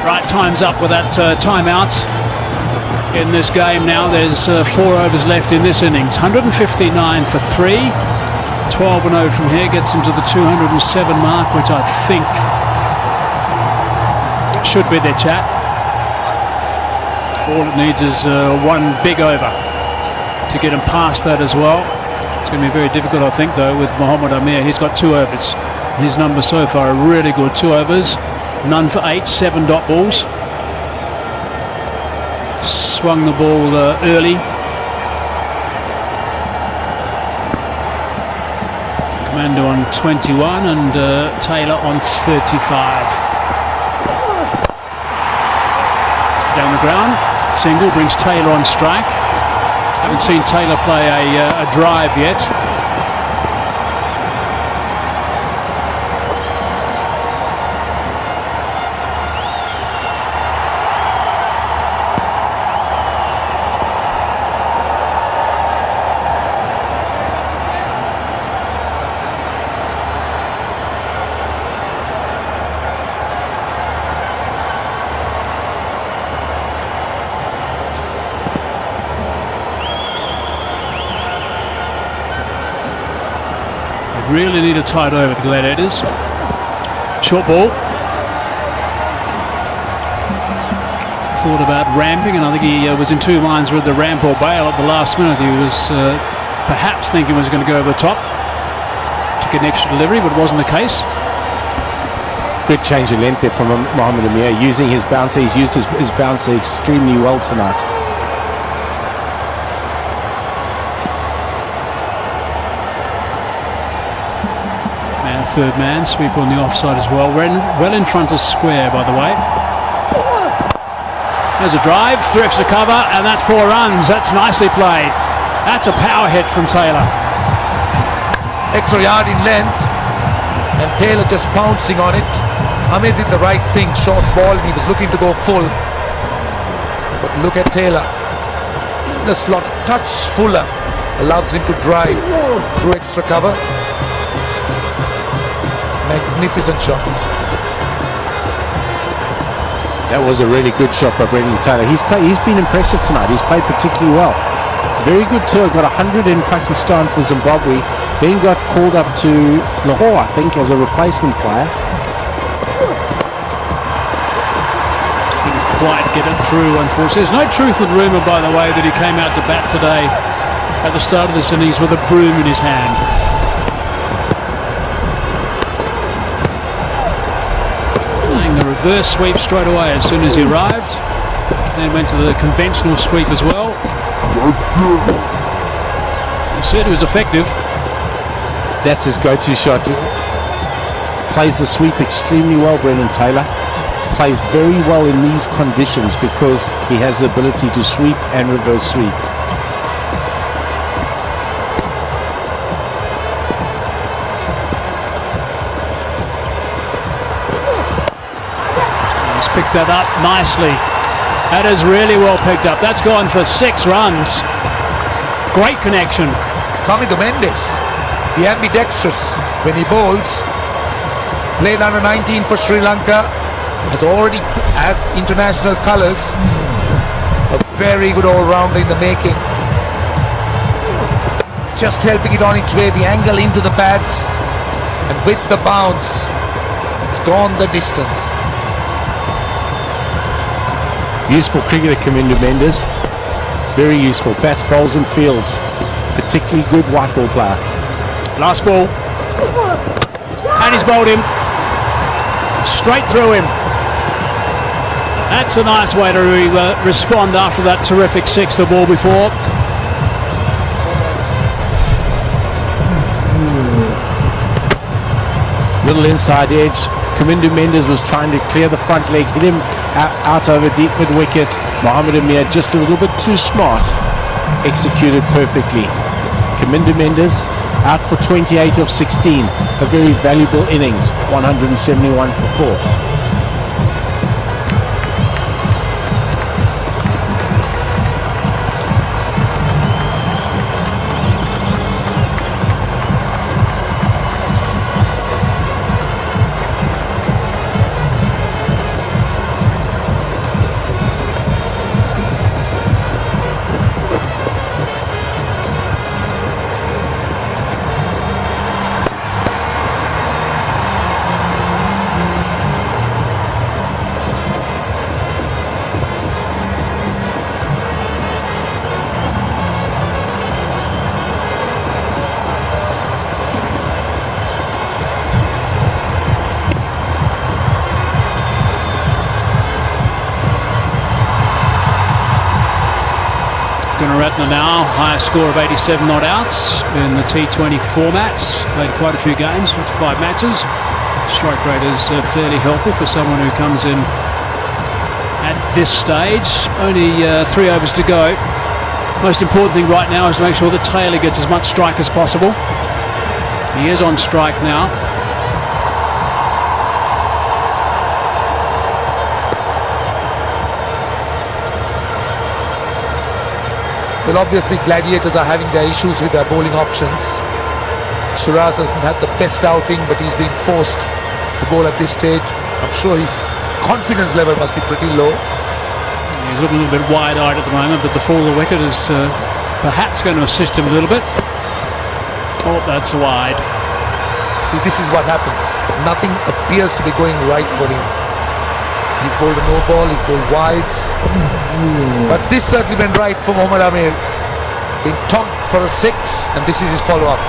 Right, time's up with that timeout in this game now. There's 4 overs left in this innings. 159 for 3. 12-0 from here gets them to the 207 mark, which I think should be their chat. All it needs is one big over to get him past that as well. It's going to be very difficult, I think, though, with Mohammad Amir. He's got 2 overs. His numbers so far are really good. 2 overs, none for 8, 7 dot balls. Swung the ball early. Commando on 21 and Taylor on 35. Down the ground, single brings Taylor on strike. Haven't seen Taylor play a drive yet. Really need a tight over the Gladiators. Short ball. Thought about ramping, and I think he was in 2 minds whether ramp or bail at the last minute. He was perhaps thinking he was going to go over the top. Took an extra delivery, but it wasn't the case. Good change of length there from Mohammad Amir, using his bouncer. He's used his bouncer extremely well tonight. Third man, sweep on the offside as well. We're well in front of square, by the way. There's a drive, through extra cover, and that's 4 runs. That's nicely played. That's a power hit from Taylor. Extra yard in length, and Taylor just pouncing on it. Amir did the right thing, short ball, and he was looking to go full. But look at Taylor. The slot touch fuller allows him to drive through extra cover. Magnificent shot. That was a really good shot by Brendan Taylor. He's been impressive tonight. He's played particularly well. Very good tour. Got 100 in Pakistan for Zimbabwe. Then got called up to Lahore, I think, as a replacement player. Didn't quite get it through, unfortunately. There's no truth in the rumour, by the way, that he came out to bat today at the start of this innings with a broom in his hand. The reverse sweep straight away as soon as he arrived. Then went to the conventional sweep as well. He said it was effective. That's his go-to shot. Plays the sweep extremely well, Brendan Taylor. Plays very well in these conditions because he has the ability to sweep and reverse sweep. Picked that up nicely. That is really well picked up. That's gone for 6 runs. Great connection. Kamido Mendes, the ambidextrous when he bowls. Played under 19 for Sri Lanka. Has already had international colours. A very good all-rounder in the making. Just helping it on its way. The angle into the pads. And with the bounce, it's gone the distance. Useful cricketer, Kamindu Mendes. Very useful. Bats, bowls and fields. Particularly good white ball player. Last ball. And he's bowled him. Straight through him. That's a nice way to respond after that terrific 6 the ball before. Little inside edge. Kamindu Mendes was trying to clear the front leg, hit him out over deep mid wicket. Mohammad Amir just a little bit too smart, executed perfectly. Kamindu Mendes out for 28 of 16, a very valuable innings, 171 for 4. Baratna now, highest score of 87 not outs in the T20 formats. Played quite a few games, 55 matches. Strike rate is fairly healthy for someone who comes in at this stage. Only 3 overs to go. Most important thing right now is to make sure that Taylor gets as much strike as possible. He is on strike now. Well, obviously Gladiators are having their issues with their bowling options. Shiraz hasn't had the best outing, but he's been forced to bowl at this stage. I'm sure his confidence level must be pretty low. He's looking a little bit wide-eyed at the moment, but the fall of the wicket is perhaps going to assist him a little bit. Oh, that's wide. See, this is what happens. Nothing appears to be going right for him. He's bowled a no ball, he's bowled wides. But this certainly went right for Mohammad Amir. Being tonked for a 6, and this is his follow-up.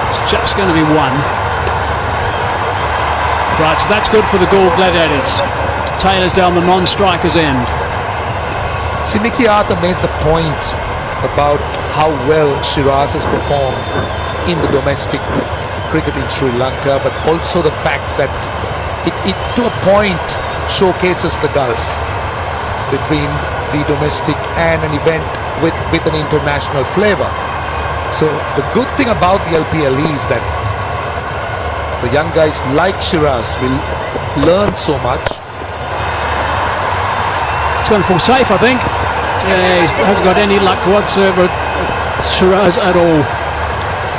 It's just going to be 1. Right, so that's good for the GALLE Gladiators. Taylor's down the non-striker's end. See, Mickey Arthur made the point about how well Shiraz has performed in the domestic cricket in Sri Lanka, but also the fact that it to a point showcases the gulf between the domestic and an event with an international flavor. So the good thing about the LPL is that the young guys like Shiraz will learn so much. It's going to fall safe, I think. Yeah, he hasn't got any luck whatsoever, Shiraz, at all.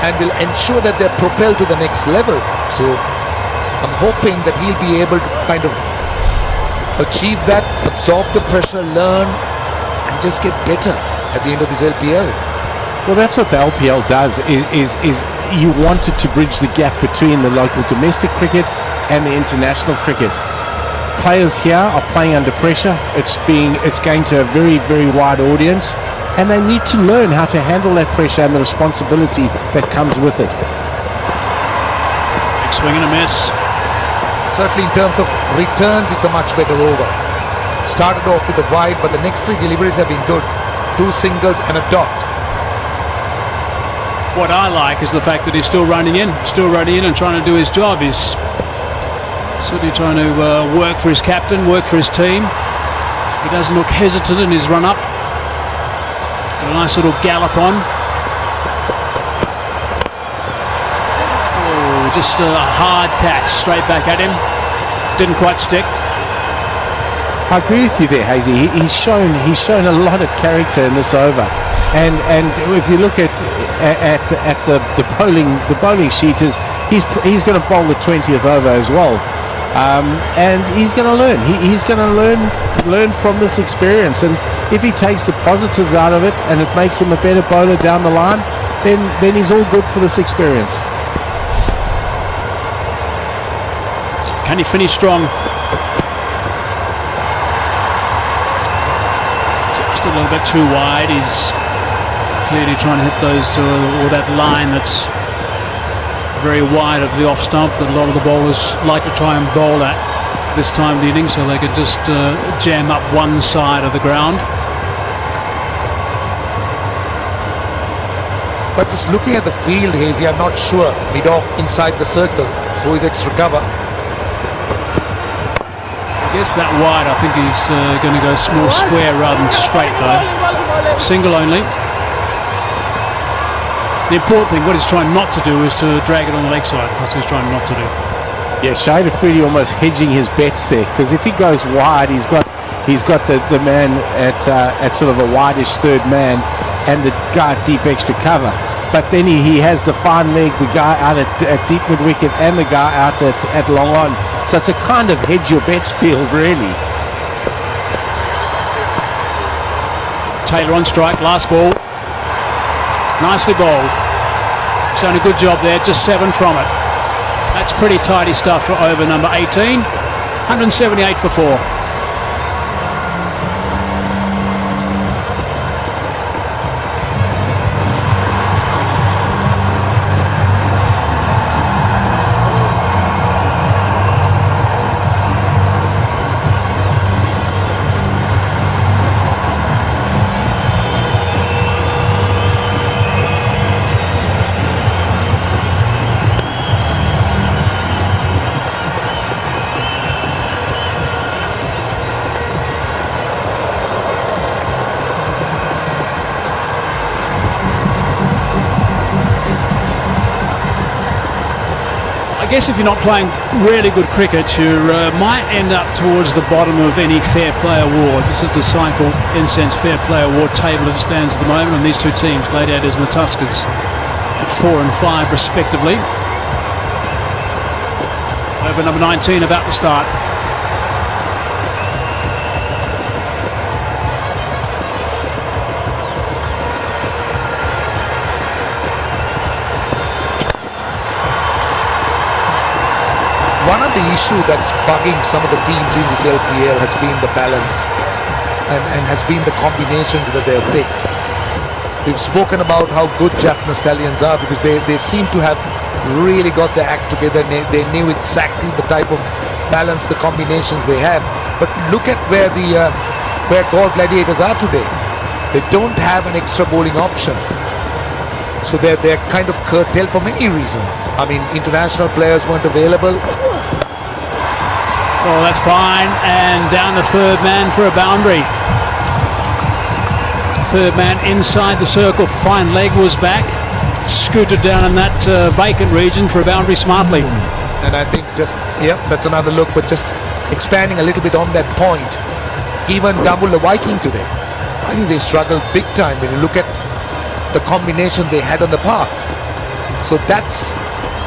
And will ensure that they're propelled to the next level. So I'm hoping that he'll be able to kind of achieve that, absorb the pressure, learn, and just get better at the end of this LPL. Well, that's what the LPL does, is you wanted to bridge the gap between the local domestic cricket and the international cricket. Players here are playing under pressure. It's going to a very, very wide audience, and they need to learn how to handle that pressure and the responsibility that comes with it. Big swing and a miss. Certainly in terms of returns, it's a much better over. Started off with a wide, but the next 3 deliveries have been good. 2 singles and a dot. What I like is the fact that he's still running in and trying to do his job. He's certainly trying to work for his captain, work for his team. He doesn't look hesitant in his run-up. Got a nice little gallop on. Oh, just a hard catch straight back at him. Didn't quite stick. I agree with you there, Hazy. He's shown a lot of character in this over, and if you look at the bowling sheet, he's going to bowl the 20th over as well. And he's going to learn. He's going to learn from this experience, and if he takes the positives out of it and it makes him a better bowler down the line, then he's all good for this experience. Can he finish strong? Just a little bit too wide. He's clearly trying to hit those or that line that's very wide of the off stump that a lot of the bowlers like to try and bowl at this time of the inning, so they could just jam up one side of the ground. But just looking at the field, Hazy, I'm not sure. Mid-off inside the circle, so his extra cover. I guess that wide, I think he's going to go small square rather than straight though. Single only. The important thing, what he's trying not to do, is to drag it on the leg side. That's what he's trying not to do. Yeah, Shade Afridi almost hedging his bets there, because if he goes wide, he's got the man at sort of a wideish third man and the guy at deep extra cover. But then he has the fine leg, the guy out at deep mid wicket, and the guy out at long on. So it's a kind of hedge your bets field, really. Taylor on strike, last ball. Nicely bowled. He's done a good job there, just 7 from it. That's pretty tidy stuff for over number 18. 178 for 4. guess if you're not playing really good cricket, you might end up towards the bottom of any fair play award. This is the Cycle Incense Fair Play Award table as it stands at the moment, and these two teams, Gladiators and the Tuskers, at 4 and 5 respectively. Over number 19 about to start. One of the issues that's bugging some of the teams in this LPL has been the balance and has been the combinations that they've picked. We've spoken about how good Jaffna Stallions are because they seem to have really got their act together. They knew exactly the type of balance, the combinations they have. But look at where GALLE Gladiators are today. They don't have an extra bowling option. So they're kind of curtailed for many reasons. I mean, international players weren't available. Oh, that's fine. And down the third man for a boundary. Third man inside the circle. Fine leg was back. Scooted down in that vacant region for a boundary smartly. And I think that's another look, but just expanding a little bit on that point. Even double the Viking today. I think they struggled big time when you look at the combination they had on the park. So that's,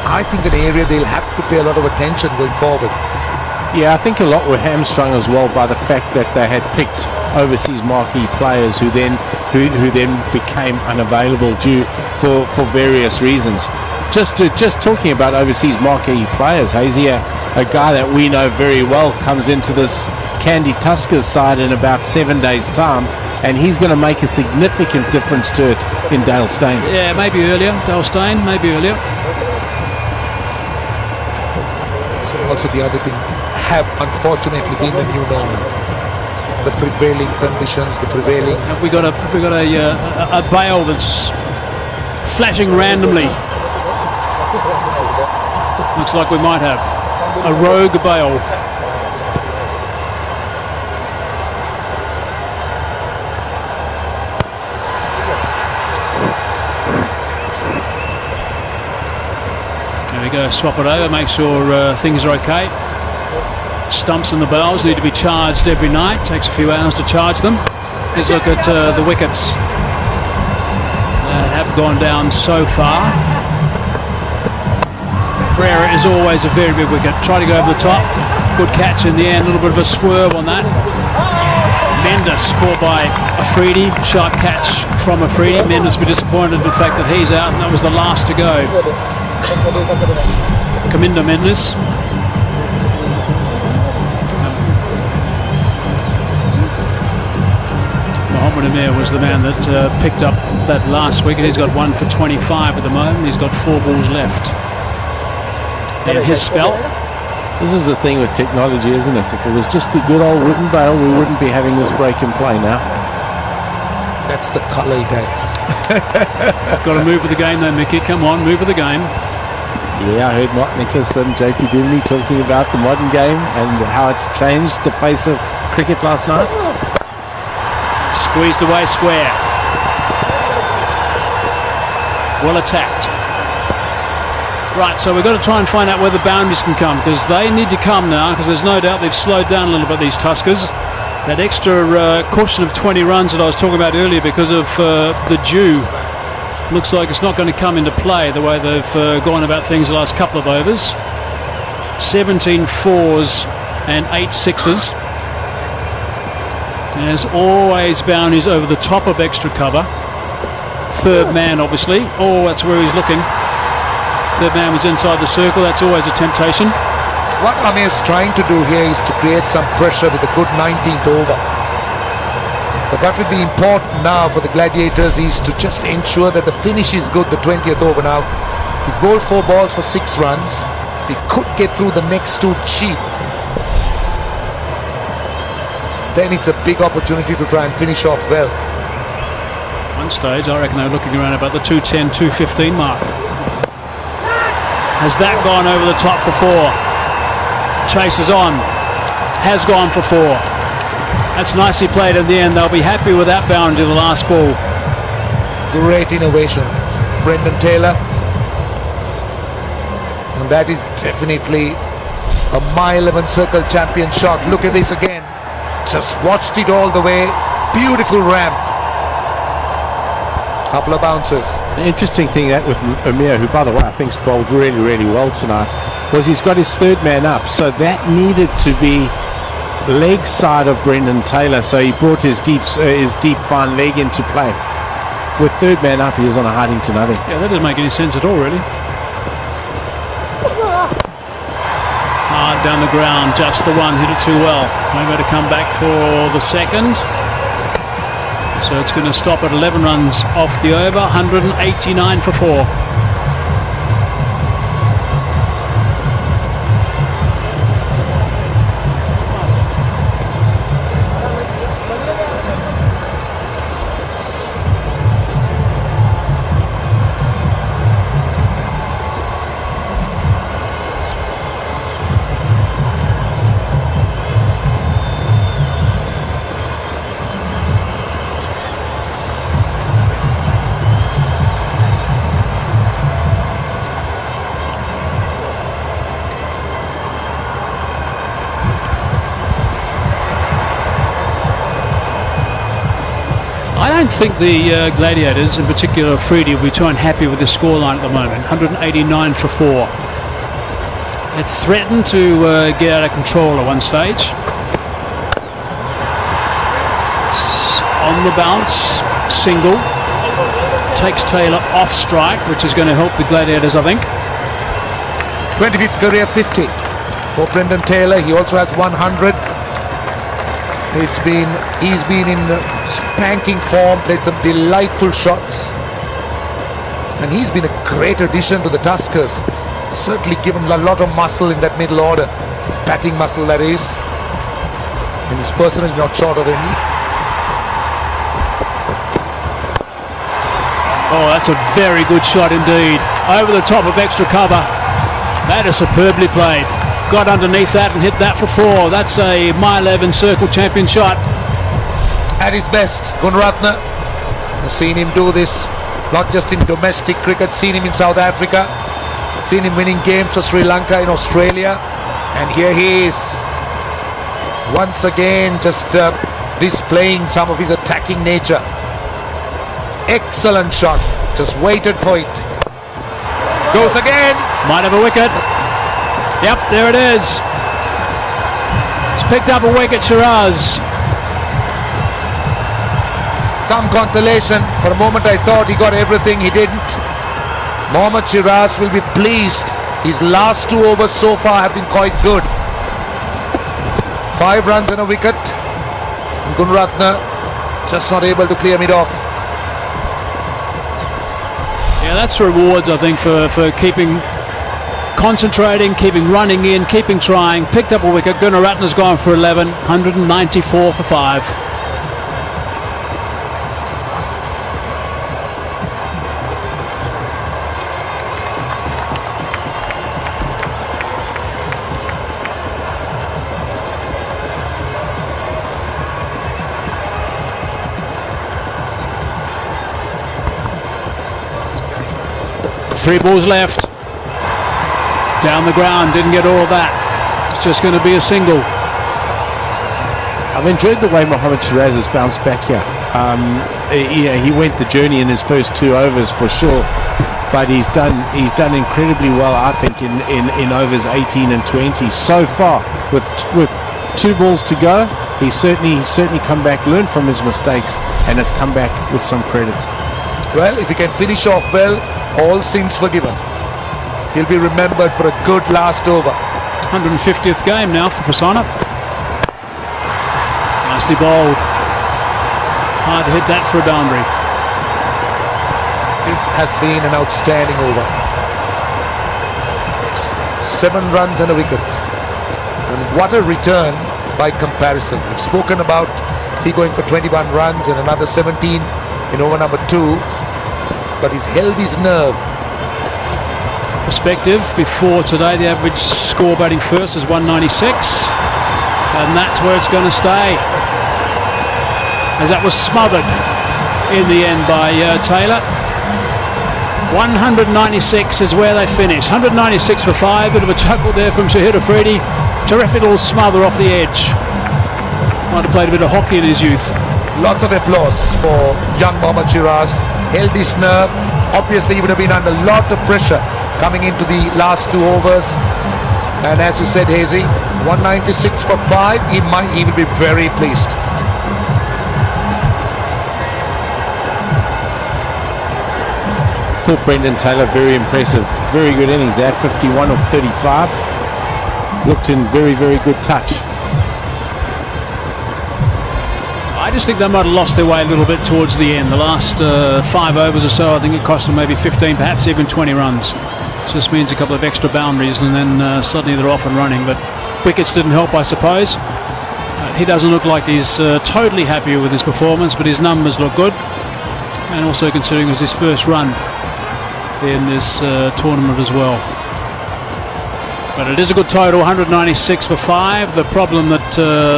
I think, an area they'll have to pay a lot of attention going forward. Yeah, I think a lot were hamstrung as well by the fact that they had picked overseas marquee players who then became unavailable due for various reasons. Just talking about overseas marquee players, Hazy, a guy that we know very well comes into this KANDY Tuskers side in about 7 days' time, and he's going to make a significant difference to it in Dale Steyn. Yeah, maybe earlier. Dale Steyn, maybe earlier. So also the other thing have unfortunately been the new normal. The prevailing conditions, the prevailing. Have we got a bail that's flashing randomly? Looks like we might have a rogue bail. There we go, swap it over, make sure things are okay. Stumps and the bells need to be charged every night. Takes a few hours to charge them. Let's look at the wickets that have gone down so far. Pereira is always a very big wicket. Try to go over the top. Good catch in the end. A little bit of a swerve on that. Mendes caught by Afridi. Sharp catch from Afridi. Mendes will be disappointed in the fact that he's out, and that was the last to go. Kaminda Mendes. Mohamed Amir was the man that picked up that last wicket. He's got 1 for 25 at the moment. He's got 4 balls left in his spell. This is the thing with technology, isn't it? If it was just the good old wooden bail, we wouldn't be having this break in play now. That's the colour it has. Got to move with the game though, Mickey. Come on, move with the game. Yeah, I heard Mark Nicholson, JP Dimley talking about the modern game and how it's changed the face of cricket last night. Squeezed away square. Well attacked. Right, so we've got to try and find out where the boundaries can come, because they need to come now, because there's no doubt they've slowed down a little bit, these Tuskers. That extra cushion of 20 runs that I was talking about earlier because of the dew looks like it's not going to come into play the way they've gone about things the last couple of overs. 17 fours and 8 sixes. There's always boundaries over the top of extra cover. Third man, obviously. Oh, that's where he's looking. Third man was inside the circle. That's always a temptation. What Amir's trying to do here is to create some pressure with a good 19th over. But what will be important now for the Gladiators is to just ensure that the finish is good, the 20th over now. He's bowled 4 balls for 6 runs. He could get through the next 2 cheap. Then it's a big opportunity to try and finish off well. One stage, I reckon they're looking around about the 210, 215 mark. Has that gone over the top for 4? Chases on. Has gone for 4. That's nicely played in the end. They'll be happy with that boundary, the last ball. Great innovation. Brendan Taylor. And And that is definitely a mile 11 circle champion shot. Look at this again. Just watched it all the way. Beautiful ramp. Couple of bounces. The interesting thing that with Amir, who by the way I think's bowled really, really well tonight, was he's got his third man up. So that needed to be leg side of Brendan Taylor. So he brought his deep fine leg into play. With third man up, he was on a hiding to nothing. Yeah, that doesn't make any sense at all, really. Hard down the ground, just the one, hit it too well. Maybe to come back for the second. So it's going to stop at 11 runs off the over, 189 for 4. I don't think the Gladiators, in particular Freedy, will be too unhappy with this scoreline at the moment. 189 for 4. It threatened to get out of control at one stage. It's on the bounce, single. Takes Taylor off strike, which is going to help the Gladiators, I think. 25th career 50 for Brendan Taylor. He also has 100. He's been in spanking form, played some delightful shots, and he's been a great addition to the Tuskers. Certainly given a lot of muscle in that middle order, batting muscle that is, and he's personally not short of any. Oh, that's a very good shot indeed. Over the top of extra cover. That is superbly played. Got underneath that and hit that for 4. That's a mile 11 circle champion shot. At his best, Gunaratne. I've seen him do this not just in domestic cricket, seen him in South Africa, seen him winning games for Sri Lanka, in Australia, and here he is once again just displaying some of his attacking nature. Excellent shot, just waited for it. Goes again. Might have a wicket. Yep, there it is. He's picked up a wicket, Shiraz. Some consolation. For a moment I thought he got everything, he didn't. Mohammad Shiraz will be pleased. His last 2 overs so far have been quite good. 5 runs and a wicket. Gunaratne just not able to clear mid off. Yeah, that's rewards, I think, for keeping concentrating, keeping running in, keeping trying. Picked up a wicket. Gunaratne's gone for 11, 194 for 5. Three balls left. Down the ground, didn't get all of that. It's just going to be a single. I've enjoyed the way Mohammad Shiraz has bounced back here. He went the journey in his first 2 overs for sure, but he's done incredibly well, I think, in overs 18 and 20 so far. With 2 balls to go, he's certainly come back, learned from his mistakes, and has come back with some credit. Well, if he can finish off well, all sins forgiven. He'll be remembered for a good last over. 150th game now for Prasanna. Nicely bowled. Hard to hit that for a boundary. This has been an outstanding over. 7 runs and a wicket. And what a return by comparison. We've spoken about he going for 21 runs and another 17 in over number 2. But he's held his nerve. Perspective, before today the average score batting first is 196, and that's where it's going to stay, as that was smothered in the end by Taylor. 196 is where they finish. 196 for 5. Bit of a chuckle there from Shahid Afridi. Terrific little smother off the edge. Might have played a bit of hockey in his youth. Lots of applause for young Mohammad Shiraz. Held his nerve. Obviously, he would have been under a lot of pressure coming into the last 2 overs. And as you said, Hazy, 196 for 5. He will be very pleased. I thought Brendan Taylor very impressive, very good innings there, 51 of 35. Looked in very, very good touch. I just think they might have lost their way a little bit towards the end. The last 5 overs or so, I think it cost them maybe 15, perhaps even 20 runs. It just means a couple of extra boundaries and then suddenly they're off and running. But wickets didn't help, I suppose. He doesn't look like he's totally happy with his performance, but his numbers look good. And also considering it was his first run in this tournament as well. But it is a good total, 196 for 5. The problem that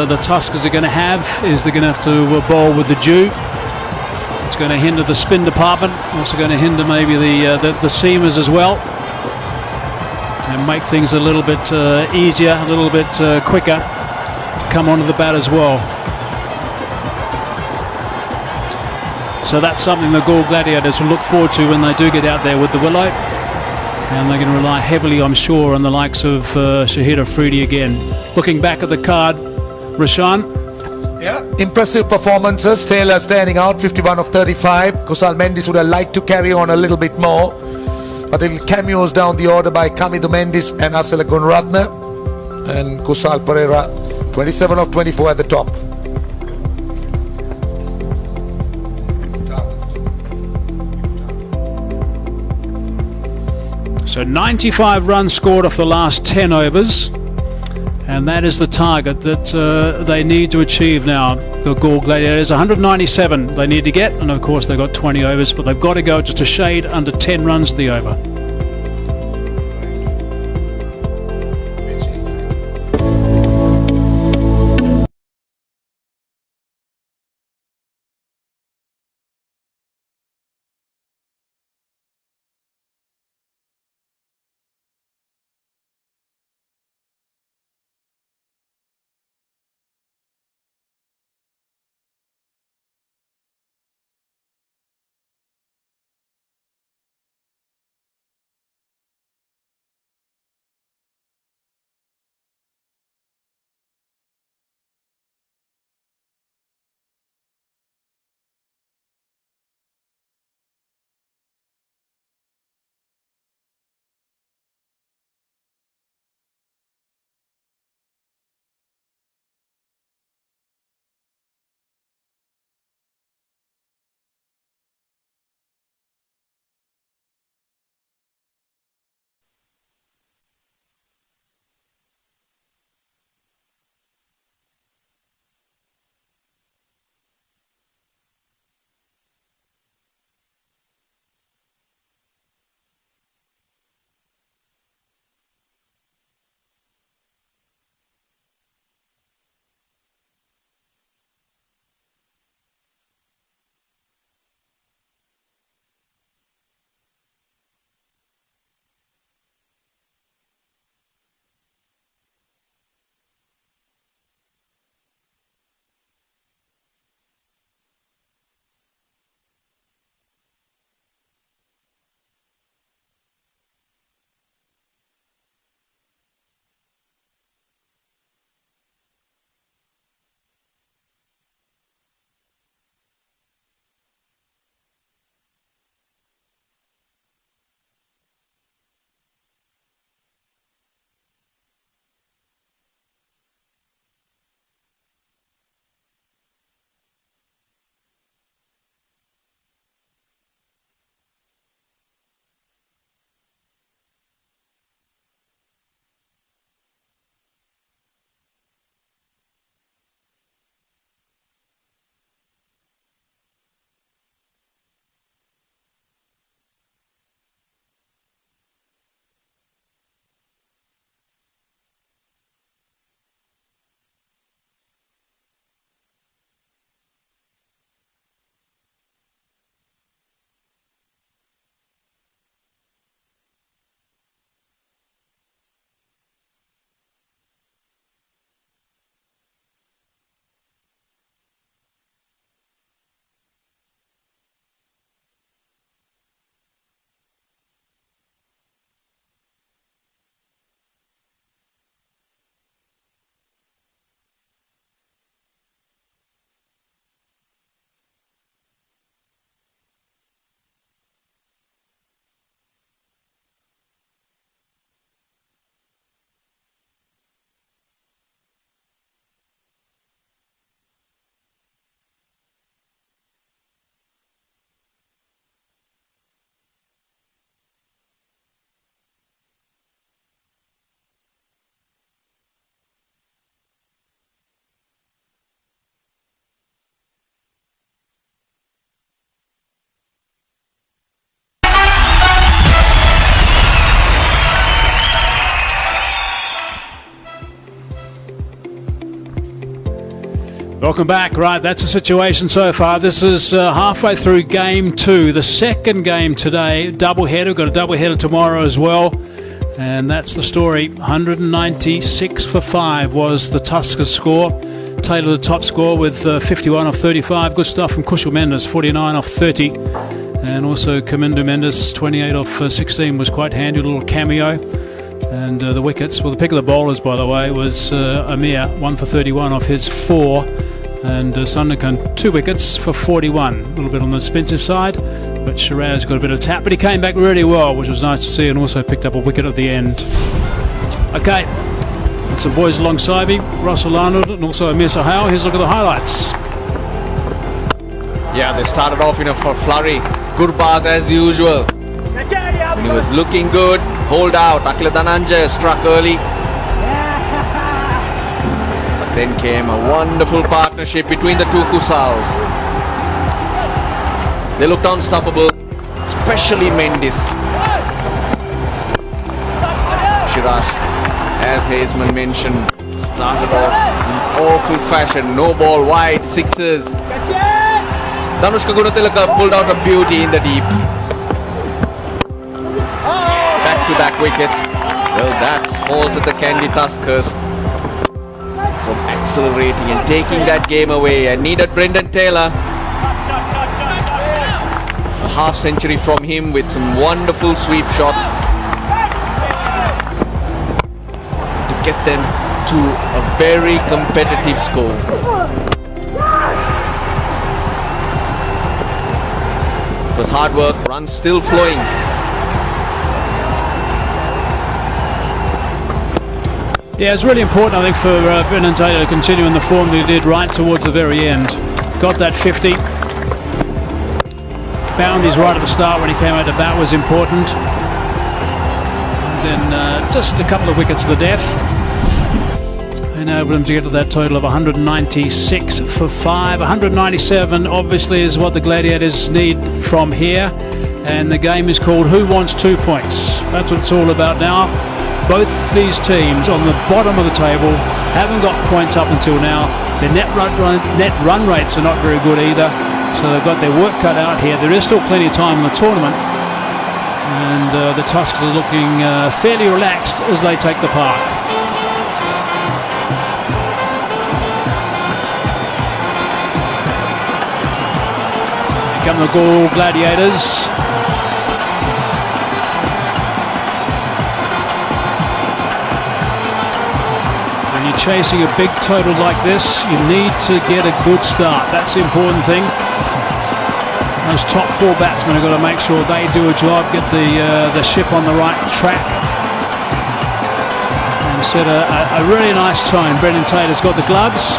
the Tuskers are going to have is they're going to have to bowl with the dew. It's going to hinder the spin department, also going to hinder maybe the seamers as well, and make things a little bit easier, a little bit quicker to come onto the bat as well. So that's something the GALLE Gladiators will look forward to when they do get out there with the willow. And they're going to rely heavily, I'm sure, on the likes of Shahid Afridi again. Looking back at the card, Rashan. Yeah, impressive performances. Taylor standing out, 51 of 35. Kusal Mendis would have liked to carry on a little bit more. But little cameos down the order by Kamidu Mendis and Asela Gunratne. And Kusal Pereira, 27 of 24 at the top. So 95 runs scored off the last 10 overs, and that is the target that they need to achieve now. The GALLE Gladiators, 197 they need to get, and of course they've got 20 overs, but they've got to go just a shade under 10 runs to the over. Welcome back. Right, that's the situation so far. This is halfway through game 2, the second game today. Doubleheader. We've got a doubleheader tomorrow as well. And that's the story. 196 for 5 was the TURKERS score. Taylor the top score with 51 off 35. Good stuff from Kushal Mendes, 49 off 30. And also Kamindu Mendes, 28 off 16 was quite handy, a little cameo. And the wickets, well, the pick of the bowlers, by the way, was Amir, 1 for 31 off his 4. And Sundakan, 2 wickets for 41. A little bit on the expensive side, but Shiraz got a bit of tap, but he came back really well, which was nice to see, and also picked up a wicket at the end. Okay, some boys alongside me, Russell Arnold and also Amir Sahal. Here's a look at the highlights. Yeah, they started off in a flurry. Good bars as usual. And he was looking good. Hold out. Akila Dhananjaya struck early. But then came a wonderful partnership between the two Kusals. They looked unstoppable, especially Mendes. Shiraz, as Hazeman mentioned, started off in awful fashion. No ball wide, sixes. Danushka Gunatilaka pulled out a beauty in the deep. Back-to-back wickets. Well, that's halted the KANDY TURKERS from accelerating and taking that game away. And needed Brendan Taylor. A half century from him with some wonderful sweep shots to get them to a very competitive score. It was hard work, runs still flowing. Yeah, it's really important, I think, for Brendan Taylor to continue in the form that he did right towards the very end. Got that 50. Boundaries right at the start when he came out to bat was important. And then just a couple of wickets to the death. Enabled him to get to that total of 196 for 5. 197 obviously is what the Gladiators need from here. And the game is called Who Wants 2 Points? That's what it's all about now. Both these teams on the bottom of the table haven't got points up until now. Their net run rates are not very good either. So they've got their work cut out here. There is still plenty of time in the tournament. And the TURKERS are looking fairly relaxed as they take the park. Here come the GALLE Gladiators. When you're chasing a big total like this, you need to get a good start. That's the important thing. Those top 4 batsmen have got to make sure they do a job, get the ship on the right track, and set a really nice tone. Brendan Taylor's got the gloves,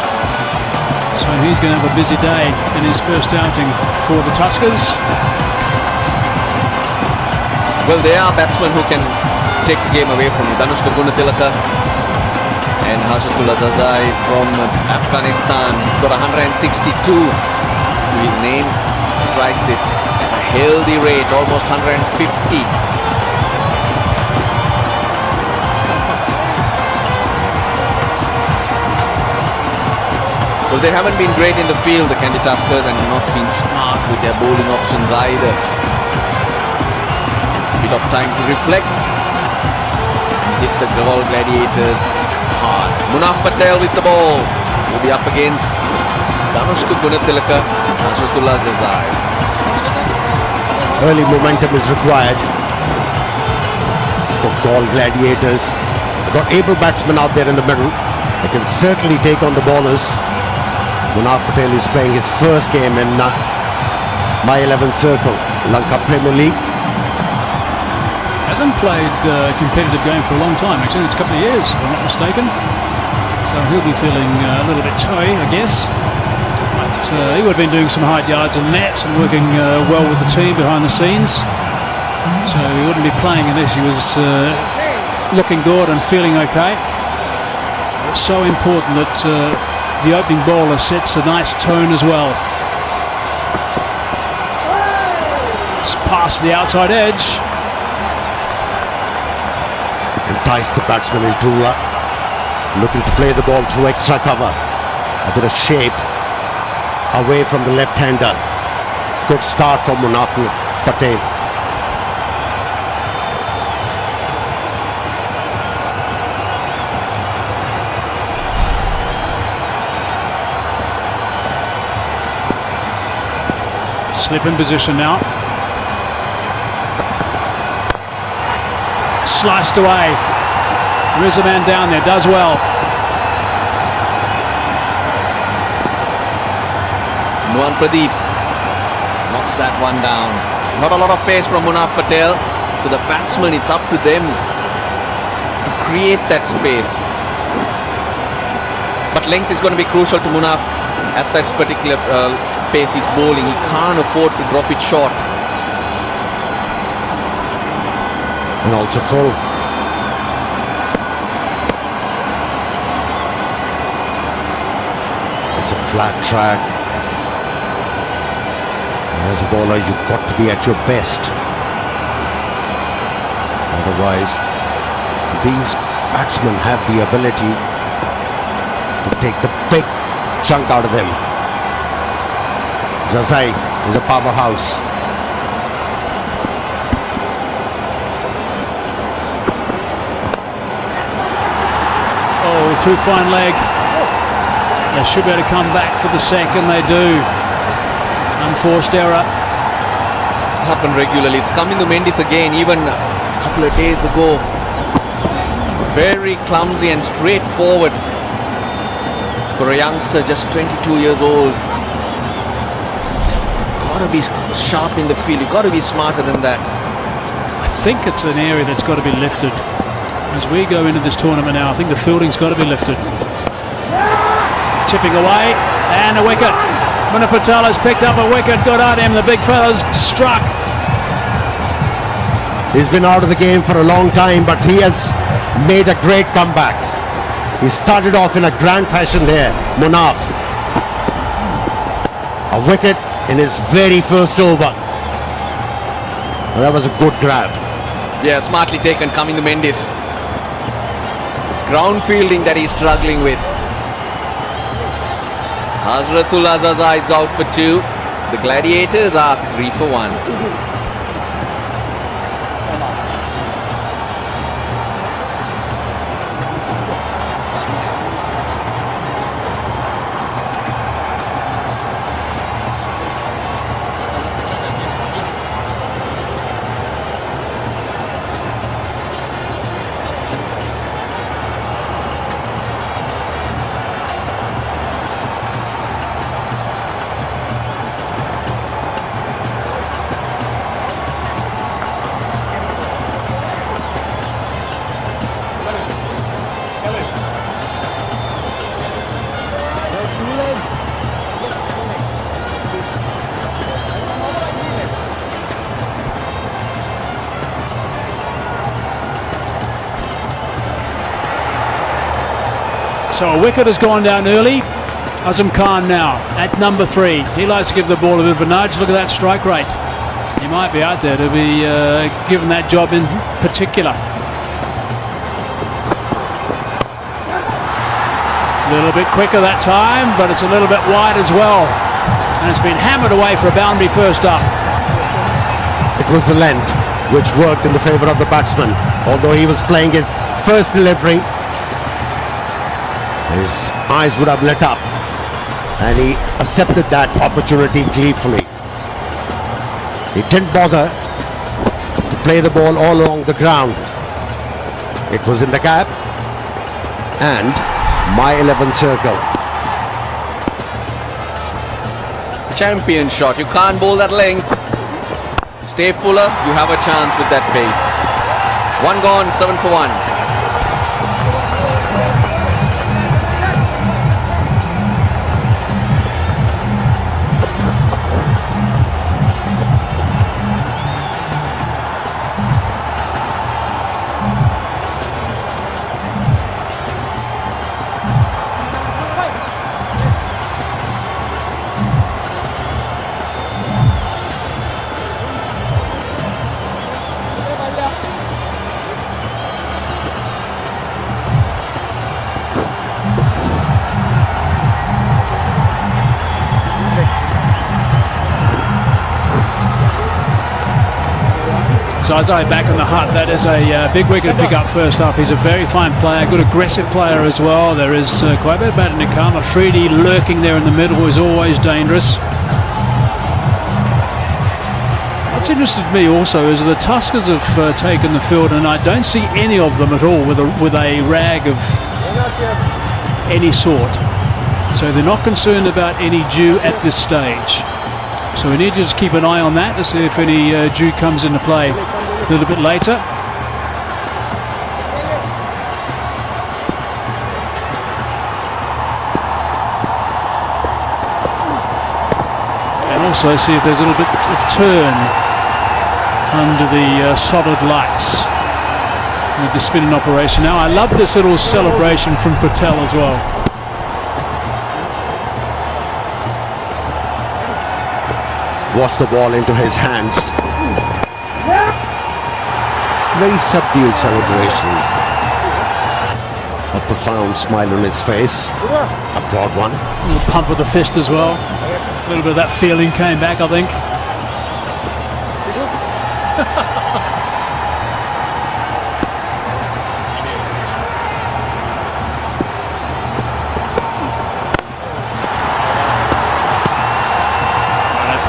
so he's going to have a busy day in his first outing for the TURKERS. Well, there are batsmen who can take the game away from you. Danushka Gunatilaka and Hashatullah Dazai from Afghanistan. He's got 162 to his name. Strikes it at a healthy rate, almost 150. Well, they haven't been great in the field, the KANDY TURKERS, and not been smart with their bowling options either. Bit of time to reflect. Hit the GALLE Gladiators hard. Munaf Patel with the ball. Will be up against Danushka Gunatilaka, Hashatullah Dazai. Early momentum is required for GALLE Gladiators. They've got able batsmen out there in the middle. They can certainly take on the bowlers. Munaf Patel is playing his first game in My 11th Circle, Lanka Premier League. Hasn't played a competitive game for a long time, actually. It's a couple of years, if I'm not mistaken. So he'll be feeling a little bit toey, I guess. But he would have been doing some hard yards on the nets and working well with the team behind the scenes. So he wouldn't be playing unless he was looking good and feeling okay. It's so important that the opening bowler sets a nice tone as well. It's past the outside edge. Entice the batsman into looking to play the ball through extra cover. A bit of shape. away from the left-hander. Good start from Munaf Patel. Slip in position now. Sliced away. There is a man down there, does well. Nuan Pradeep knocks that one down. Not a lot of pace from Munaf Patel. So the batsmen, it's up to them to create that space. But length is going to be crucial to Munaf at this particular pace he's bowling. He can't afford to drop it short. And also full. It's a flat track. As a bowler, you've got to be at your best. Otherwise, these batsmen have the ability to take the big chunk out of them. Zazai is a powerhouse. Oh, through fine leg. They should be able to come back for the second. They do. Unforced error. It's happened regularly. It's coming to Mendes again, even a couple of days ago. Very clumsy and straightforward for a youngster, just 22 years old. Got to be sharp in the field. You've got to be smarter than that. I think it's an area that's got to be lifted. As we go into this tournament now, I think the fielding's got to be lifted. Chipping away, and a wicket. Munaf Patel has picked up a wicket. Good on him. The big fella's struck. He's been out of the game for a long time, but he has made a great comeback. He started off in a grand fashion here, Munaf. A wicket in his very first over. Well, that was a good grab. Yeah, smartly taken, coming to Mendes. It's ground fielding that he's struggling with. Hazratul Azaza is out for 2. The Gladiators are 3 for 1. So a wicket has gone down early. Azam Khan now at number 3. He likes to give the ball a bit of a nudge. Look at that strike rate. He might be out there to be given that job in particular. A little bit quicker that time, but it's a little bit wide as well. And it's been hammered away for a boundary first up. It was the length which worked in the favour of the batsman. Although he was playing his first delivery, his eyes would have lit up, and he accepted that opportunity gleefully. He didn't bother to play the ball all along the ground. It was in the gap and my 11 circle. Champion shot. You can't bowl that length. Stay fuller, you have a chance with that pace. 1 gone, 7 for 1. Zai back in the hut. That is a big wicket to pick up first up. He's a very fine player, good aggressive player as well. There is quite a bit of batting to come. Afridi lurking there in the middle is always dangerous. What's interested me also is the Tuskers have taken the field, and I don't see any of them at all with a rag of any sort. So they're not concerned about any dew at this stage. So we need to just keep an eye on that to see if any dew comes into play a little bit later. And also see if there's a little bit of turn under the solid lights with the spinning operation. Now I love this little celebration from Patel as well. Watch the ball into his hands. Very subdued celebrations. A profound smile on his face. A broad one. A little pump of the fist as well. A little bit of that feeling came back, I think.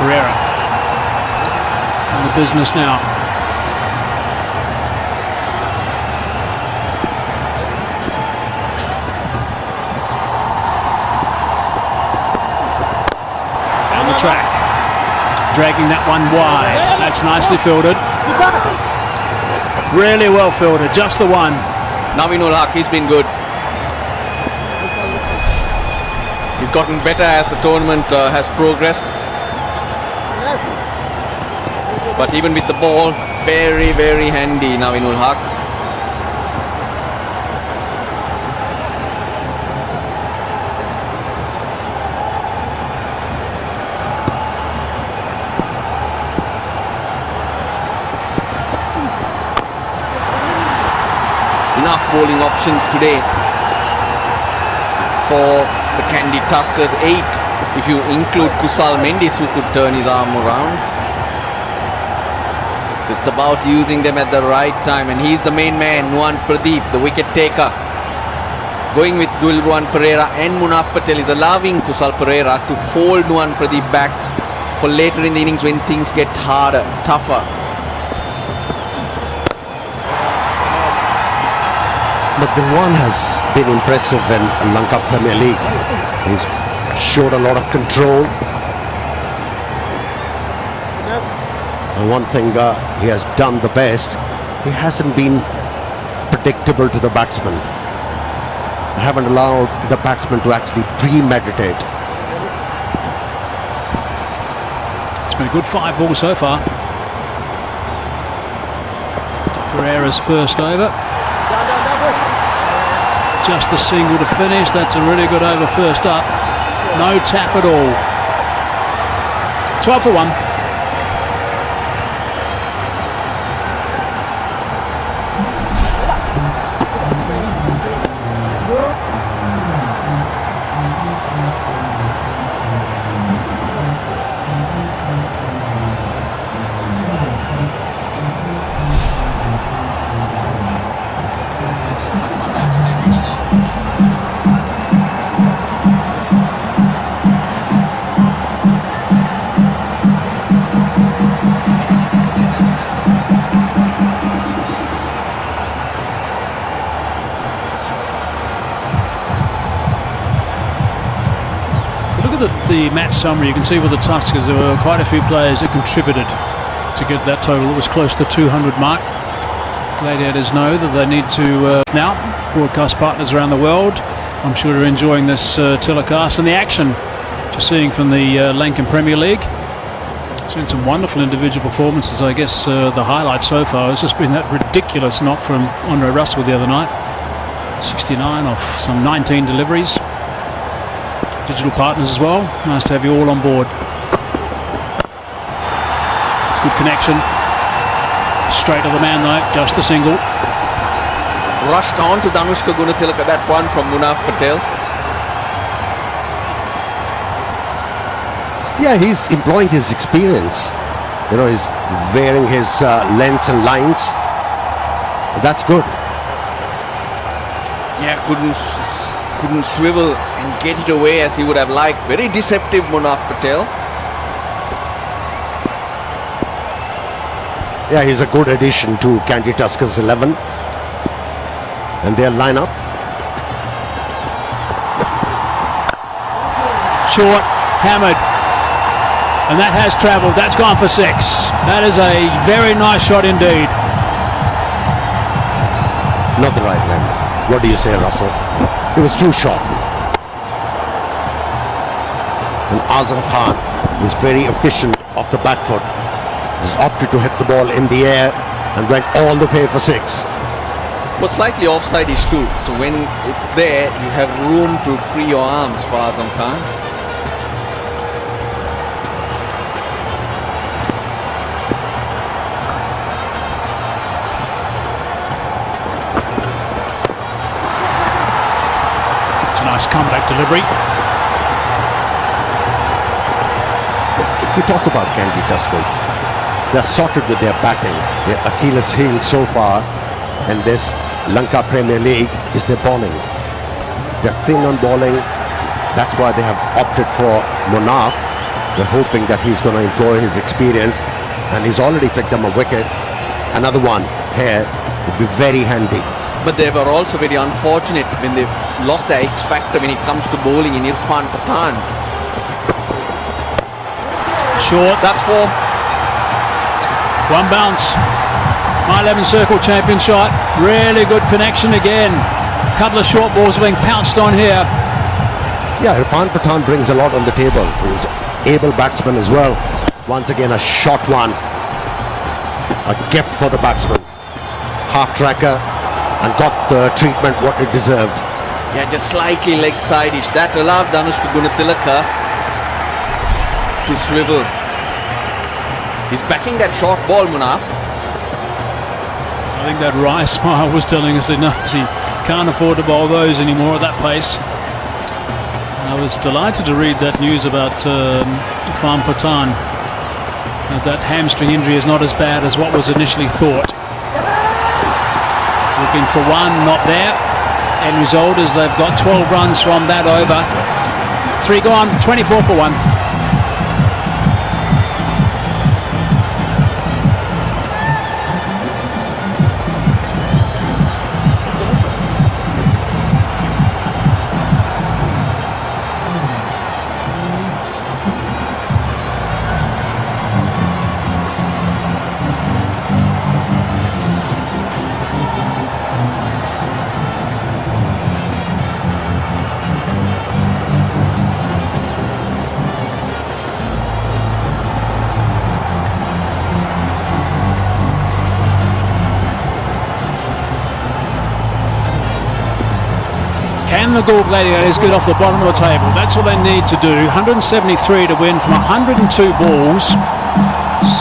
Pereira in the business now. Down the track, dragging that one wide. That's nicely fielded. Really well fielded, just the one. Navinul Haq, he's been good. He's gotten better as the tournament has progressed. But even with the ball, very, very handy Navinul Haq. Enough bowling options today for the KANDY Tuskers. 8 if you include Kusal Mendis, who could turn his arm around. So it's about using them at the right time, and he's the main man, Nuwan Pradeep, the wicket taker. Going with Dilruwan Pereira and Munaf Patel is allowing Kusal Pereira to hold Nuwan Pradeep back for later in the innings when things get harder, tougher. But Dilruwan has been impressive in Lanka Premier League. He's showed a lot of control. And one thing he has done the best, he hasn't been predictable to the batsman. Haven't allowed the batsman to actually premeditate. It's been a good 5 balls so far. Pereira's first over. Just the single to finish. That's a really good over first up. No tap at all. 12 for 1. The match summary, you can see with the Tuskers there were quite a few players that contributed to get that total. It was close to the 200 mark. Gladiators know that they need to now broadcast partners around the world, I'm sure, are enjoying this telecast and the action just seeing from the Lankan Premier League. Seen some wonderful individual performances. I guess the highlight so far has just been that ridiculous knock from Andre Russell the other night, 69 off some 19 deliveries. Digital partners as well. Nice to have you all on board. It's good connection. Straight to the man though, just the single. Rushed on to Danushka Gunathilaka, that one from Munaf Patel. Yeah, he's employing his experience. You know, he's varying his lengths and lines. That's good. Yeah, couldn't swivel and get it away as he would have liked. Very deceptive, Munaf Patel. Yeah, he's a good addition to KANDY TURKERS 11. And their lineup. Short, hammered. And that has travelled. That's gone for 6. That is a very nice shot indeed. Not the right length. What do you say, Russell? It was too short. And Azam Khan is very efficient off the back foot. He's opted to hit the ball in the air and went all the way for 6. Was slightly offside-ish too. So when it's there, you have room to free your arms for Azam Khan. Nice comeback delivery. If you talk about KANDY TURKERS, they're sorted with their batting. Their Achilles heel so far in this Lanka Premier League is their bowling. They're thin on bowling. That's why they have opted for Munaf. They're hoping that he's going to employ his experience, and he's already picked them a wicket. Another one here would be very handy. But they were also very unfortunate when they lost their X factor when it comes to bowling in Irfan Pathan. Short. That's 4. One bounce. My 11 circle champion shot. Really good connection again. A couple of short balls being pounced on here. Yeah, Irfan Pathan brings a lot on the table. He's able batsman as well. Once again, a short one. A gift for the batsman. Half tracker. And got the treatment what it deserved. Yeah, just slightly leg side-ish. That allowed Dhanush Gunatilaka to swivel. He's backing that short ball, Munaf. I think that Rice smile was telling us that no, he can't afford to bowl those anymore at that pace. I was delighted to read that news about Irfan Pathan. That hamstring injury is not as bad as what was initially thought. Looking for one, not there. End result is they've got 12 runs from that over. 3 gone, 24 for 1. Can the GALLE Gladiators get off the bottom of the table? That's what they need to do. 173 to win from 102 balls.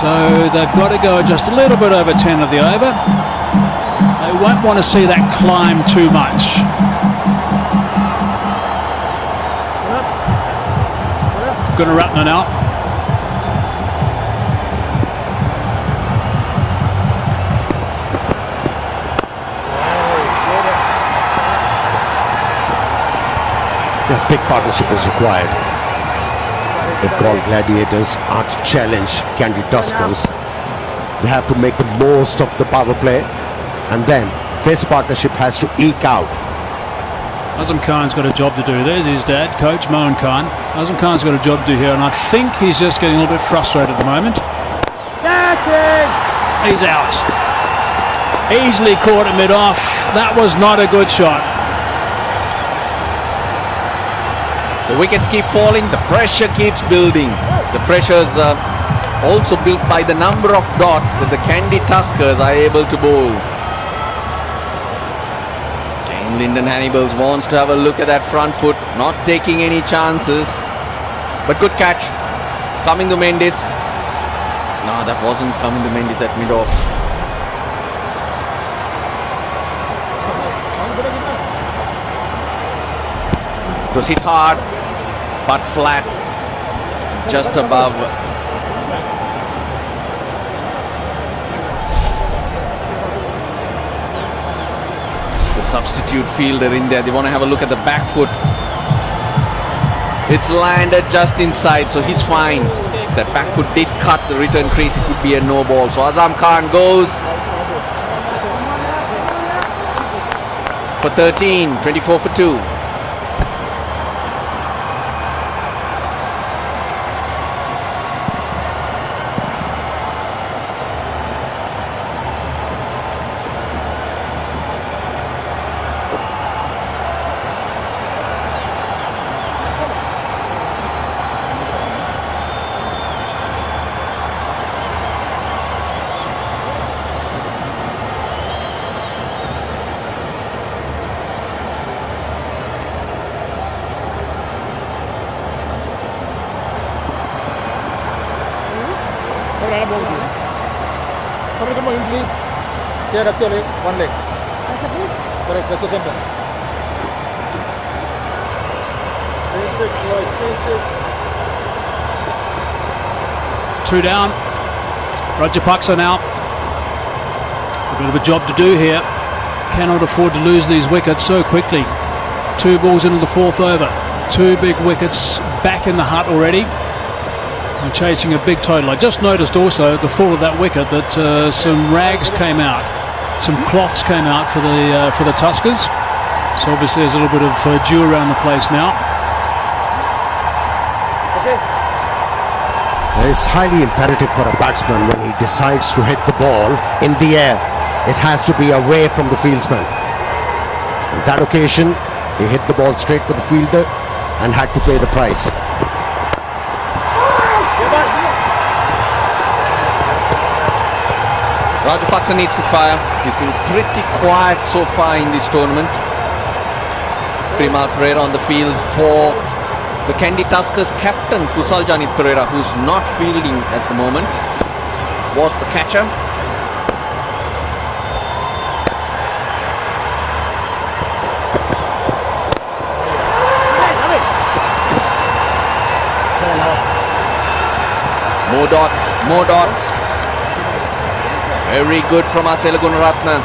So they've got to go just a little bit over 10 of the over. They won't want to see that climb too much. Gunaratne now. A big partnership is required. If GALLE Gladiators are to challenge KANDY TURKERS, they have to make the most of the power play, and then this partnership has to eke out. Azam Khan's got a job to do. There's his dad, Coach Mohan Khan. Azam Khan's got a job to do here, and I think he's just getting a little bit frustrated at the moment. He's out. Easily caught at mid-off. That was not a good shot. The wickets keep falling, the pressure keeps building. The pressure is also built by the number of dots that the KANDY TURKERS are able to bowl. Again, Lyndon Hannibals wants to have a look at that front foot, not taking any chances. But good catch. Kamindu Mendis. No, that wasn't Kamindu Mendis at mid-off. It was hit hard, but flat, just above substitute fielder in there. They want to have a look at the back foot. It's landed just inside, so he's fine. If that back foot did cut the return crease, it would be a no ball. So Azam Khan goes for 13, 24 for 2. Come in, please. Here, that's your leg. One leg. Correct. That's the center. Two down. Rajapaksa now. A bit of a job to do here. Cannot afford to lose these wickets so quickly. 2 balls into the 4th over. 2 big wickets back in the hut already. And chasing a big total. I just noticed also at the fall of that wicket that some rags came out, some cloths came out for the Tuskers. So obviously there's a little bit of dew around the place now. Okay. It's highly imperative for a batsman when he decides to hit the ball in the air. It has to be away from the fieldsman. On that occasion, he hit the ball straight to the fielder and had to pay the price. Rajapaksa needs to fire. He's been pretty quiet so far in this tournament. Primal Pereira on the field for the KANDY Tuskers captain Kusal Janit Pereira, who's not fielding at the moment, was the catcher. More dots, more dots. Very good from Asela Gunaratne.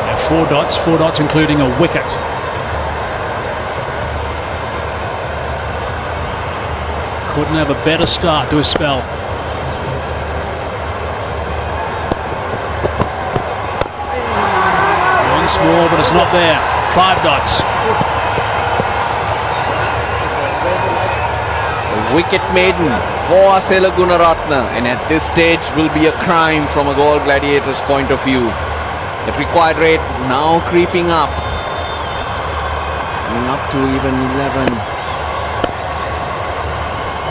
Yeah, 4 dots including a wicket. Couldn't have a better start to a spell. Once more, but it's not there. 5 dots. Wicket maiden for Asela Gunaratne, and at this stage will be a crime from a Galle Gladiators point of view. The required rate now creeping up, coming up to even 11.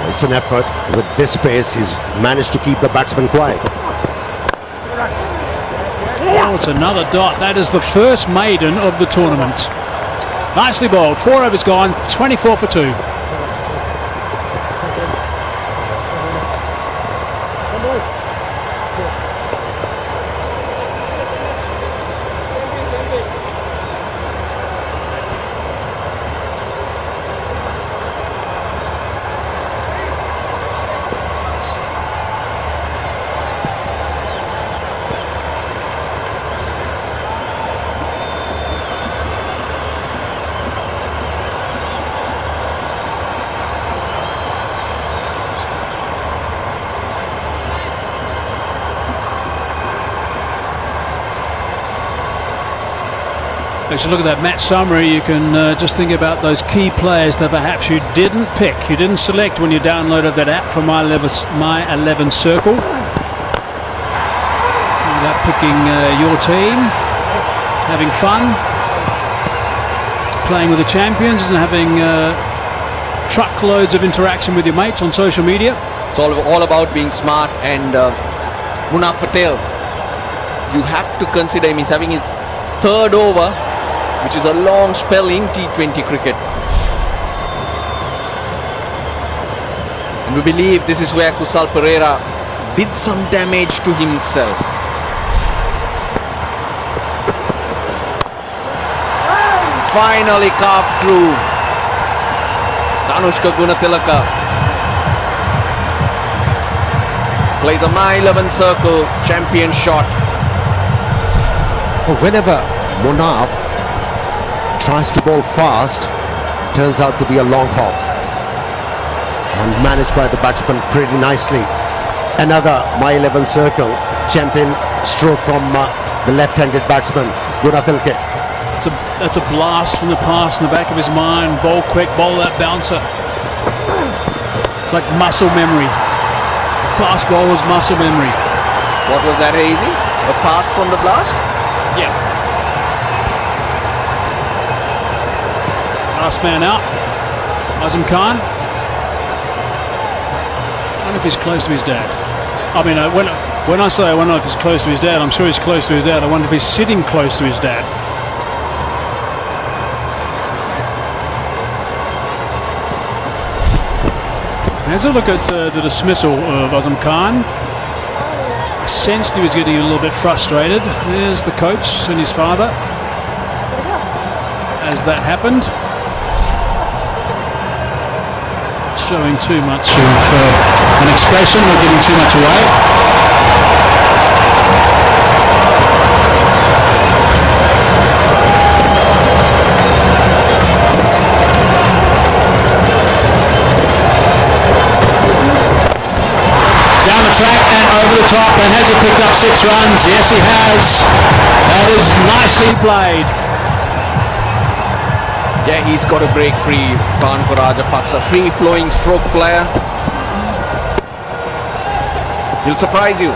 It's an effort. With this pace, he's managed to keep the batsman quiet. Oh, it's another dot. That is the first maiden of the tournament. Nicely bowled. 4 overs gone. 24 for 2. As you look at that match summary, you can just think about those key players that perhaps you didn't pick, you didn't select when you downloaded that app from My 11 Circle. About picking your team, having fun, playing with the champions, and having truckloads of interaction with your mates on social media. It's all about being smart, and Munaf Patel, you have to consider him. He's having his 3rd over, which is a long spell in T20 cricket. And we believe this is where Kusal Pereira did some damage to himself. Finally carved through. Danushka Gunatilaka plays a My 11 Circle champion shot. therefore, whenever Munaf tries to bowl fast, turns out to be a long hop. And managed by the batsman pretty nicely. Another my 11 circle, champion stroke from the left-handed batsman, Gunafilke. That's a blast from the past in the back of his mind. Bowl quick, bowl that bouncer. It's like muscle memory. Fast bowler's muscle memory. What was that, easy? A pass from the blast? Yeah. Last man out. Azam Khan. I wonder if he's close to his dad. I mean, when I say I wonder if he's close to his dad, I'm sure he's close to his dad. I wonder if he's sitting close to his dad. As I look at the dismissal of Azam Khan, I sensed he was getting a little bit frustrated. There's the coach and his father. As that happened, showing too much of an expression, or giving too much away. Down the track and over the top, and has he picked up 6 runs? Yes, he has. That is nicely played. Yeah, he's got a break free. Khan Rajapaksa, free-flowing stroke player. He'll surprise you.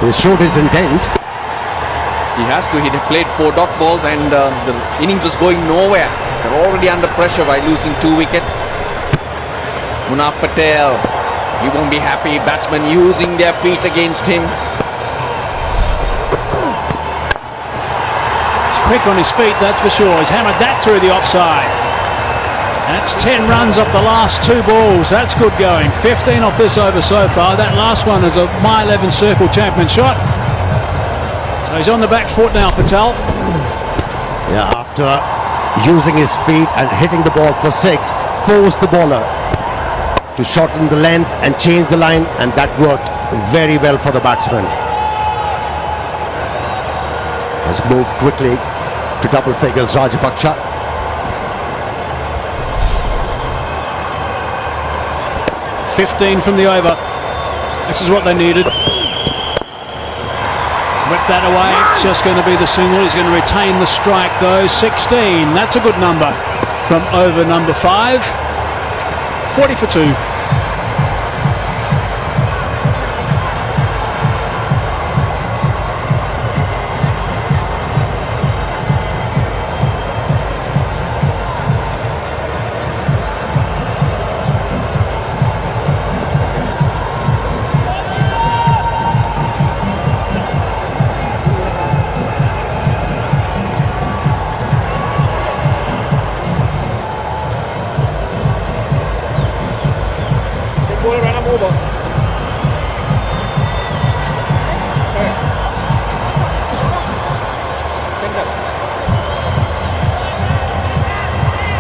He showed his intent. He has to. He played 4 dot balls and the innings was going nowhere. They're already under pressure by losing 2 wickets. Munaf Patel, he won't be happy. Batsmen using their feet against him. Quick on his feet, that's for sure. He's hammered that through the offside. That's 10 runs off the last 2 balls. That's good going. 15 off this over so far. That last one is a my 11 circle champion shot. So he's on the back foot now, Patel. Yeah, after using his feet and hitting the ball for 6, forced the bowler to shorten the length and change the line, and that worked very well for the batsman. Has moved quickly to double figures, Rajapaksa. $15 from the over. This is what they needed. Whip that away. It's just going to be the single. He's going to retain the strike though. 16. That's a good number from over number 5. 40 for 2.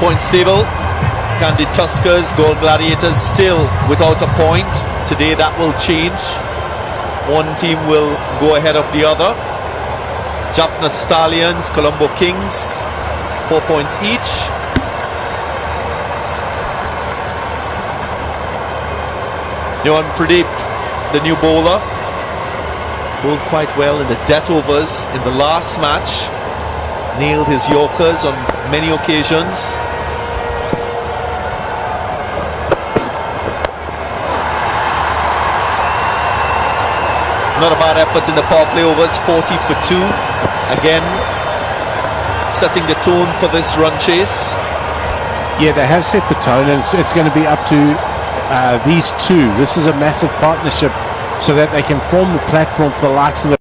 Points table, KANDY Tuskers, Gold Gladiators still without a point. Today that will change. One team will go ahead of the other. Jaffna Stallions, Colombo Kings, 4 points each. Nyoan Pradeep, the new bowler, bowled quite well in the death overs in the last match. Nailed his Yorkers on many occasions. Not a bad effort in the power play overs, 40 for 2. Again, setting the tone for this run chase. Yeah, they have set the tone, and it's going to be up to these two. This is a massive partnership so that they can form the platform for the likes of the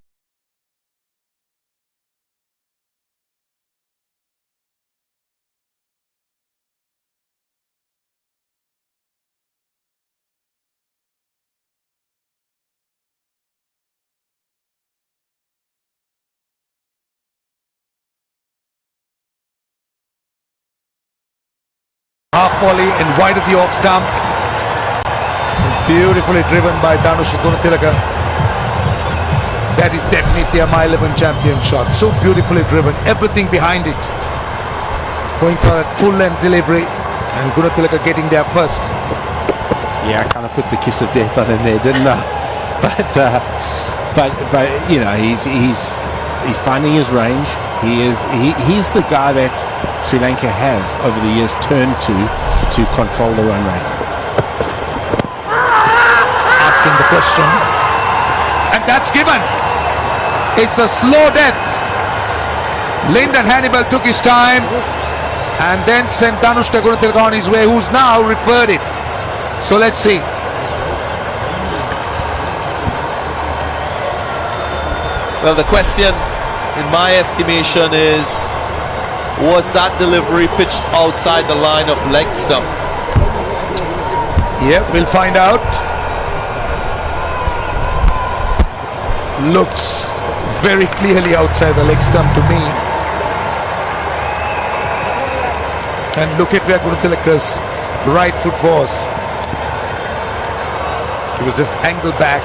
half volley and wide of the off stump. Beautifully driven by Dhanush Gunatilaka. That is definitely a My 11 champion shot. So beautifully driven. Everything behind it. Going for a full-length delivery. And Gunatilaka getting there first. Yeah, I kind of put the kiss of death on him there, didn't I? But you know, he's finding his range. He's the guy that Sri Lanka have over the years turned to control the run rate. Asking the question, and that's given. It's a slow death. Lyndon Hannibal took his time and then sent Danushka Gunatilaka on his way, who's now referred it. So let's see. Well, the question, in my estimation, is was that delivery pitched outside the line of leg stump? Yep, we'll find out. Looks very clearly outside the leg stump to me. And look at where Gunatilaka's right foot was. He was just angled back.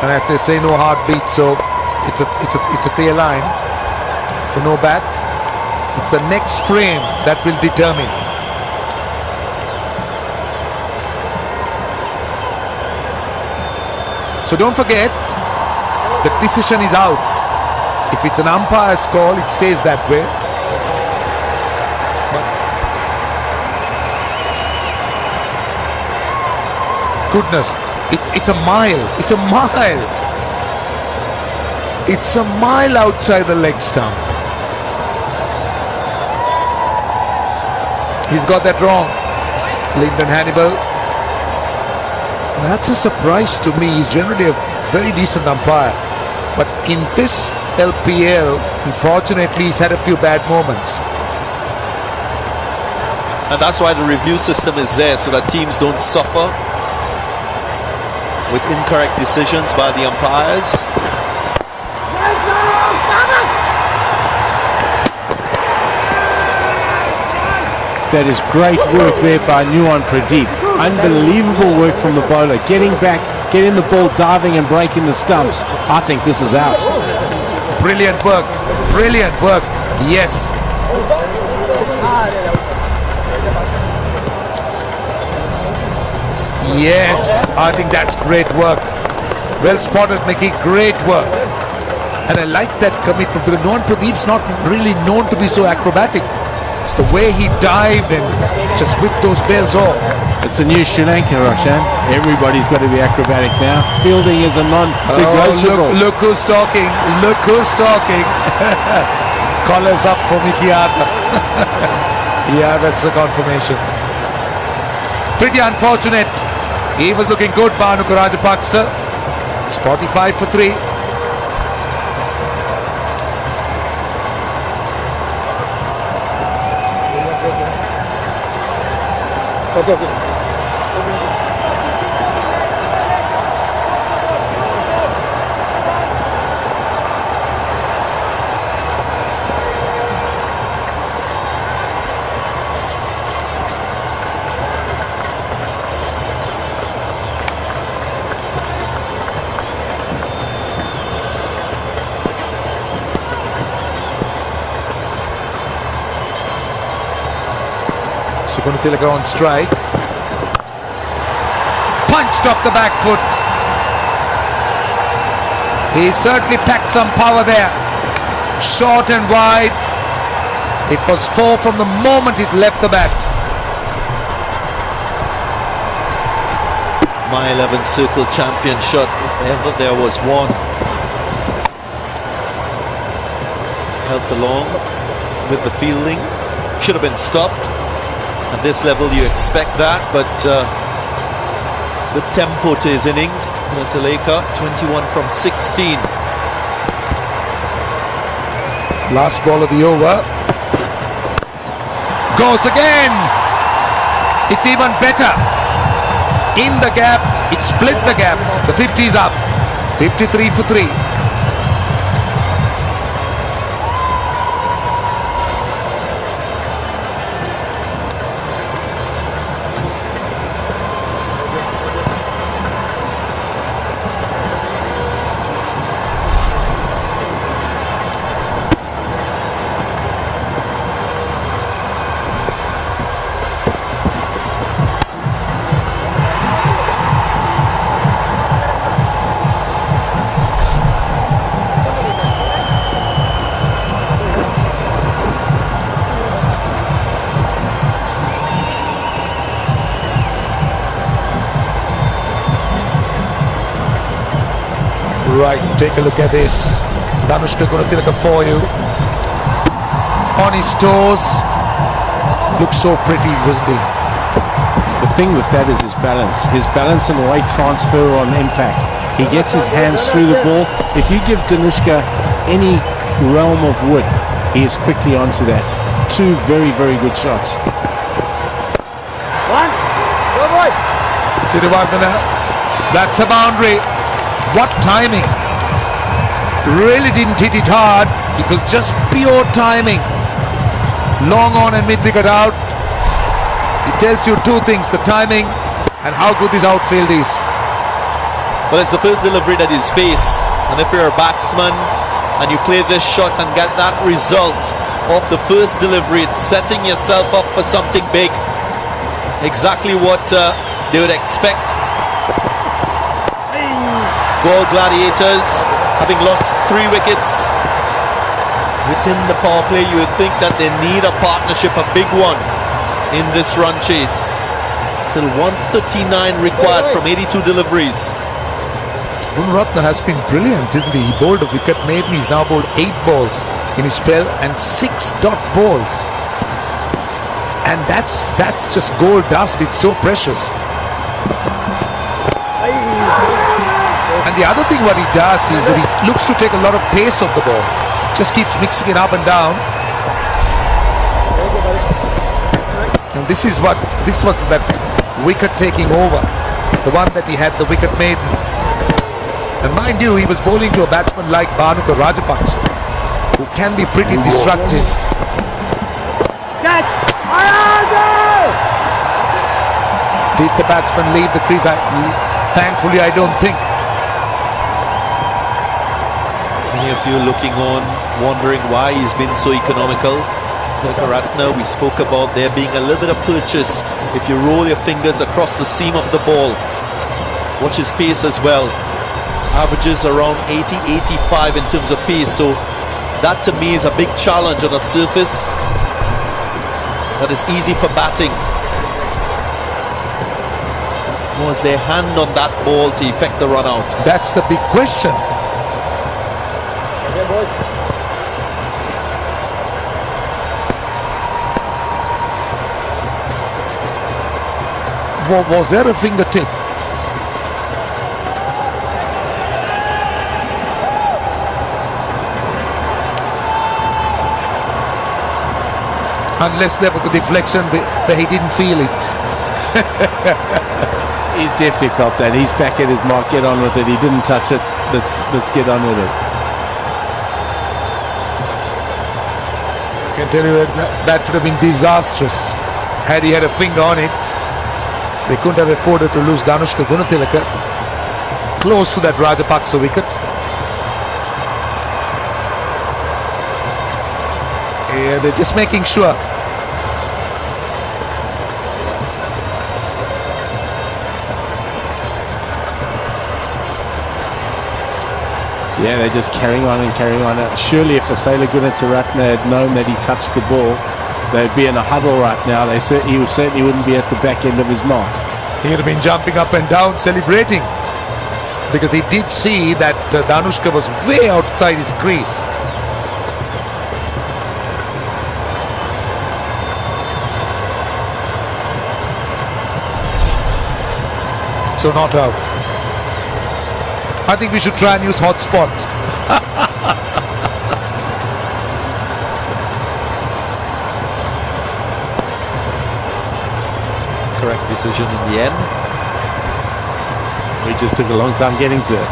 And as they say, no heartbeat, so it's a clear line. So no bat. It's the next frame that will determine. So don't forget, the decision is out. If it's an umpire's call, it stays that way. Goodness, it's a mile. It's a mile. It's a mile outside the leg stump. He's got that wrong, Lyndon Hannibal. That's a surprise to me. He's generally a very decent umpire, but in this LPL, unfortunately, he's had a few bad moments. And that's why the review system is there, so that teams don't suffer with incorrect decisions by the umpires. That is great work there by Nuwan Pradeep. Unbelievable work from the bowler. Getting back, getting the ball diving and breaking the stumps. I think this is out. Brilliant work. Brilliant work. Yes. Yes. I think that's great work. Well spotted, Mickey. Great work. And I like that commitment because Nuwan Pradeep's not really known to be so acrobatic. It's the way he dived and just whipped those bails off. It's a new Sri Lanka, Roshan. Everybody's got to be acrobatic now. Fielding is a non-negotiable. Look who's talking. Look who's talking. Collars up for Mickey Arthur. Yeah, that's the confirmation. Pretty unfortunate. He was looking good, Bhanuka Rajapaksa. It's 45 for 3. Okay. So Gunatilaka on strike. Punched off the back foot. He certainly packed some power there. Short and wide. It was 4 from the moment it left the bat. My 11 circle champion shot, if ever there was one. Helped along with the fielding. Should have been stopped. At this level you expect that, but good tempo to his innings. Gunatilaka, 21 from 16. Last ball of the over. Goes again. It's even better. In the gap, it split the gap. The 50 is up. 53 for 3. Right, take a look at this. Danushka Gunatilaka for you. On his toes. Looks so pretty, wasn't he? The thing with that is his balance. His balance and weight transfer on impact. He gets his hands through the ball. If you give Danushka any realm of wood, he is quickly onto that. Two very, very good shots. Sirivardhana, that's a boundary. What timing. Really didn't hit it hard. It was just pure timing. Long on and mid-wicket out. It tells you two things, the timing and how good this outfield is. Well, it's the first delivery that is faced, and if you're a batsman and you play this shot and get that result of the first delivery, it's setting yourself up for something big. Exactly what they would expect. Galle Gladiators, having lost 3 wickets within the power play, you would think that they need a partnership, a big one, in this run chase. Still 139 required from 82 deliveries. Gunaratne has been brilliant, isn't he? He bowled a wicket made me. He's now bowled 8 balls in his spell and 6 dot balls. And that's just gold dust. It's so precious. And the other thing what he does is that he looks to take a lot of pace of the ball. Just keeps mixing it up and down. And this was that wicket taking over. The one that he had the wicket maiden. And mind you, he was bowling to a batsman like Bhanuka Rajapaksa, who can be pretty destructive. Catch! Did the batsman leave the crease? Thankfully, I don't think. Many of you looking on, wondering why he's been so economical. Gunaratne, we spoke about there being a little bit of purchase if you roll your fingers across the seam of the ball. Watch his pace as well. Averages around 80-85 in terms of pace, so that to me is a big challenge on a surface that is easy for batting. Was their hand on that ball to effect the run out? That's the big question. Yeah, boys. Was there a fingertip? Unless there was a deflection where he didn't feel it. He's definitely felt that. He's back at his mark. Get on with it. He didn't touch it. Let's get on with it. I can tell you that would have been disastrous had he had a finger on it. They couldn't have afforded to lose Danushka Gunatilaka close to that Rajapaksa wicket. Yeah, they're just making sure. Yeah, they're just carrying on and carrying on. Surely if Asela Gunaratne had known that he touched the ball, they'd be in a huddle right now. He certainly wouldn't be at the back end of his mark. He would have been jumping up and down celebrating, because he did see that Danushka was way outside his crease. So not out. I think we should try and use hotspot. Correct decision in the end. We just took a long time getting to it.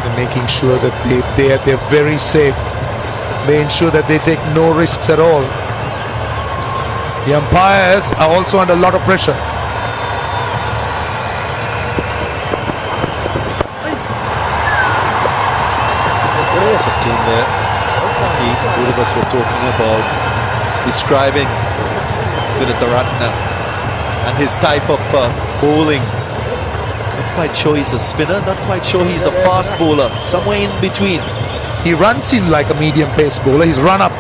They're making sure that they're very safe. They ensure that they take no risks at all. The umpires are also under a lot of pressure. Something that both of us were talking about, describing Gunaratne and his type of bowling. Not quite sure he's a spinner, not quite sure he's a fast bowler, somewhere in between. He runs in like a medium pace bowler. His run up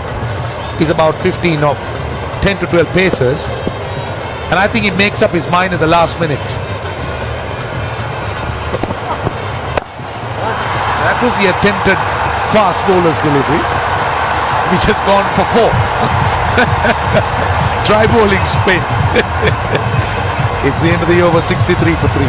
is about 15 or 10 to 12 paces, and I think he makes up his mind at the last minute. That was the attempted fast bowler's delivery, which has gone for 4. Try bowling spin. It's the end of the over, 63 for 3.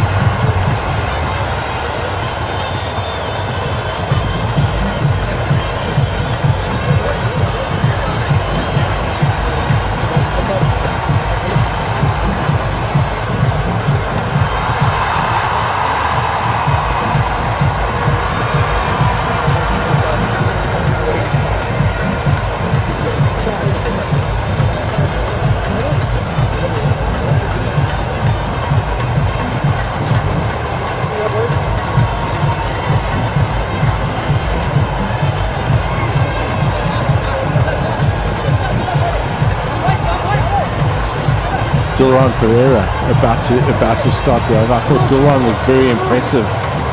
Dilron Pereira about to start the over. I thought Dilron was very impressive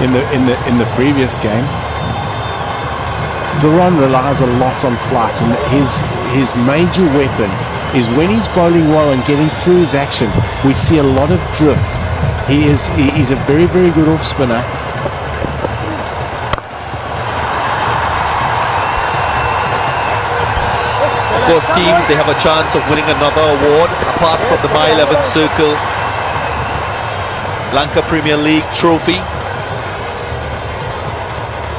in the previous game. Dilron relies a lot on flight, and his major weapon is when he's bowling well and getting through his action. We see a lot of drift. He's a very, very good off spinner. Both teams, they have a chance of winning another award apart from the My 11 Circle Lanka Premier League trophy.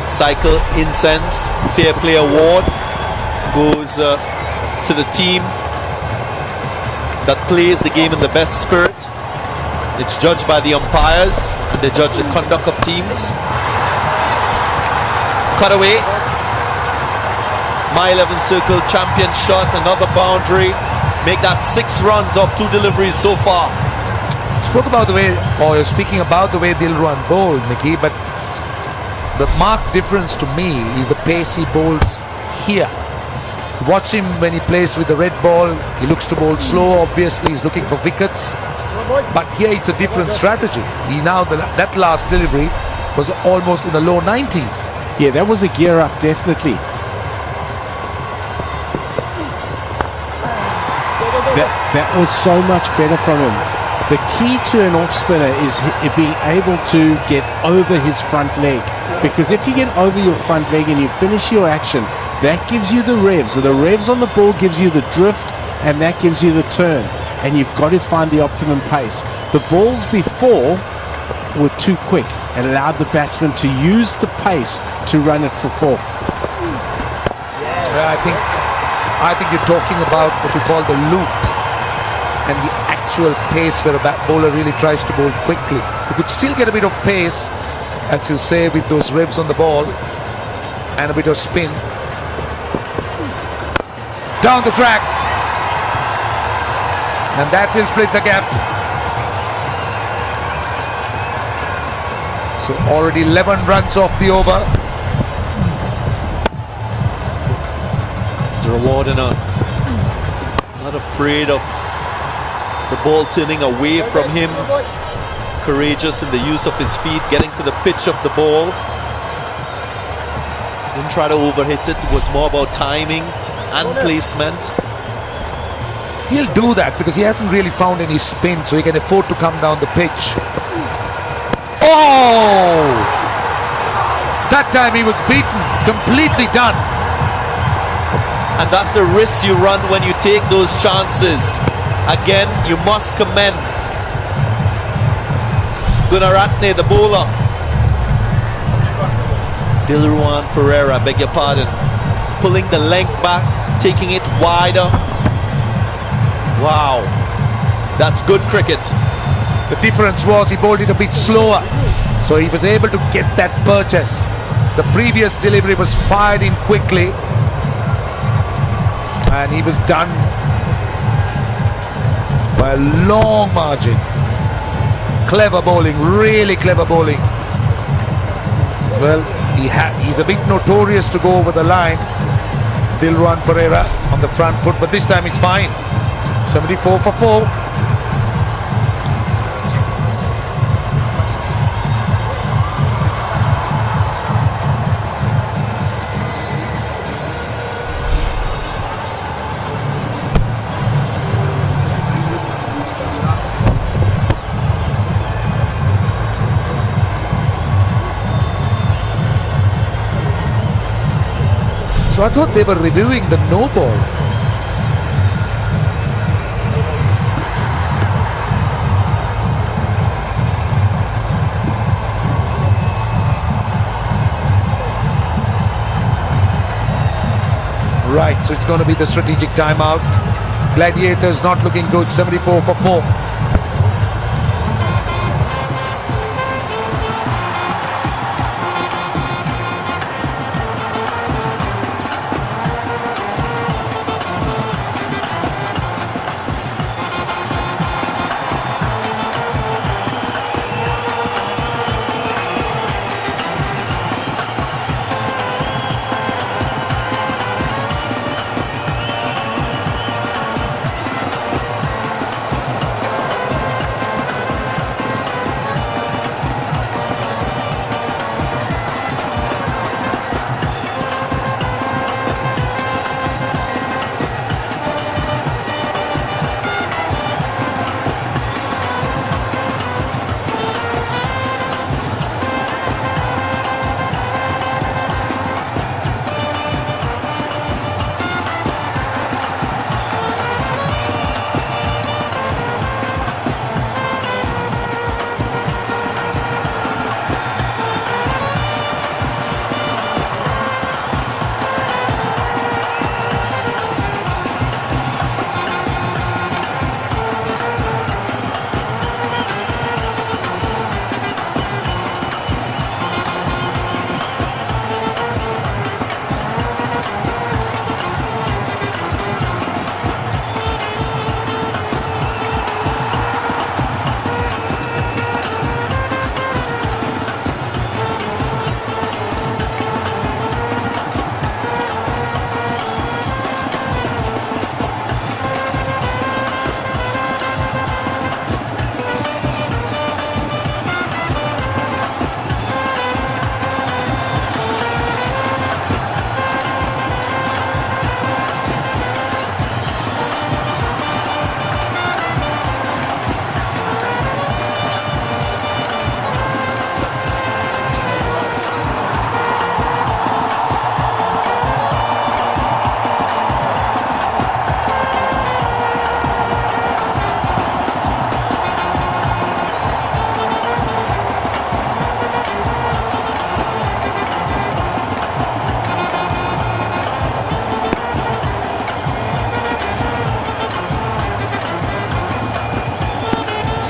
Cycle Incense Fair Play Award goes to the team that plays the game in the best spirit. It's judged by the umpires, and they judge the conduct of teams. Cut away. My 11 Circle champion shot, another boundary. Make that 6 runs off 2 deliveries so far. Spoke about the way, or you're speaking about the way Dilron bowled, Mickey, but the marked difference to me is the pace he bowls here. Watch him when he plays with the red ball. He looks to bowl slow. Obviously, he's looking for wickets. But here it's a different strategy. That last delivery was almost in the low 90s. Yeah, that was a gear up, definitely. That was so much better from him. The key to an off spinner is being able to get over his front leg, because if you get over your front leg and you finish your action, that gives you the revs. So the revs on the ball gives you the drift, and that gives you the turn, and you've got to find the optimum pace. The balls before were too quick and allowed the batsman to use the pace to run it for 4. I think you're talking about what you call the loop and the actual pace where a bowler really tries to bowl quickly. You could still get a bit of pace, as you say, with those revs on the ball and a bit of spin. Down the track, and that will split the gap. So already 11 runs off the over. It's a reward and not afraid of the ball turning away from him. Courageous in the use of his feet, getting to the pitch of the ball. Didn't try to overhit it. It was more about timing and placement. He'll do that because he hasn't really found any spin, so he can afford to come down the pitch. Oh! That time he was beaten, completely done. And that's the risk you run when you take those chances. Again, you must commend Gunaratne, the bowler. Dilron Pereira, beg your pardon, pulling the length back, taking it wider. Wow, that's good cricket. The difference was he bowled it a bit slower, so he was able to get that purchase. The previous delivery was fired in quickly, and he was done by a long margin. Clever bowling, really clever bowling. Well, he's a bit notorious to go over the line, Dilron Pereira, on the front foot, but this time it's fine. 74 for 4. So I thought they were reviewing the no ball. Right, so it's going to be the strategic timeout. Gladiators not looking good, 74 for 4.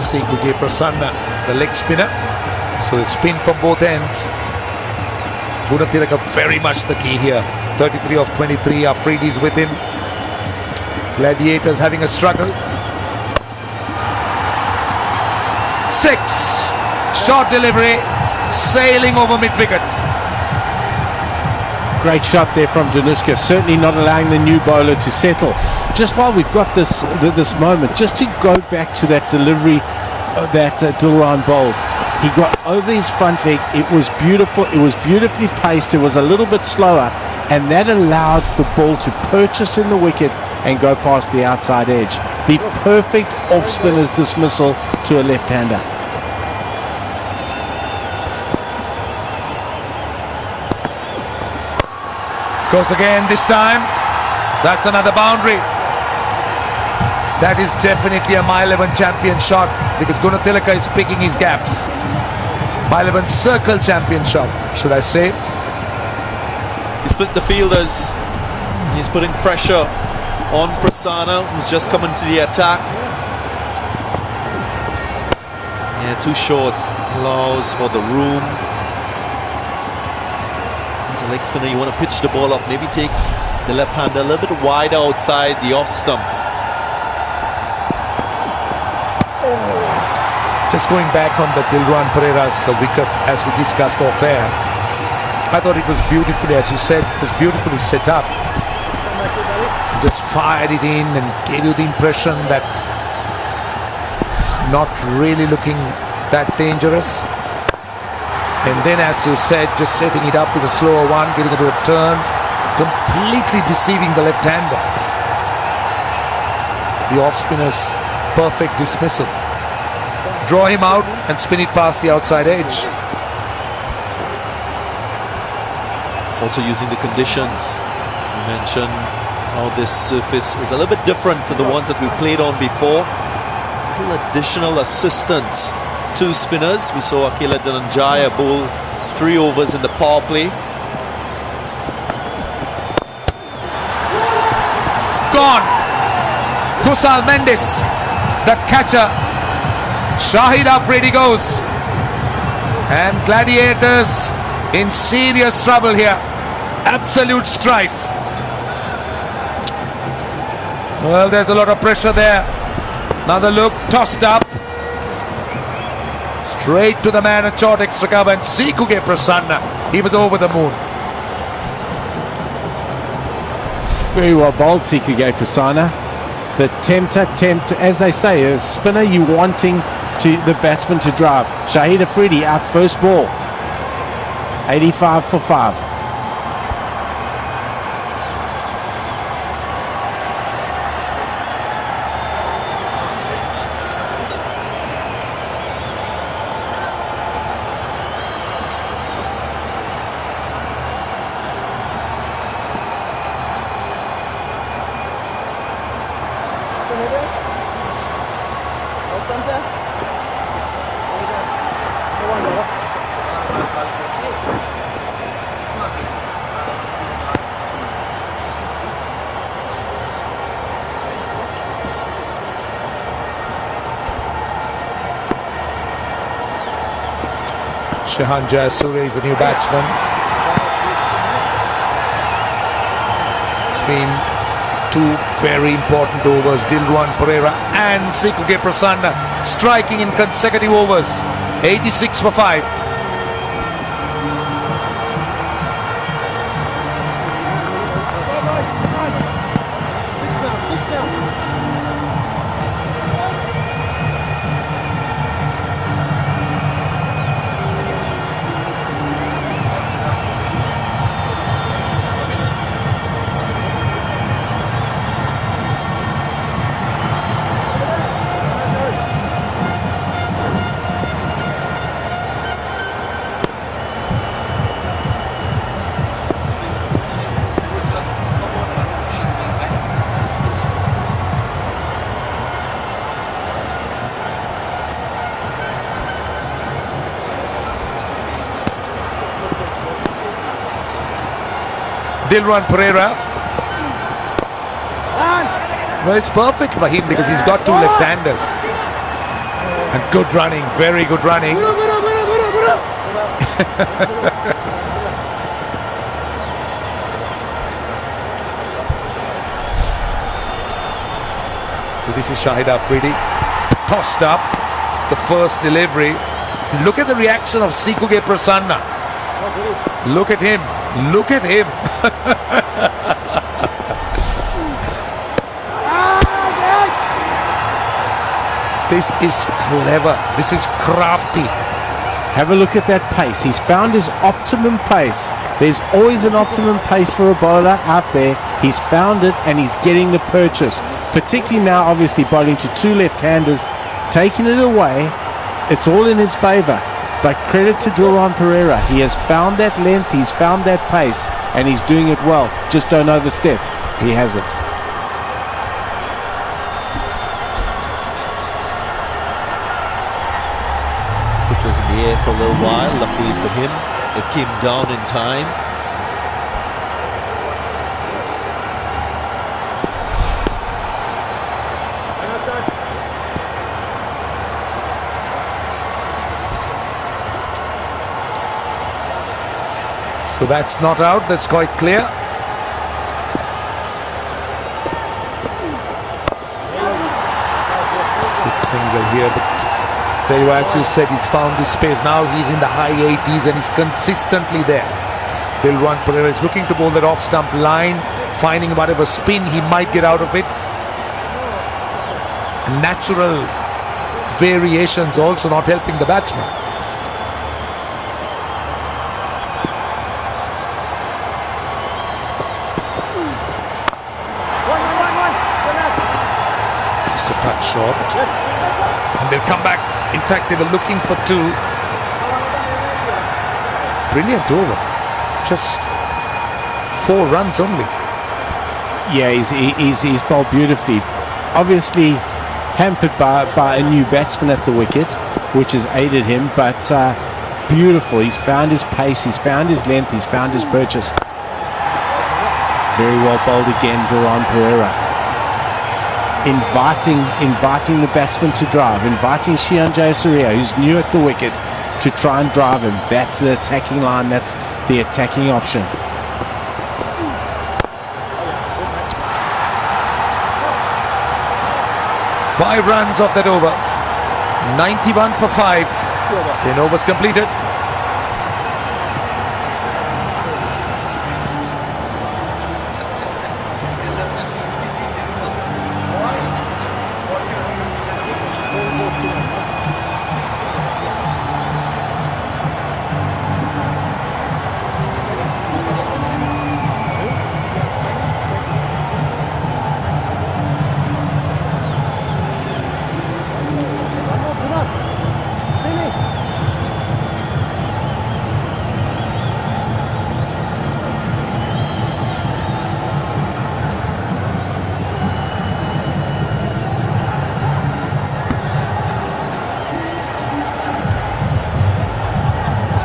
Seguge Prasanna, the leg spinner. So it's spin from both ends. Gunatilaka very much the key here. 33 of 23 are freebies with him. Gladiators having a struggle. 6. Short delivery, sailing over mid-wicket. Great shot there from Danuska, certainly not allowing the new bowler to settle. Just while we've got this moment, just to go back to that delivery that Dilran bowled. He got over his front leg, it was beautiful, it was beautifully placed, it was a little bit slower, and that allowed the ball to purchase in the wicket and go past the outside edge. The perfect off-spinner's dismissal to a left-hander. Goes again this time. That's another boundary. That is definitely a My 11 champion shot because Gunatilaka is picking his gaps. My 11 circle champion shot, should I say. He split the fielders. He's putting pressure on Prasanna, who's just coming to the attack. Yeah, too short. Allows for the room. As a leg spinner, you want to pitch the ball up, maybe take the left hander a little bit wider outside the off stump. Just going back on the Dilran Pereira's wicket as we discussed off air, I thought it was beautifully, as you said, it was beautifully set up. He just fired it in and gave you the impression that it's not really looking that dangerous. And then, as you said, just setting it up with a slower one, getting it to a turn, completely deceiving the left-hander. The off-spinner's perfect dismissal. Draw him out and spin it past the outside edge. Also using the conditions. mentioned how this surface is a little bit different to the ones that we played on before. A little additional assistance to spinners. We saw Akila Dhananjaya bowl 3 overs in the power play. Gone. Kusal Mendes, the catcher. Shahid Afridi goes. And Gladiators in serious trouble here. Absolute strife. Well, there's a lot of pressure there. Another look, tossed up. Straight to the man at short extra cover, and Sikuge Prasanna, he was over the moon. Very well bowled, Sikuge Prasanna. The tempt, as they say, a spinner you wanting the batsman to drive. Shahid Afridi out first ball. 85 for 5. Shahan Jayasuriya is the new batsman. It's been 2 very important overs. Dilruwan Perera and Sikuge Prasanna striking in consecutive overs. 86 for 5. Dilruwan Perera. Well, it's perfect for him because he's got 2 left-handers. And good running, very good running. So this is Shahid Afridi. Tossed up. The first delivery. Look at the reaction of Sikuge Prasanna. Look at him. Look at him. This is clever. This is crafty. Have a look at that pace. He's found his optimum pace. There's always an optimum pace for a bowler out there. He's found it and he's getting the purchase. Particularly now, obviously, bowling to 2 left-handers. Taking it away, it's all in his favour. But credit to Dilruwan Perera. He has found that length, he's found that pace, and he's doing it well. Just don't overstep. He has it. It was in the air for a little while. Luckily for him, it came down in time. So that's not out, that's quite clear. Good single here, but there you are, as you said, he's found his space. Now he's in the high 80s and he's consistently there. Dilruwan Perera is looking to bowl that off-stump line, finding whatever spin he might get out of it. Natural variations also not helping the batsman. Shot, and they'll come back. In fact, they were looking for 2. Brilliant over. Just 4 runs only. Yeah, he's bowled beautifully. Obviously hampered by a new batsman at the wicket, which has aided him, but beautiful. He's found his pace, he's found his length, he's found his purchase. Very well bowled again, Duran Pereira. Inviting the batsman to drive, inviting Shihan Jayasuriya, who's new at the wicket, to try and drive him. That's the attacking line, that's the attacking option. Five runs off that over. 91 for 5. 10 overs completed.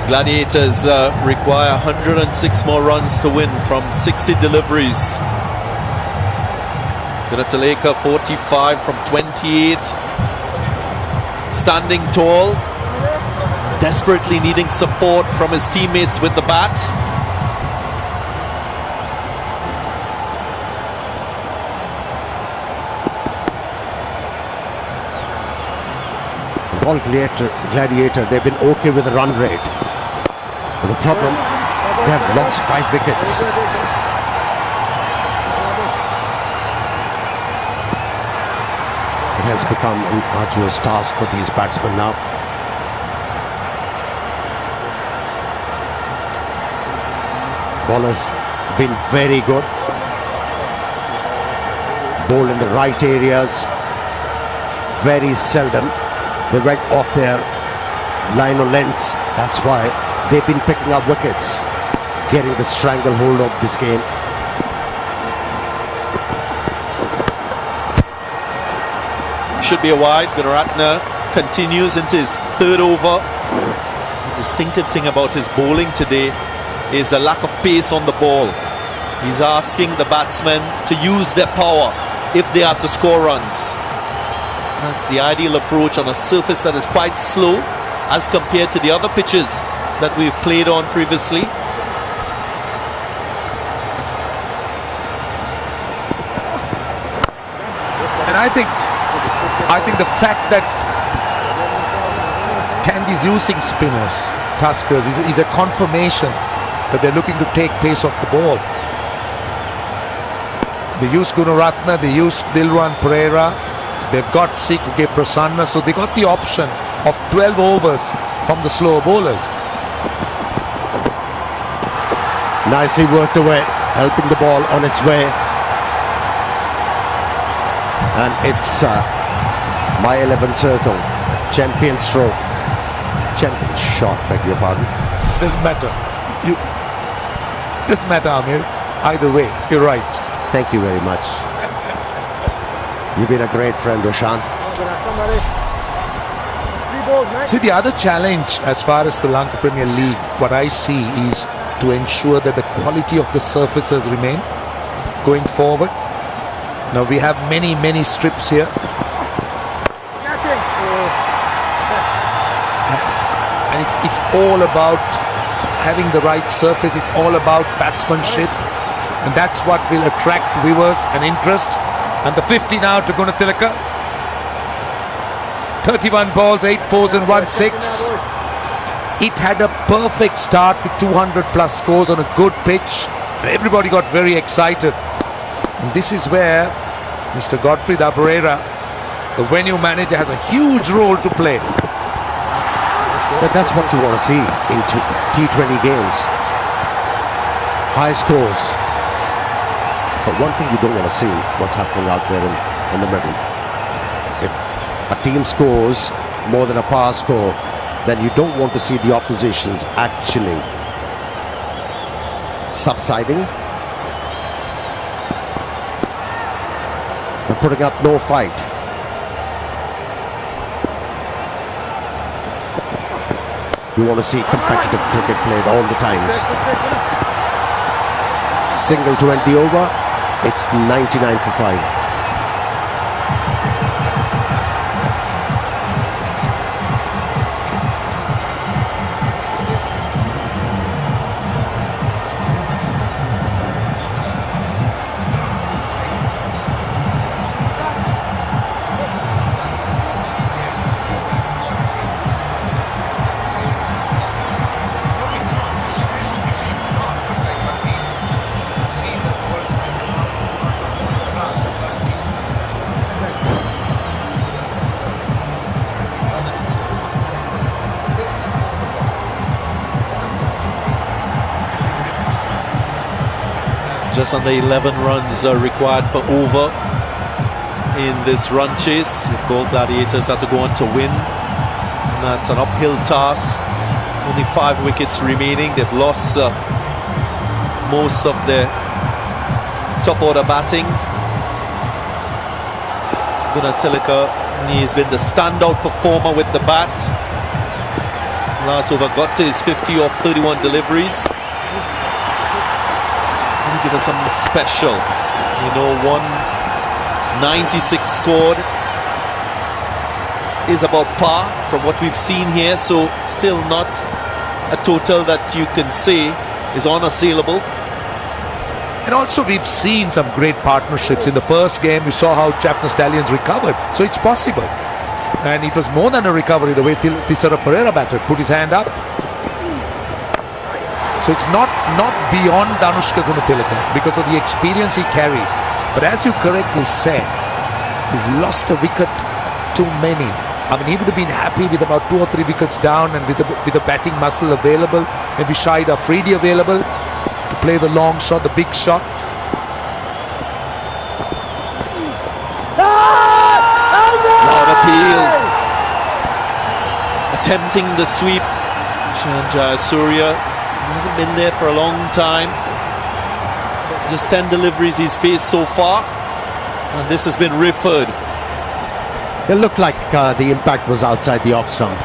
Gladiators require 106 more runs to win from 60 deliveries. Ganataleka 45 from 28. Standing tall, desperately needing support from his teammates with the bat. Gladiator, they've been okay with the run rate. But the problem, they have lost 5 wickets. It has become an arduous task for these batsmen now. Bowlers been very good. Bowl in the right areas. Very seldom they went off their line of lengths. That's why they've been picking up wickets, getting the stranglehold of this game. Should be a wide. Gunaratne continues into his 3rd over. The distinctive thing about his bowling today is the lack of pace on the ball. He's asking the batsmen to use their power if they are to score runs. That's the ideal approach on a surface that is quite slow as compared to the other pitches that we've played on previously. And I think the fact that KANDY's using spinners, Tuskers, is a confirmation that they're looking to take pace off the ball. They use Gunaratne, they use Dilruwan Pereira, they've got Sikuke Prasanna, so they got the option of 12 overs from the slower bowlers. Nicely worked away, helping the ball on its way. And it's my 11th circle, champion stroke, champion shot, beg your pardon. Doesn't matter. Doesn't matter, Amir. Either way, you're right. Thank you very much. You've been a great friend, Roshan. See, the other challenge as far as the Lanka Premier League, what I see is to ensure that the quality of the surfaces remain going forward. Now we have many strips here. And it's all about having the right surface. It's all about batsmanship. And that's what will attract viewers and interest. And the 50 now to Gunatilaka. 31 balls, 8 fours and 1 6. It had a perfect start with 200 plus scores on a good pitch. And everybody got very excited. And this is where Mr. Godfrey Dabarera, the venue manager, has a huge role to play. But that's what you want to see in T20 games. High scores. But one thing you don't want to see, what's happening out there in the middle. If a team scores more than a power score, then you don't want to see the oppositions actually subsiding. putting up no fight. You want to see competitive cricket played all the times. Single to end the over. It's 99 for 5. Just under 11 runs are required per over in this run chase. Gold Gladiators have to go on to win, and that's an uphill task. Only 5 wickets remaining. They've lost most of their top order batting. Gunatilaka, he's been the standout performer with the bat. Last over got to his 50 off 31 deliveries. Give us something special, 196 scored is about par from what we've seen here, so still not a total that you can say is unassailable. And also we've seen some great partnerships. In the first game we saw how Jaffna Stallions recovered, so it's possible, and it was more than a recovery the way Thisara Pereira batted, put his hand up. So it's not beyond Danushka Gunatilaka because of the experience he carries. But as you correctly said, he's lost a wicket too many. I mean, he would have been happy with about 2 or 3 wickets down and with the batting muscle available, maybe Shahid Afridi available to play the long shot, the big shot. Loud appeal. Attempting the sweep. Shanjaya Surya hasn't been there for a long time. Just 10 deliveries he's faced so far, and this has been referred. It looked like the impact was outside the off stump.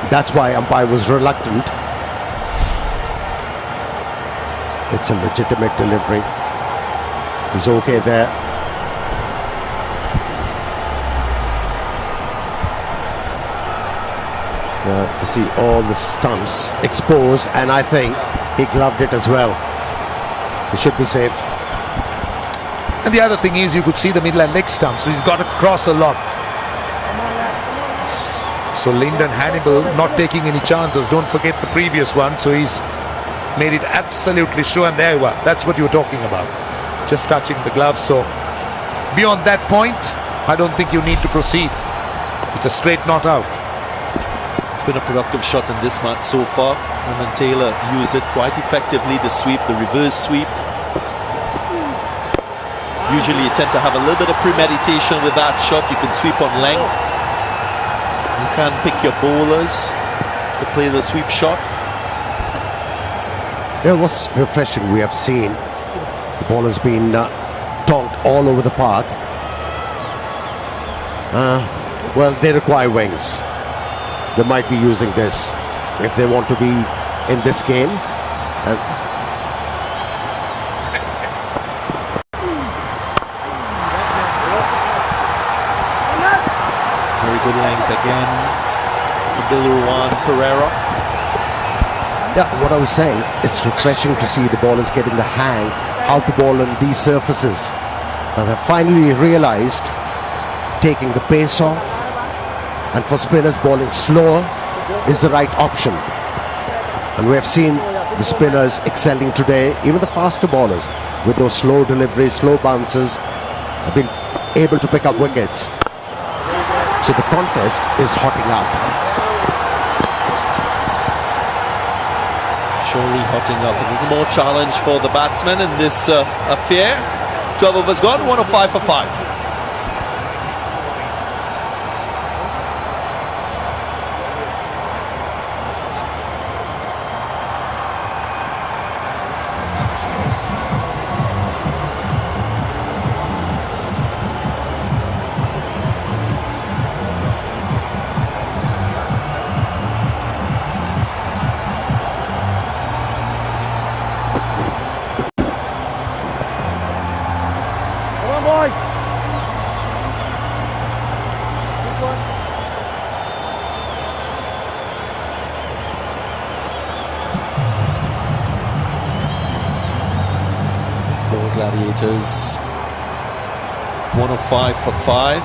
That's why umpire was reluctant. It's a legitimate delivery. He's okay there. You see all the stumps exposed, and I think he gloved it as well. He should be safe. And the other thing is, you could see the middle and leg stumps, so he's got to cross a lot. So Lyndon Hannibal not taking any chances. Don't forget the previous one, so he's made it absolutely sure, and there you are. That's what you were talking about, just touching the glove. So beyond that point, I don't think you need to proceed. It's a straight not out. It's been a productive shot in this match so far. And Taylor used it quite effectively, the sweep, the reverse sweep. Usually you tend to have a little bit of premeditation with that shot. You can sweep on length. You can pick your bowlers to play the sweep shot. It was refreshing. We have seen the ball has been tonked all over the park. Well, they require wings. They might be using this if they want to be in this game. Very good length again for Dilruwan Pereira. Yeah, what I was saying, it's refreshing to see the ballers getting the hang how to ball on these surfaces. Now they finally realized taking the pace off, and for spinners bowling slower is the right option. And we have seen the spinners excelling today, even the faster bowlers with those slow deliveries, slow bounces, have been able to pick up wickets. So the contest is hotting up. Surely hotting up. A little more challenge for the batsmen in this affair. 12 overs gone, 105 for 5. Gladiators 105 for 5.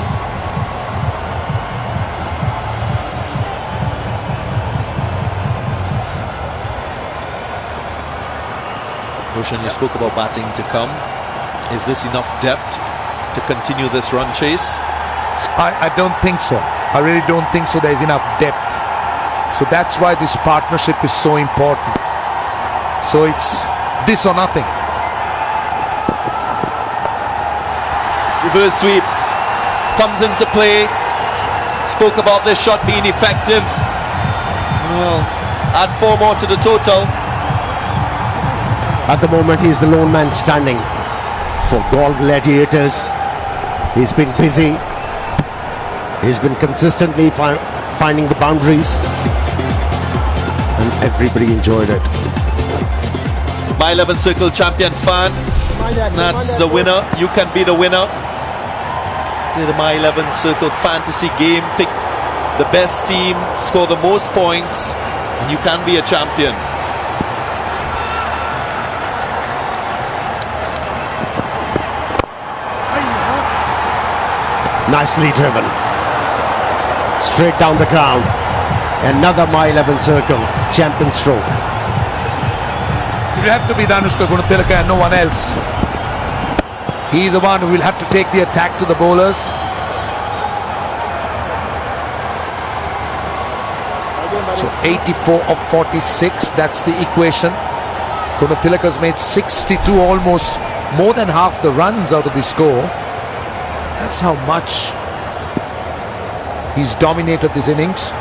Roshan, you spoke about batting to come. Is this enough depth to continue this run chase? I don't think so. I really don't think so. There's enough depth. So that's why this partnership is so important. So it's this or nothing. Reverse sweep comes into play. Spoke about this shot being effective. Well, add 4 more to the total. At the moment, he's the lone man standing for GALLE Gladiators. He's been busy. He's been consistently finding the boundaries, and everybody enjoyed it. My 11 Circle champion fan. That's the winner. You can be the winner. Play the My 11 Circle fantasy game. Pick the best team, score the most points, and you can be a champion. Nicely driven. Straight down the ground. Another My 11 Circle champion stroke. It will have to be Dhanushka Gunatilaka and no one else. He's the one who will have to take the attack to the bowlers. So 84 of 46, that's the equation. Gunatilaka's made 62, almost more than half the runs out of the score. That's how much he's dominated this innings.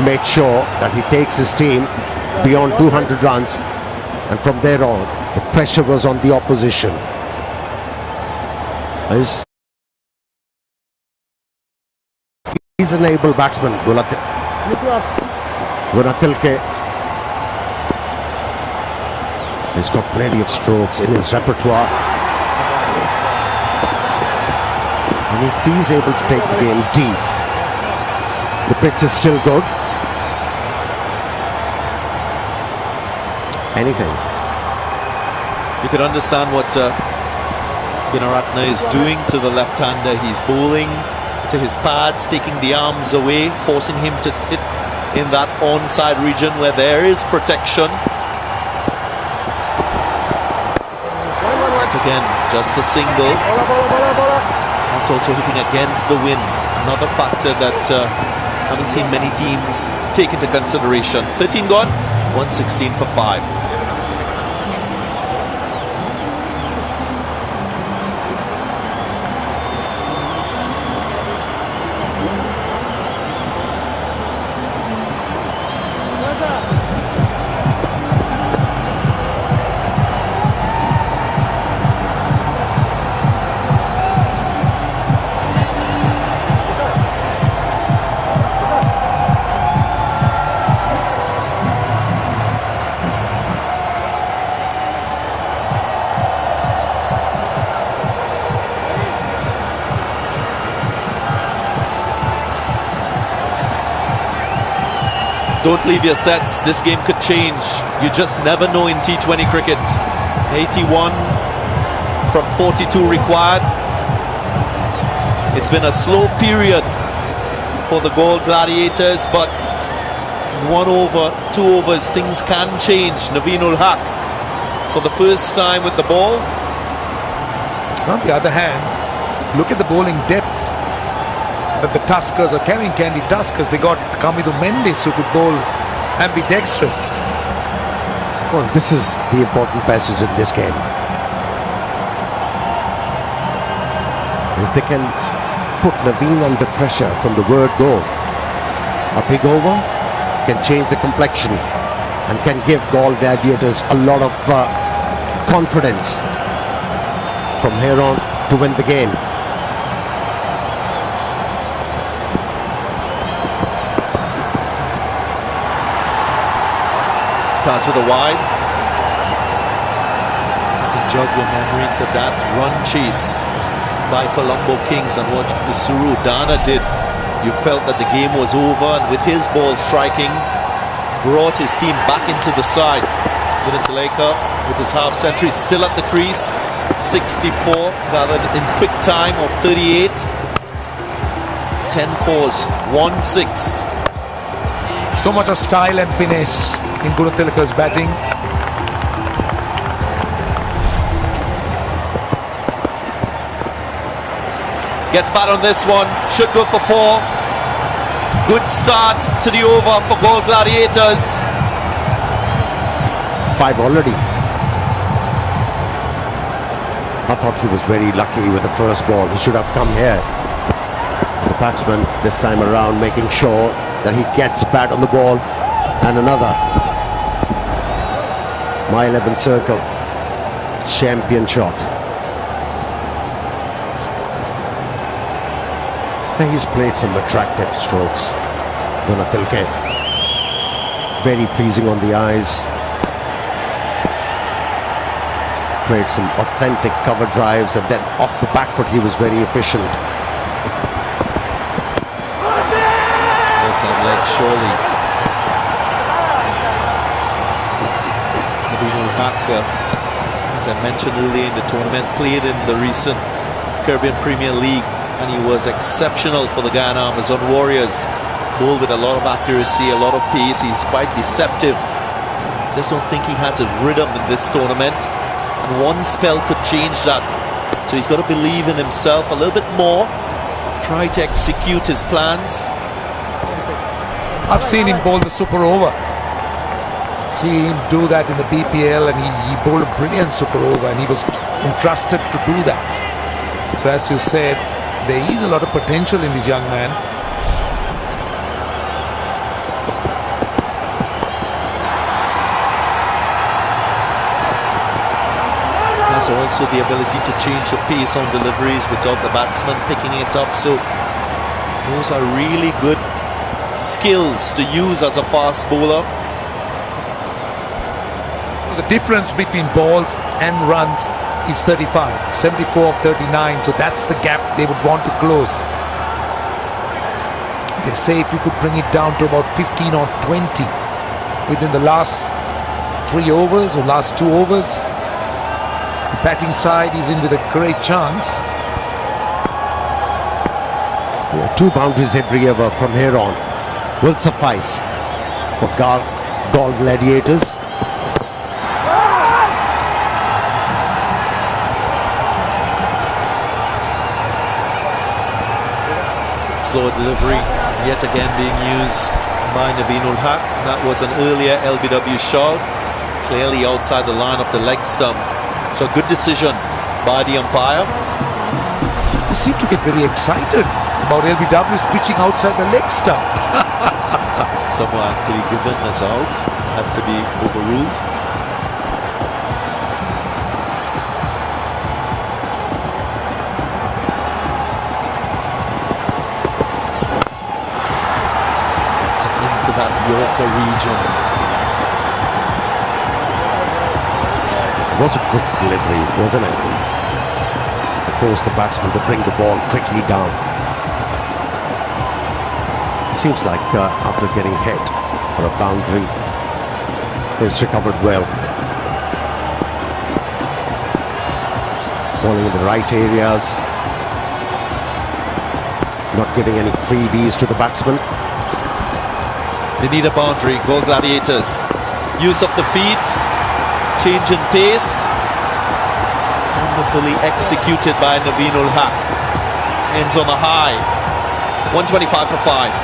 Made sure that he takes his team beyond 200 runs, and from there on the pressure was on the opposition. He's an able batsman, Gunatilke. He's got plenty of strokes in his repertoire, and if he's able to take the game deep, the pitch is still good. Anything. You can understand what Gunaratne is doing to the left-hander. He's bowling to his pads, taking the arms away, forcing him to hit in that onside region where there is protection. Once again, just a single. That's also hitting against the wind. Another factor that haven't seen many teams take into consideration. 13 gone, 116 for 5. Don't leave your sets. This game could change. You just never know in T20 cricket. 81 from 42 required. It's been a slow period for the GALLE Gladiators, but 1 over, 2 overs, things can change. Naveen-ul Haq for the first time with the ball. On the other hand, look at the bowling depth that the Tuskers are carrying. KANDY Tuskers, they got Kamidu Mendes who could bowl ambidextrous. Well, this is the important passage in this game. If they can put Naveen under pressure from the word go, a big over can change the complexion and can give GALLE Gladiators a lot of confidence from here on to win the game. Starts with a wide. You can jog your memory for that run chase by Colombo Kings and what the Suru Dana did. you felt that the game was over, and with his ball striking, brought his team back into the side. Gunatuleka with his half century still at the crease. 64 gathered in quick time of 38. 10 fours, 1-6. So much of style and finesse in Gunatuleka's batting. Gets bat on this one, should go for 4. Good start to the over for Galle Gladiators. 5 already. I thought he was very lucky with the first ball. He should have come here. The batsman this time around making sure that he gets bat on the ball. And another. My 11 circle. Champion shot. He's played some attractive strokes. Gunatuleka. Very pleasing on the eyes. Played some authentic cover drives, and then off the back foot he was very efficient. Outside leg, surely. Nabinul Haq, as I mentioned earlier in the tournament, played in the recent Caribbean Premier League, and he was exceptional for the Guyana Amazon Warriors. Bowled with a lot of accuracy, a lot of pace. He's quite deceptive. Just don't think he has his rhythm in this tournament. And one spell could change that. So he's got to believe in himself a little bit more. Try to execute his plans. I've seen him bowl the super over. See him do that in the BPL, and he bowled a brilliant super over, and he was entrusted to do that. So as you said, there is a lot of potential in this young man. Has also the ability to change the pace on deliveries without the batsman picking it up. So those are really good skills to use as a fast bowler. The difference between balls and runs is 35, 74 of 39, so that's the gap they would want to close. They say if you could bring it down to about 15 or 20 within the last 3 overs or last 2 overs, the batting side is in with a great chance. 2 boundaries every over from here on will suffice for Galle Gladiators. Slow delivery yet again being used by Nabinul Haq. That was an earlier LBW shot, clearly outside the line of the leg stump. So a good decision by the umpire. They seem to get very excited about LBW's pitching outside the leg stump. Some were actually given as out, had to be overruled. That Yorker region. It was a good delivery, wasn't it? To force the batsman to bring the ball quickly down. It seems like after getting hit for a boundary, he's recovered well. Bowling in the right areas. Not giving any freebies to the batsman. They need a boundary. Galle Gladiators. Use of the feet. Change in pace. Wonderfully executed by Nabinul Haq. Ends on a high. 125 for 5.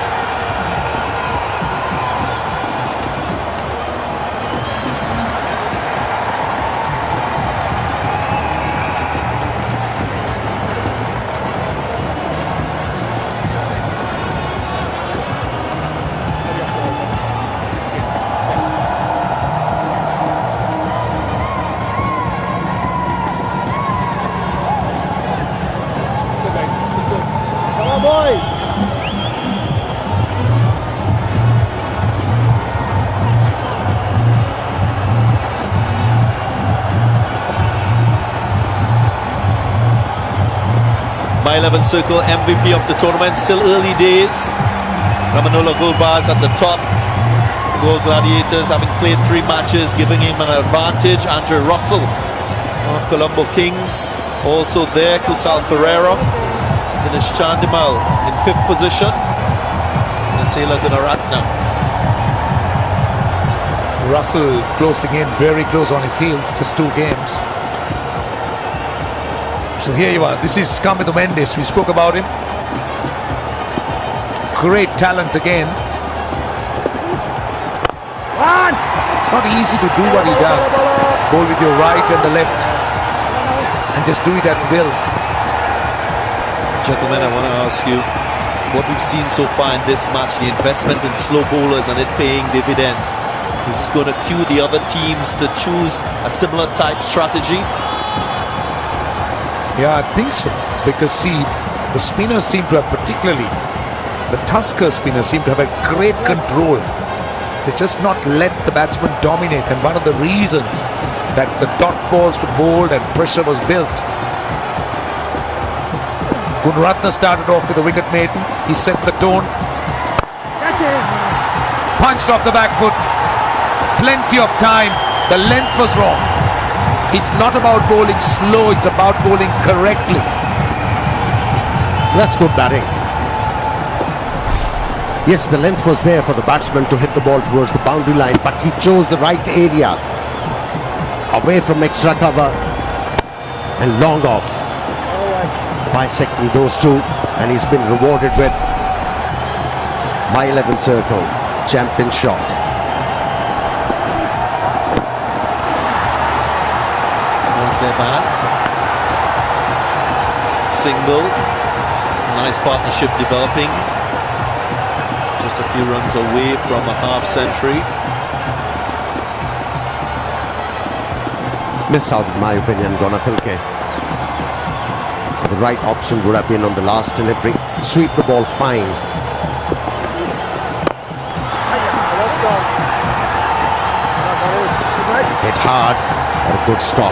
My 11 Circle MVP of the tournament, still early days. Ramanola Gulbaz at the top. Gold Gladiators having played 3 matches, giving him an advantage. Andre Russell of Colombo Kings also there. Kusal Pereira. Dinesh Chandimal in 5th position. Nasela Gunaratnam. Russell closing in, very close on his heels, just 2 games. So here you are, this is Camido Mendes, we spoke about him. Great talent again. It's not easy to do what he does. Bowl with your right and the left and just do it at will. Gentlemen, I want to ask you what we've seen so far in this match, the investment in slow bowlers and it paying dividends. This is going to cue the other teams to choose a similar type strategy. Yeah, I think so. Because see, the spinners seem to have, particularly the Tusker spinners, seem to have a great control. They just not let the batsman dominate. And one of the reasons that the dot balls were bowled and pressure was built. Gunaratne started off with a wicket maiden. He set the tone. Punched off the back foot. Plenty of time. The length was wrong. It's not about bowling slow, it's about bowling correctly. That's good batting. Yes, the length was there for the batsman to hit the ball towards the boundary line, but he chose the right area. Away from extra cover and long off. Bisecting those two, and he's been rewarded with My 11 Circle champion shot. Their bats. Single. Nice partnership developing. Just a few runs away from a half century. Missed out, in my opinion, Gonathilke. The right option would have been on the last delivery. Sweep the ball fine. Hit hard. A good stop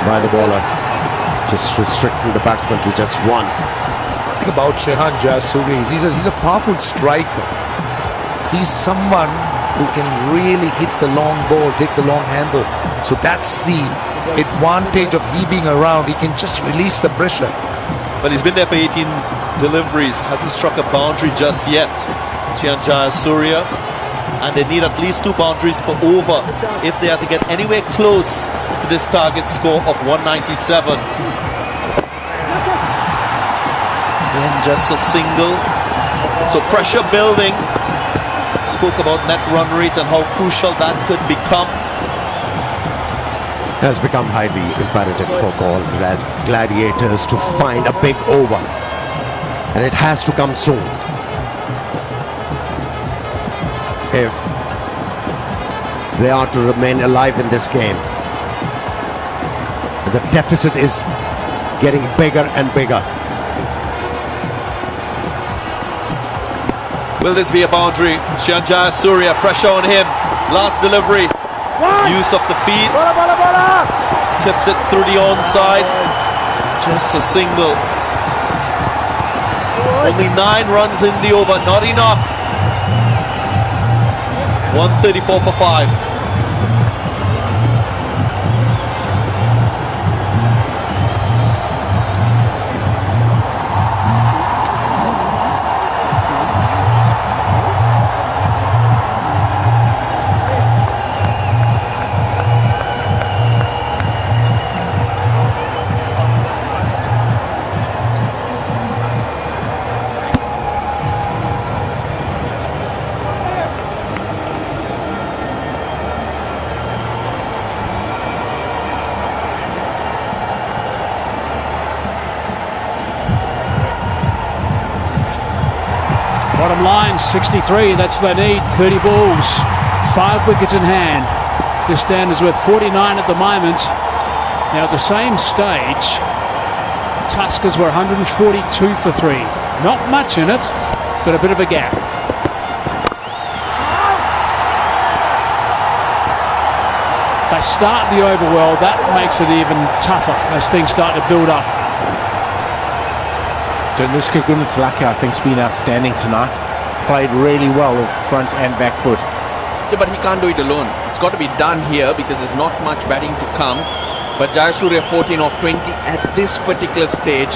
by the bowler, just restricting the batsman to just 1. Think about Shehan Jayasuri. He's a powerful striker. He's someone who can really hit the long ball, take the long handle. So that's the advantage of he being around. He can just release the pressure. But he's been there for 18 deliveries, hasn't struck a boundary just yet. Shehan Jayasuri. And they need at least 2 boundaries per over if they are to get anywhere close to this target score of 197. Then just a single. So pressure building. Spoke about net run rate and how crucial that could become. Has become highly imperative for Gladiators to find a big over. And it has to come soon. If they are to remain alive in this game. The deficit is getting bigger and bigger. Will this be a boundary? Shehan Jayasuri, pressure on him. Last delivery. Use of the feet. Clips it through the onside. Just a single. Only 9 runs in the over, not enough. 134 for 5. Bottom line, 63, that's they need, 30 balls, 5 wickets in hand. This stand is worth 49 at the moment. Now at the same stage, Tuskers were 142 for 3. Not much in it, but a bit of a gap. They start the over well, that makes it even tougher as things start to build up. Danushka Gunatilaka, I think, has been outstanding tonight. Played really well with front and back foot. Yeah, but he can't do it alone. It's got to be done here because there's not much batting to come. But Jayasuriya 14 of 20 at this particular stage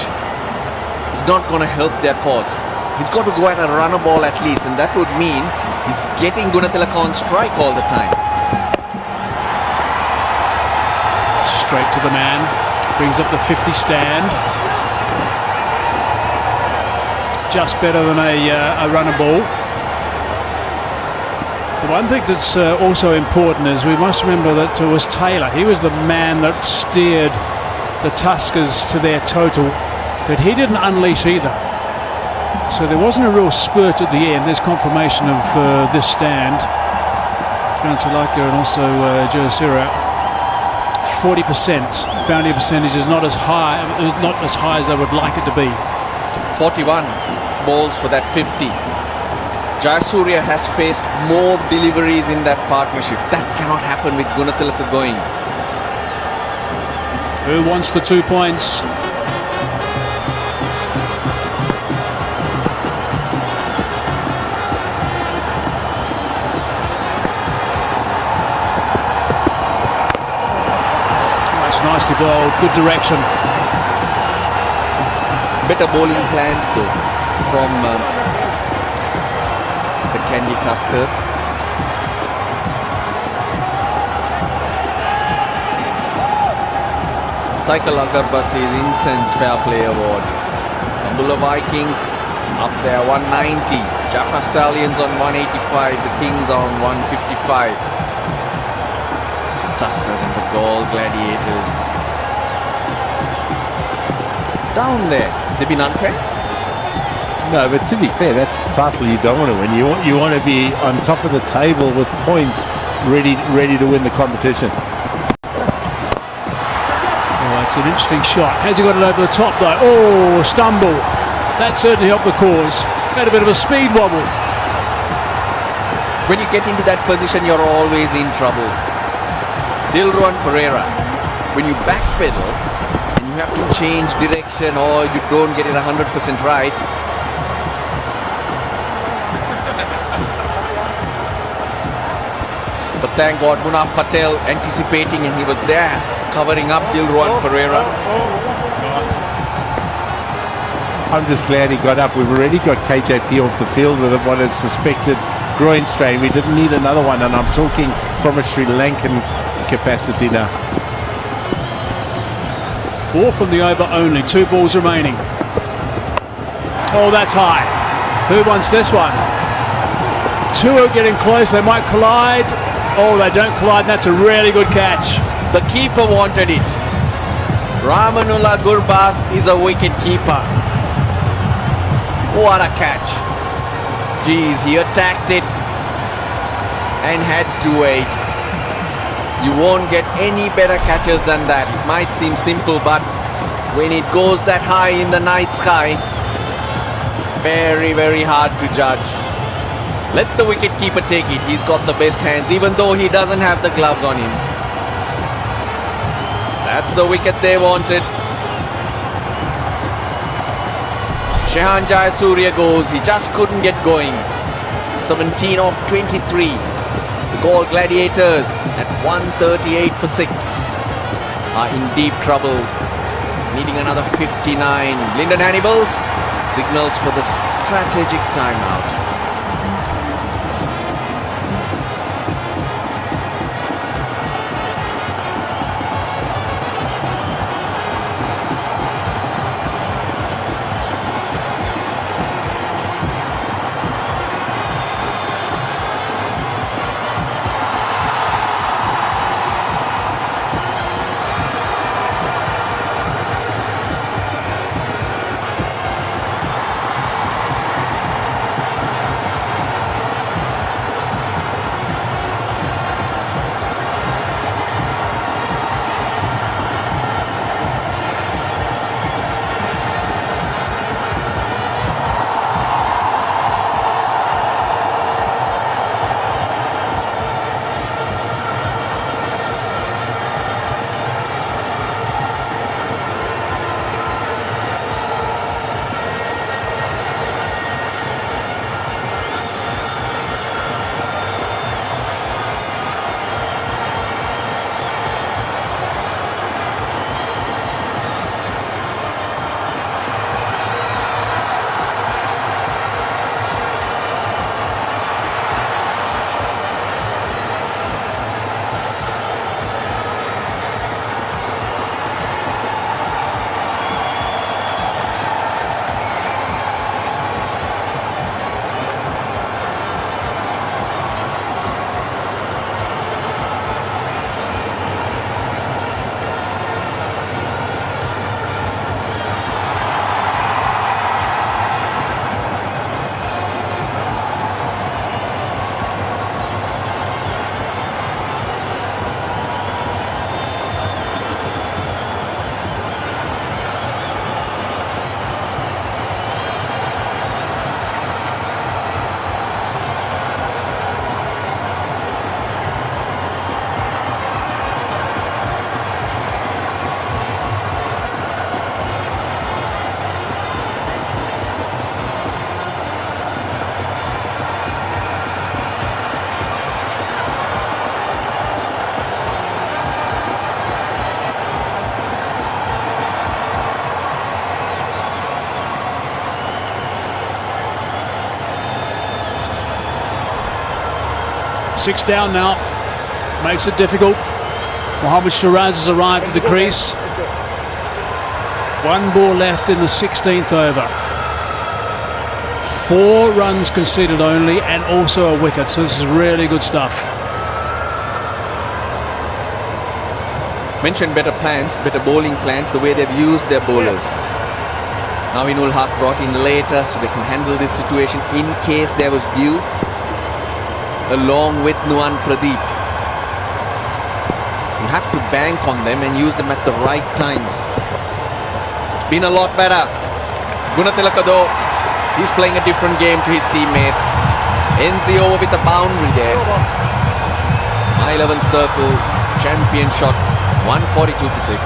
is not going to help their cause. He's got to go at a runner ball at least, and that would mean he's getting Gunatilaka on strike all the time. Straight to the man, brings up the 50 stand. Just better than a runner ball. The one thing that's also important is we must remember that it was Taylor. He was the man that steered the Tuskers to their total, but he didn't unleash either. So there wasn't a real spurt at the end. There's confirmation of this stand. Gunatilaka and also Jayasuriya. 40% boundary percentage is not as high as they would like it to be. 41 balls for that 50. Jayasuriya has faced more deliveries in that partnership. That cannot happen with Gunatilaka going. Who wants the 2 points? That's nicely bowled. Good direction. Better bowling plans though from the KANDY Tuskers. Cycle Agarbathi's Incense Fair Play Award. Ambula Vikings up there 190. Jaffa Stallions on 185. The Kings on 155. Tuskers and the GALLE Gladiators. Down there. They've been unfair? No, but to be fair, that's the title you don't want to win. You want to be on top of the table with points, ready to win the competition. Oh, that's an interesting shot. Has he got it over the top though? Oh, stumble. That certainly helped the cause. Had a bit of a speed wobble. When you get into that position, you're always in trouble. Dilruwan Perera, when you backpedal and you have to change direction or you don't get it 100% right, but thank God Munaf Patel anticipating and he was there covering up Dilruwan Perera. I'm just glad he got up. We've already got KJP off the field with what is suspected groin strain. We didn't need another one, and I'm talking from a Sri Lankan capacity now. 4 from the over only. 2 balls remaining. Oh, that's high. Who wants this one? 2 are getting close. They might collide. Oh, they don't collide. That's a really good catch. The keeper wanted it. Ramanullah Gurbas is a wicket keeper. What a catch. Geez, he attacked it and had to wait. You won't get any better catches than that. It might seem simple, but when it goes that high in the night sky, very, very hard to judge. Let the wicketkeeper take it. He's got the best hands, even though he doesn't have the gloves on him. That's the wicket they wanted. Shehan Jayasuriya goes. He just couldn't get going. 17 of 23. The GALLE Gladiators at 138 for 6 are in deep trouble. Needing another 59. Lyndon Hannibals signals for the strategic timeout. 6 down now. Makes it difficult. Mohammad Shiraz has arrived at the crease. 1 ball left in the 16th over. 4 runs conceded only, and also a wicket. So this is really good stuff. Mentioned better plans, better bowling plans, the way they've used their bowlers. Navinul Haq brought in later so they can handle this situation in case there was due, along with Nuwan Pradeep. You have to bank on them and use them at the right times. It's been a lot better. Gunatilaka though, he's playing a different game to his teammates. Ends the over with a boundary there. My 11th circle, champion shot, 142 for 6.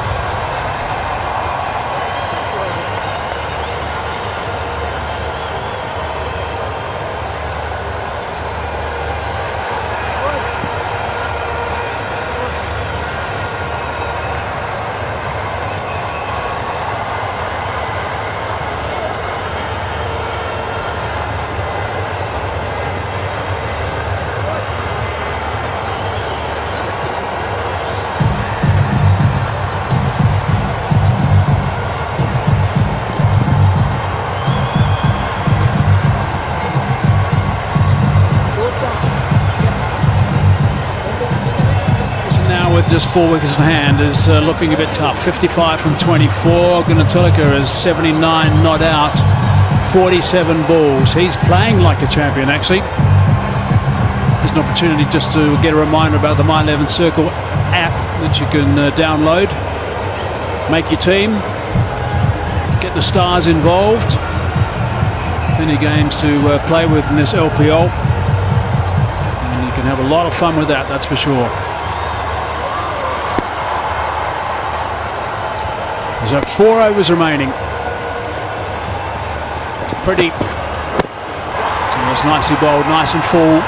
Just 4 wickets in hand is looking a bit tough. 55 from 24. Gunatilaka is 79 not out. 47 balls. He's playing like a champion actually. There's an opportunity just to get a reminder about the My 11 Circle app that you can download. Make your team. Get the stars involved. Plenty of games to play with in this LPL. And you can have a lot of fun with that, that's for sure. There's 4 overs remaining. Pretty. And it's nicely bowled, nice and full,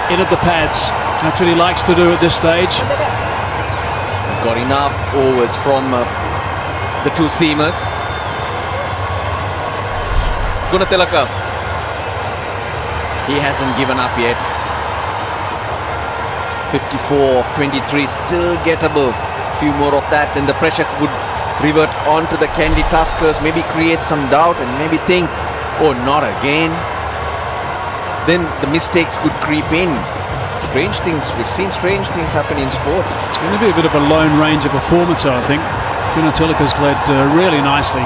in at the pads. That's what he likes to do at this stage. He's got enough overs from the 2 seamers. Gunatilaka. He hasn't given up yet. 54 of 23, still gettable. A few more of that, then the pressure could revert onto the KANDY Tuskers, maybe create some doubt and maybe think, oh, not again. Then the mistakes could creep in. Strange things, we've seen strange things happen in sport. It's going to be a bit of a lone ranger performance, I think. Gunatilaka's played really nicely.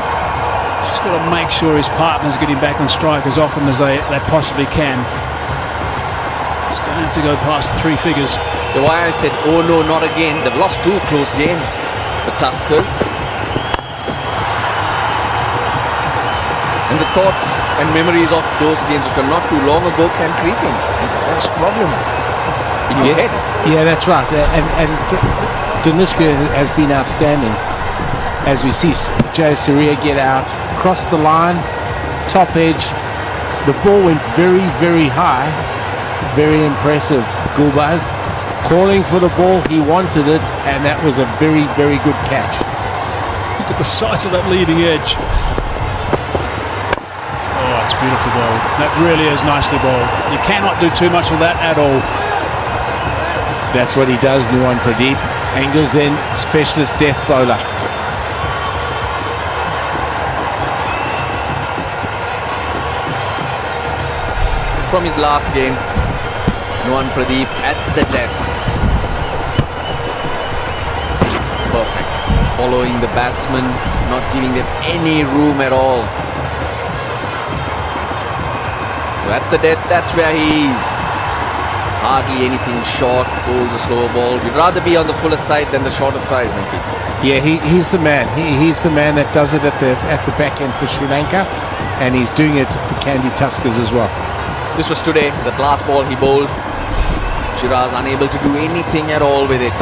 Just got to make sure his partner's getting back on strike as often as they possibly can. It's going to have to go past the 3 figures. The why I said, oh no, not again. They've lost 2 close games, the Tuskers. And the thoughts and memories of those games which are not too long ago can creep in and cause problems in your head. Yeah, that's right. And Danushka has been outstanding. As we see Jay Surya get out, cross the line, top edge. The ball went very, very high. Very impressive. Gulbaz calling for the ball. He wanted it, and that was a very, very good catch. Look at the size of that leading edge. Beautiful ball. That really is nicely bowled. You cannot do too much with that at all. That's what he does, Nuwan Pradeep. Angles in, specialist death bowler. From his last game, Nuwan Pradeep at the death. Perfect. Following the batsman, not giving them any room at all. So at the death, that's where he is. Hardly anything short, bowls a slower ball. We'd rather be on the fuller side than the shorter side, maybe. Yeah, he's the man. He's the man that does it at the back end for Sri Lanka, and he's doing it for KANDY Tuskers as well. This was today, that last ball he bowled. Shiraz unable to do anything at all with it.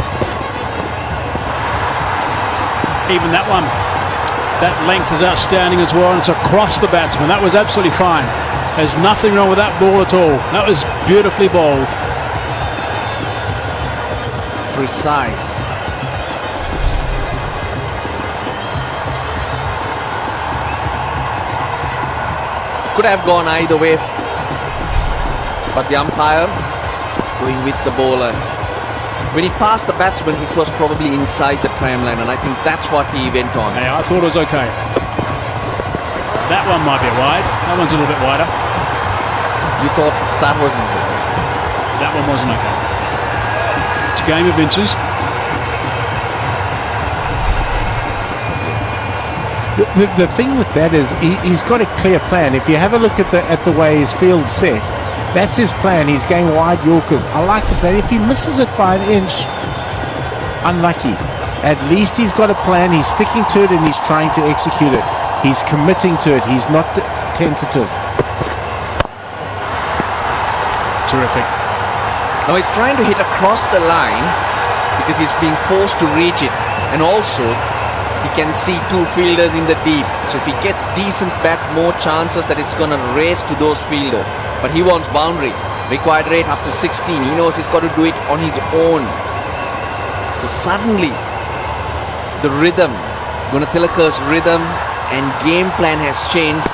Even that one, that length is outstanding as well, and it's across the batsman. That was absolutely fine. There's nothing wrong with that ball at all. That was beautifully bowled. Precise. Could have gone either way, but the umpire going with the bowler. When he passed the batsman, it was probably inside the tram line, and I think that's what he went on. Yeah, I thought it was okay. That one might be wide. That one's a little bit wider. You thought that wasn't good? That one wasn't okay. It's a game of inches. The thing with that is he's got a clear plan. If you have a look at the way his field's set, that's his plan. He's going wide Yorkers. I like it, but if he misses it by an inch, unlucky. At least he's got a plan. He's sticking to it and he's trying to execute it. He's committing to it. He's not tentative. Terrific. Now he's trying to hit across the line because he's being forced to reach it, and also he can see two fielders in the deep. So if he gets decent bat, more chances that it's going to race to those fielders. But he wants boundaries. Required rate up to 16. He knows he's got to do it on his own. So suddenly the rhythm, Gunatilaka's rhythm and game plan has changed,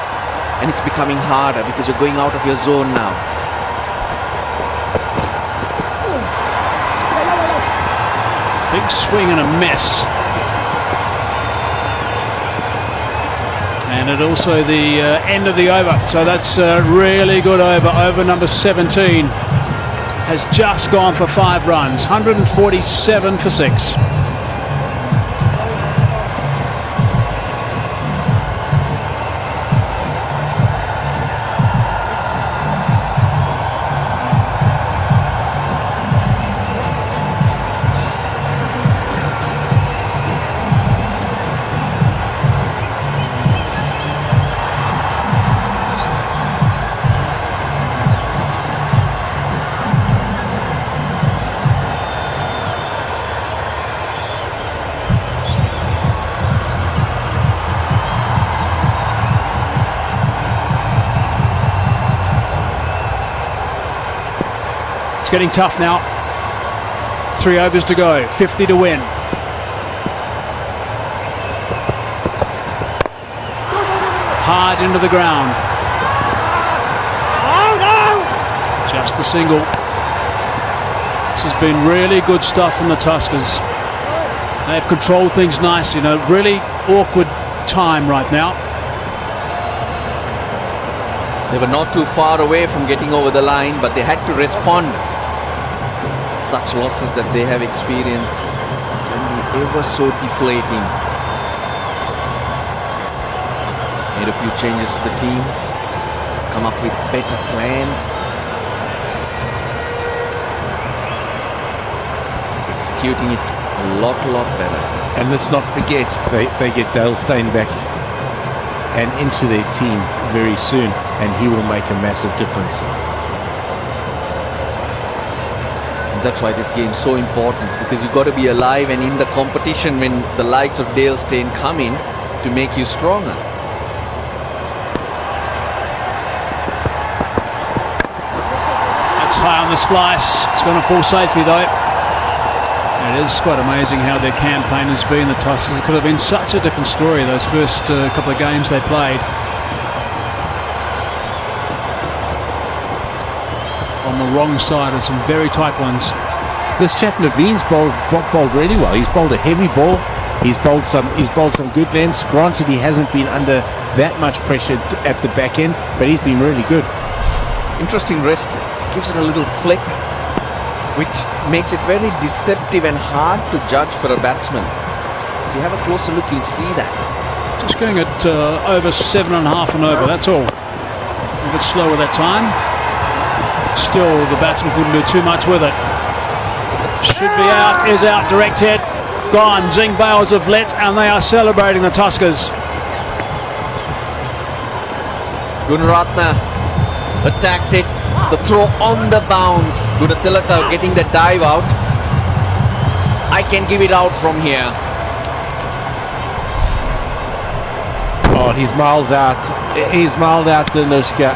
and it's becoming harder because you're going out of your zone now. Big swing and a miss. And it also the end of the over. So that's a really good over. Over number 17 has just gone for 5 runs. 147 for 6. Getting tough now. 3 overs to go, 50 to win. Hard into the ground. Just the single. This has been really good stuff from the Tuskers. They've controlled things nicely. You know, really awkward time right now. They were not too far away from getting over the line, but they had to respond. Such losses that they have experienced can be ever so deflating. Made a few changes to the team, come up with better plans, executing it a lot better. And let's not forget, they get Dale Steyn back and into their team very soon, and he will make a massive difference. That's why this game is so important, because you've got to be alive and in the competition when the likes of Dale Steyn come in to make you stronger. That's high on the splice. It's going to fall safely though. It is quite amazing how their campaign has been, the Tuskers. It could have been such a different story those first couple of games they played. On the wrong side of some very tight ones. This chap Naveen's bowled really well. He's bowled a heavy ball. He's bowled some good lengths. Granted, he hasn't been under that much pressure at the back end, but he's been really good. Interesting wrist. Gives it a little flick, which makes it very deceptive and hard to judge for a batsman. If you have a closer look, you'll see that. Just going at over 7.5 and over. That's all. A bit slower that time. Still, the batsman couldn't do too much with it. Should be out, is out, direct hit, gone. Zing Bales have lit, and they are celebrating, the Tuskers. Gunaratne attacked it, the throw on the bounce. Gunatilaka getting the dive out. I can give it out from here. Oh, he's miles out. He's miles out, Danushka.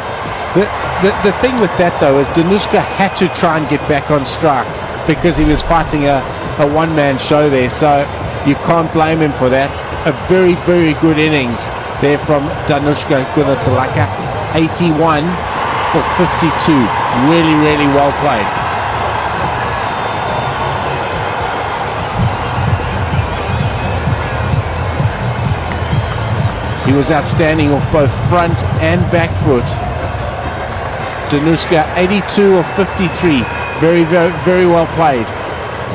The thing with that though is Danushka had to try and get back on strike because he was fighting a one-man show there, so you can't blame him for that. A very good innings there from Danushka Gunatilaka. 81 for 52. Really well played. He was outstanding off both front and back foot. Danuska 82 of 53. Very, very, very well played.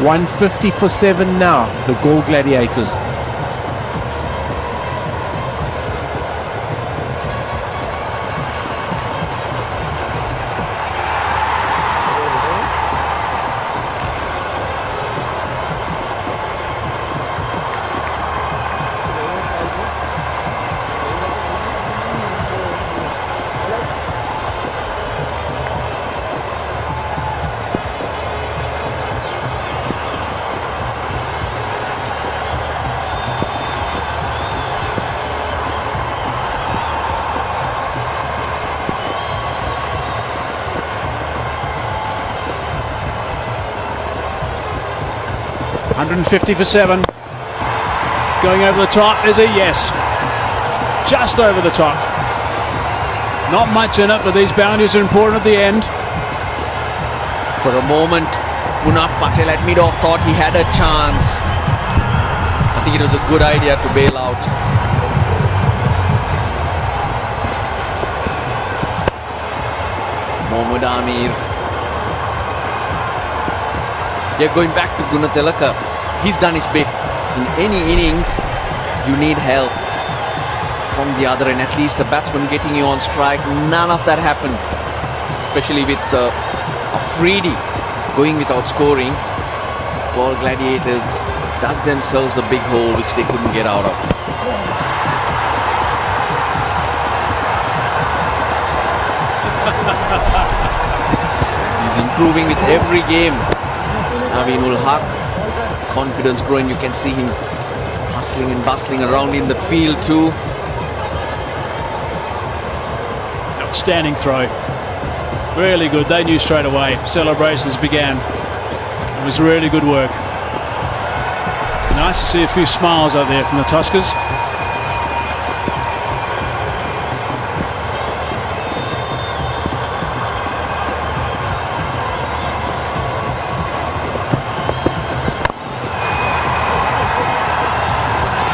150 for 7 now, the GALLE Gladiators. $150 for 7. Going over the top is a yes. Just over the top. Not much in it, but these boundaries are important at the end. For a moment, Punaf Patel at mid-off thought he had a chance. I think it was a good idea to bail out. Mohammad Amir. Yeah, going back to Gunatilaka. He's done his bit. In any innings, you need help from the other end. At least a batsman getting you on strike. None of that happened. Especially with Afridi going without scoring. GALLE Gladiators dug themselves a big hole which they couldn't get out of. He's improving with every game. Naveen-ul Haq, confidence growing. You can see him hustling and bustling around in the field too. Outstanding throw. Really good. They knew straight away. Celebrations began. It was really good work. Nice to see a few smiles out there from the Tuskers.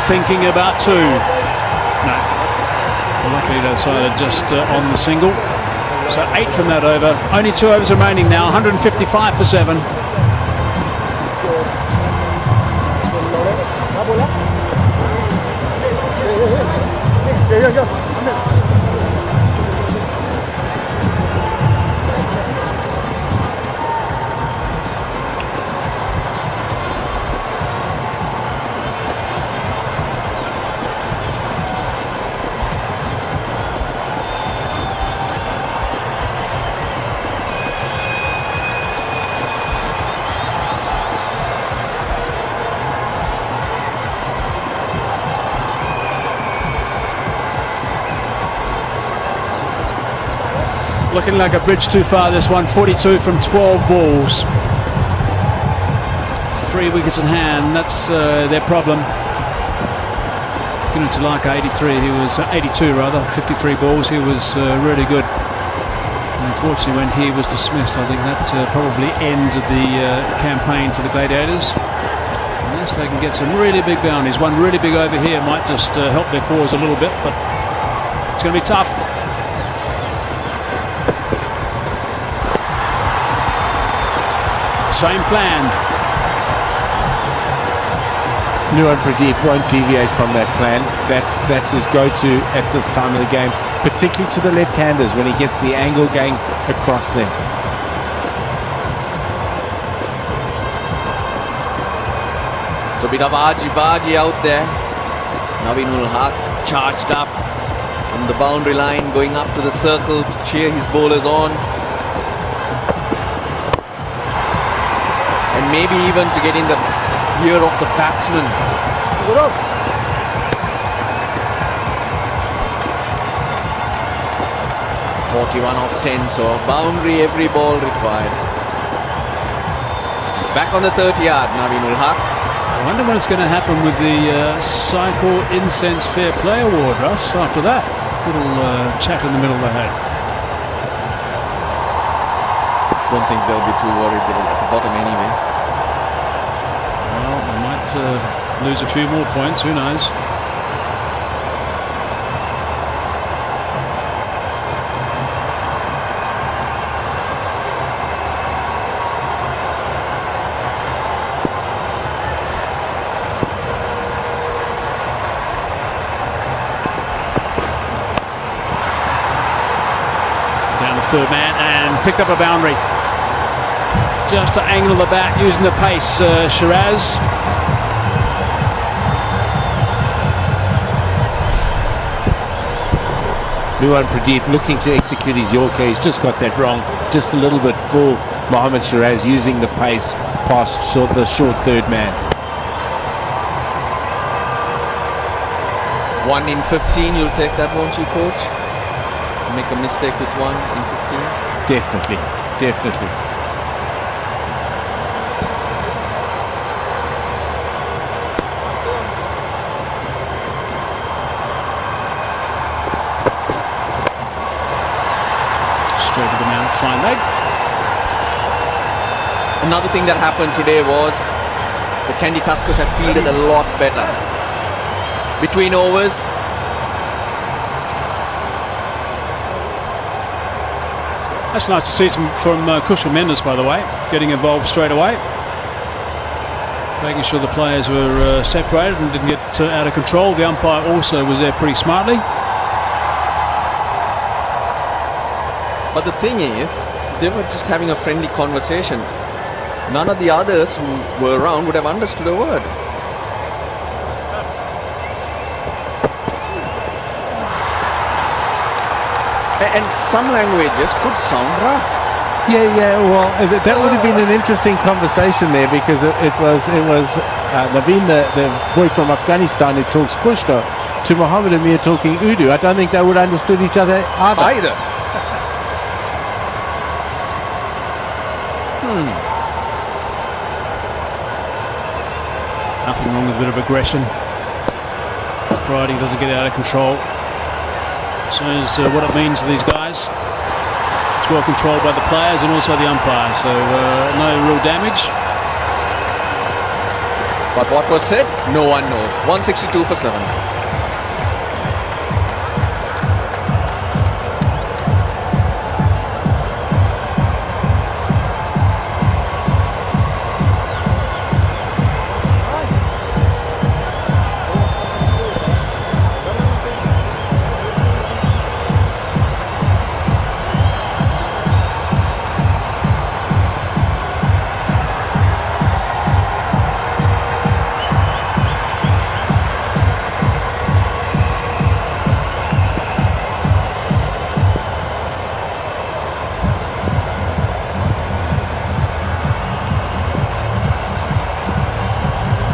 Thinking about 2. No. Luckily they decided just on the single. So 8 from that over. Only 2 overs remaining now. 155 for 7. Looking like a bridge too far, this one. 42 from 12 balls. 3 wickets in hand. That's their problem. Gunatilaka 83. He was 82 rather. 53 balls. He was really good. And unfortunately, when he was dismissed, I think that probably ended the campaign for the Gladiators. Unless they can get some really big bounties. One really big over here might just help their cause a little bit, but it's going to be tough. Same plan. Nuwan Pradeep won't deviate from that plan. That's his go-to at this time of the game, particularly to the left-handers when he gets the angle going across them. So a bit of argy-bargy out there. Naveen-ul Haq charged up on the boundary line, going up to the circle to cheer his bowlers on. And maybe even to get in the ear of the batsman. 41 off 10, so a boundary every ball required. He's back on the 30-yard, Naveen-ul Haq. I wonder what's going to happen with the Cycle Incense Fair Play Award, Russ, after that little chat in the middle they had. Don't think they'll be too worried at the bottom anyway. Well, they might lose a few more points, who knows. third man and picked up a boundary. Just to angle the bat using the pace, Shiraz. Nuwan Pradeep looking to execute his Yorker. He's just got that wrong. Just a little bit full. Mohammad Shiraz using the pace past the short third man. 1 in 15, you'll take that, won't you, coach? Make a mistake with 1 in 15? Definitely, definitely. Straight to the mount, fine leg. Another thing that happened today was the KANDY Tuskers have fielded a lot better. Between overs, that's nice to see some from Kushal Mendes, by the way, getting involved straight away, making sure the players were separated and didn't get out of control. The umpire also was there pretty smartly. but the thing is, they were just having a friendly conversation. None of the others who were around would have understood a word. And some languages could sound rough. Yeah, well, that would have been an interesting conversation there, because it was Naveen, the boy from Afghanistan who talks Pashto, to Mohammed Amir talking Urdu. I don't think they would have understood each other either. Nothing wrong with a bit of aggression, providing he doesn't get out of control. Shows what it means to these guys. It's well controlled by the players and also the umpire, so no real damage. But what was said, no one knows. 162 for 7.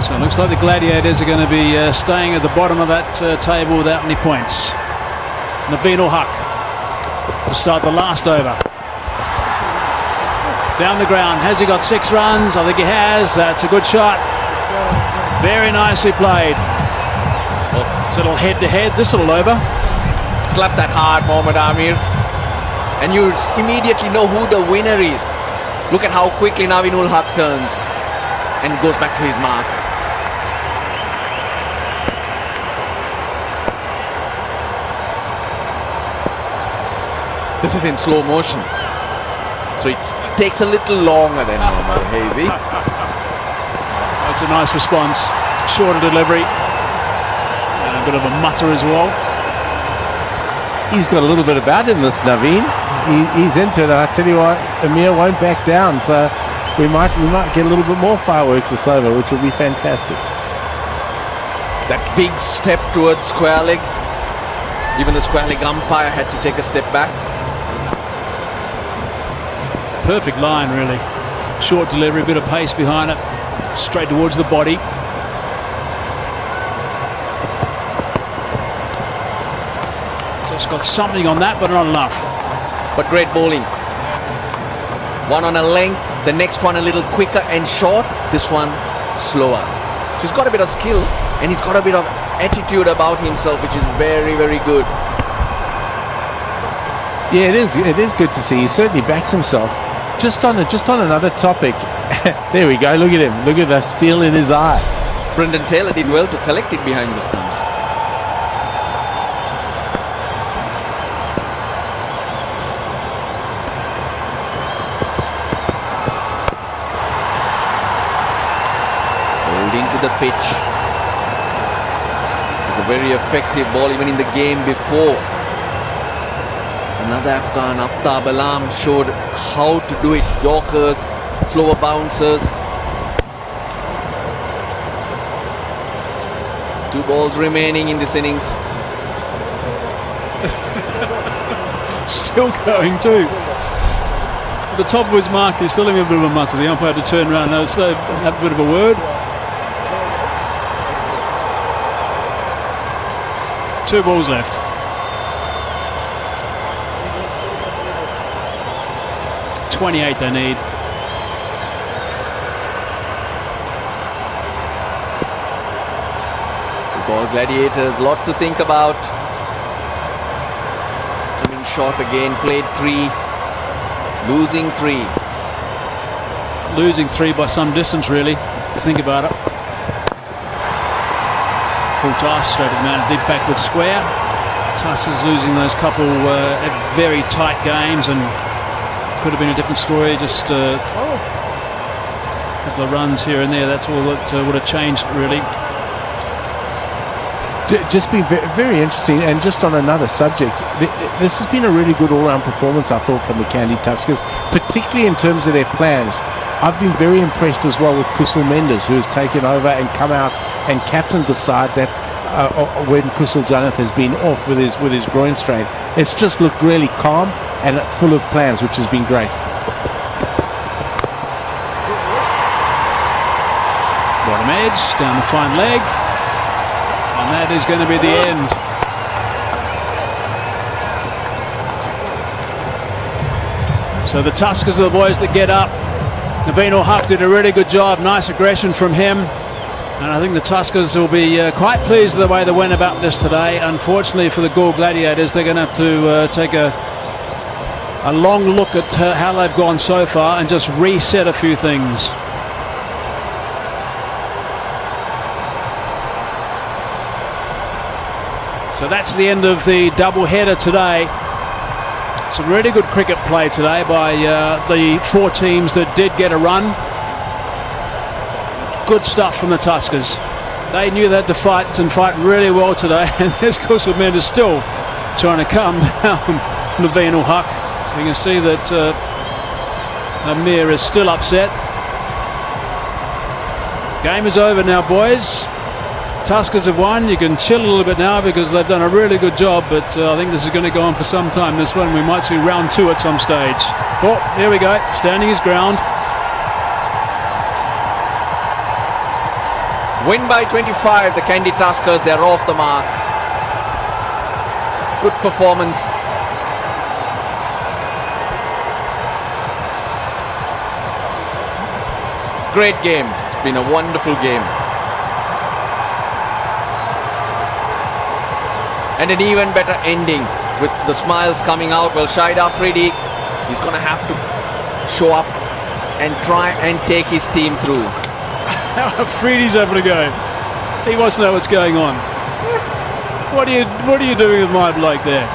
So it looks like the Gladiators are going to be staying at the bottom of that table without any points. Naveen ul Haq to start the last over. Down the ground, has he got 6 runs? I think he has. That's a good shot. Very nicely played. It's a little head-to-head, this little over. Slap that hard, Mohammad Amir. And you immediately know who the winner is. Look at how quickly Naveen ul Haq turns and goes back to his mark. This is in slow motion, so it takes a little longer than normal, Hazy. That's a nice response. Shorter delivery. And a bit of a mutter as well. He's got a little bit about him, this Naveen. He's into it. I tell you what, Amir won't back down, so we might get a little bit more fireworks this over, which will be fantastic. That big step towards square leg. Even the square leg umpire had to take a step back. It's a perfect line, really. Short delivery, a bit of pace behind it. Straight towards the body. Just got something on that, but not enough. But great bowling. One on a length, the next one a little quicker and short, this one slower. So he's got a bit of skill and he's got a bit of attitude about himself, which is very, very good. Yeah, it is good to see. He certainly backs himself. Just on another topic. There we go. Look at him. Look at the steel in his eye. Brendan Taylor did well to collect it behind the stumps. Into the pitch. It's a very effective ball even in the game before. Another Afghan, Aftab Alam, showed how to do it. Yorkers, slower bouncers. 2 balls remaining in this innings. Still going too. At the top of his mark, he's still having a bit of a mutter. The umpire had to turn around and have a bit of a word. 2 balls left. .28 they need. So Galle Gladiators, lot to think about. Coming short again, played 3, losing 3. Losing 3 by some distance, really, if you think about it. Full toss, straight at the man, deep backward square. Tuskers losing those couple very tight games, and could have been a different story. Just a couple of runs here and there. That's all that would have changed, really. Just been very interesting. And just on another subject, this has been a really good all-round performance, I thought, from the KANDY Tuskers, particularly in terms of their plans. I've been very impressed as well with Kusal Mendes, who has taken over and come out and captained the side that when Kusal Janath has been off with his groin strain. It's just looked really calm and full of plans, which has been great. Bottom edge, down the fine leg. And that is going to be the end. So the Tuskers are the boys that get up. Naveen Huck did a really good job. Nice aggression from him. And I think the Tuskers will be quite pleased with the way they went about this today. Unfortunately for the Galle Gladiators, they're going to have to take a long look at how they've gone so far and just reset a few things. So that's the end of the double-header today. Some really good cricket play today by the 4 teams that did get a run. Good stuff from the Tuskers. They knew they had to fight and fight really well today. And there's Kusal Mendes still trying to calm down Naveen Huck. You can see that Amir is still upset. Game is over now, boys. Tuskers have won. You can chill a little bit now because they've done a really good job, but I think this is going to go on for some time. This one, we might see round 2 at some stage. Oh, here we go. Standing his ground. Win by 25, the KANDY Tuskers, they're off the mark. Good performance. Great game. It's been a wonderful game. And an even better ending with the smiles coming out. Well, Shahid Afridi, he's going to have to show up and try and take his team through. Afridi's having a go. He wants to know what's going on. What are you doing with my bloke there?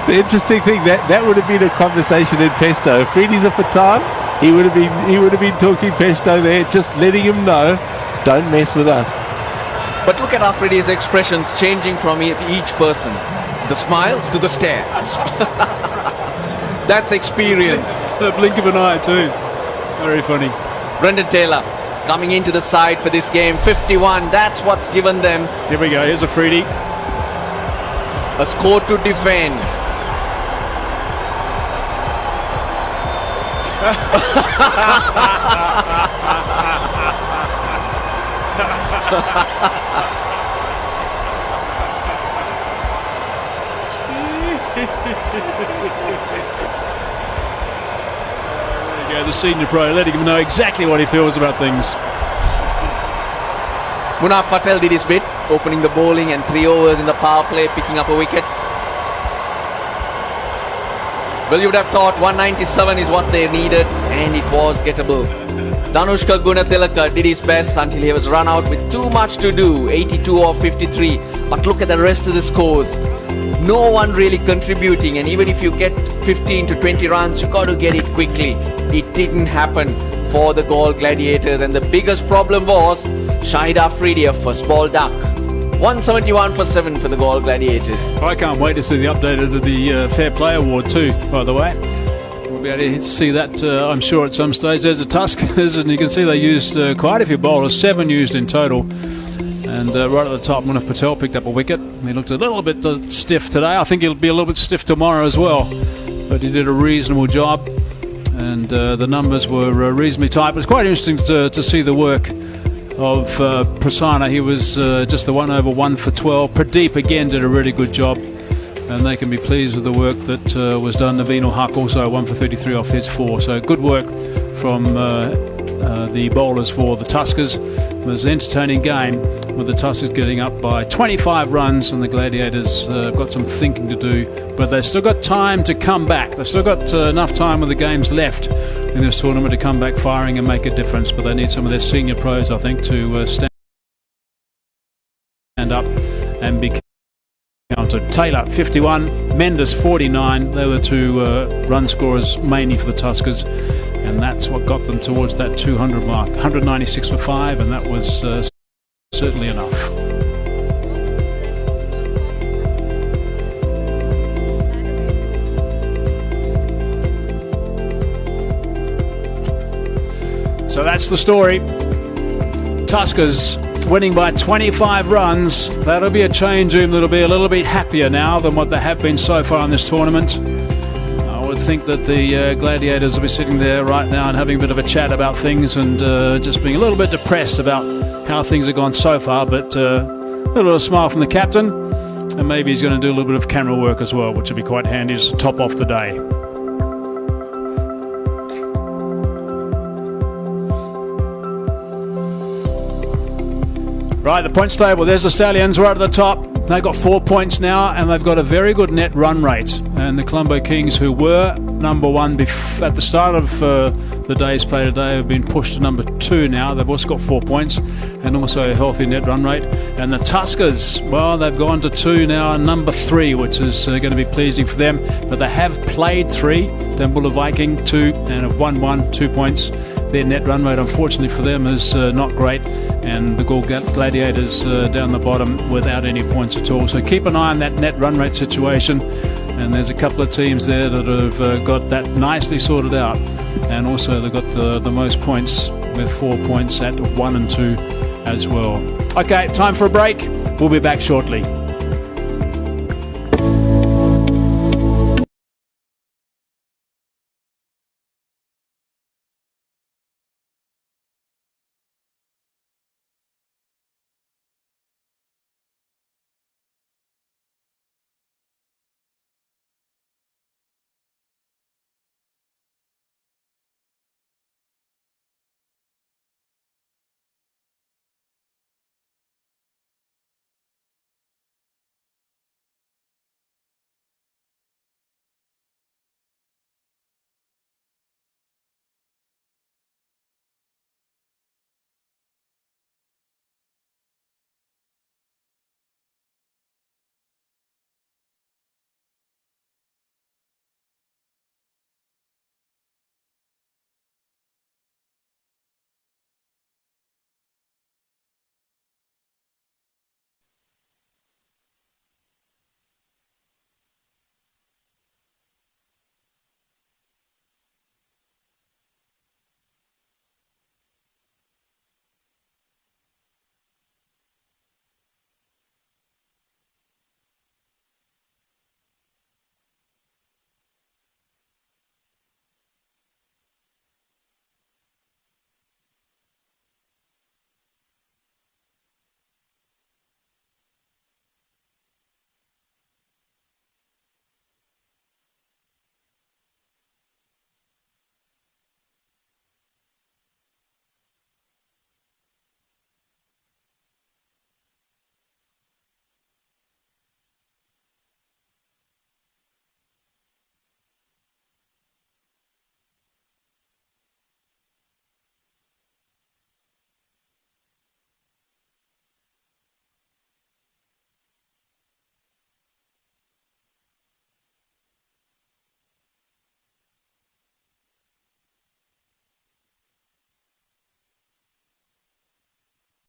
The interesting thing, that would have been a conversation in Pesto. If Freddie's a Patan, he would have been talking Pesto there, just letting him know, don't mess with us. But look at Afridi's expressions changing from each person. The smile to the stare. That's experience. The blink of an eye too. Very funny. Brendan Taylor coming into the side for this game. 51, that's what's given them. Here we go, here's Afridi. A score to defend. There you go, the senior pro letting him know exactly what he feels about things. Munaf Patel did his bit, opening the bowling and 3 overs in the power play, picking up a wicket. Well, you would have thought 197 is what they needed, and it was gettable. Danushka Gunatilaka did his best until he was run out with too much to do, 82 or 53. But look at the rest of the scores. No one really contributing, and even if you get 15 to 20 runs, you got to get it quickly. It didn't happen for the Galle Gladiators, and the biggest problem was Shahid Afridi, a first ball duck. 171 for 7 for the GALLE Gladiators. I can't wait to see the update of the Fair Play Award too, by the way. We'll be able to see that, I'm sure, at some stage. There's the Tuskers, and you can see they used quite a few bowlers, 7 used in total. And right at the top, Munaf Patel picked up a wicket. He looked a little bit stiff today. I think he'll be a little bit stiff tomorrow as well. But he did a reasonable job, and the numbers were reasonably tight. But it's quite interesting to see the work of Prasanna. He was just the 1 over 1 for 12. Pradeep again did a really good job, and they can be pleased with the work that was done. Naveen ul Haq also 1 for 33 off his 4. So good work from the bowlers for the Tuskers. It was an entertaining game with the Tuskers getting up by 25 runs, and the Gladiators have got some thinking to do, but they've still got time to come back. They've still got enough time with the games left in this tournament to come back firing and make a difference, but they need some of their senior pros, I think, to stand up and be counted. Taylor 51, Mendes 49. They were the 2 run scorers mainly for the Tuskers, and that's what got them towards that 200 mark. 196 for 5, and that was certainly enough. So that's the story. Tuskers winning by 25 runs. That'll be a change room that'll be a little bit happier now than what they have been so far in this tournament. I would think that the Gladiators will be sitting there right now and having a bit of a chat about things, and just being a little bit depressed about how things have gone so far, but a little smile from the captain, and maybe he's going to do a little bit of camera work as well, which will be quite handy to top off the day. Right, the points table, there's the Stallions right at the top. They've got 4 points now, and they've got a very good net run rate. And the Colombo Kings, who were number 1 at the start of the day's play today, have been pushed to number 2 now. They've also got 4 points and also a healthy net run rate. And the Tuskers, well, they've gone to 2 now, and number 3, which is going to be pleasing for them. But they have played 3, Dambulla Viking 2, and have won 1, 2 points. Their net run rate, unfortunately for them, is not great, and the GALLE Gladiators down the bottom without any points at all. So keep an eye on that net run rate situation, and there's a couple of teams there that have got that nicely sorted out, and also they've got the most points with 4 points at 1 and 2 as well. Okay, time for a break. We'll be back shortly.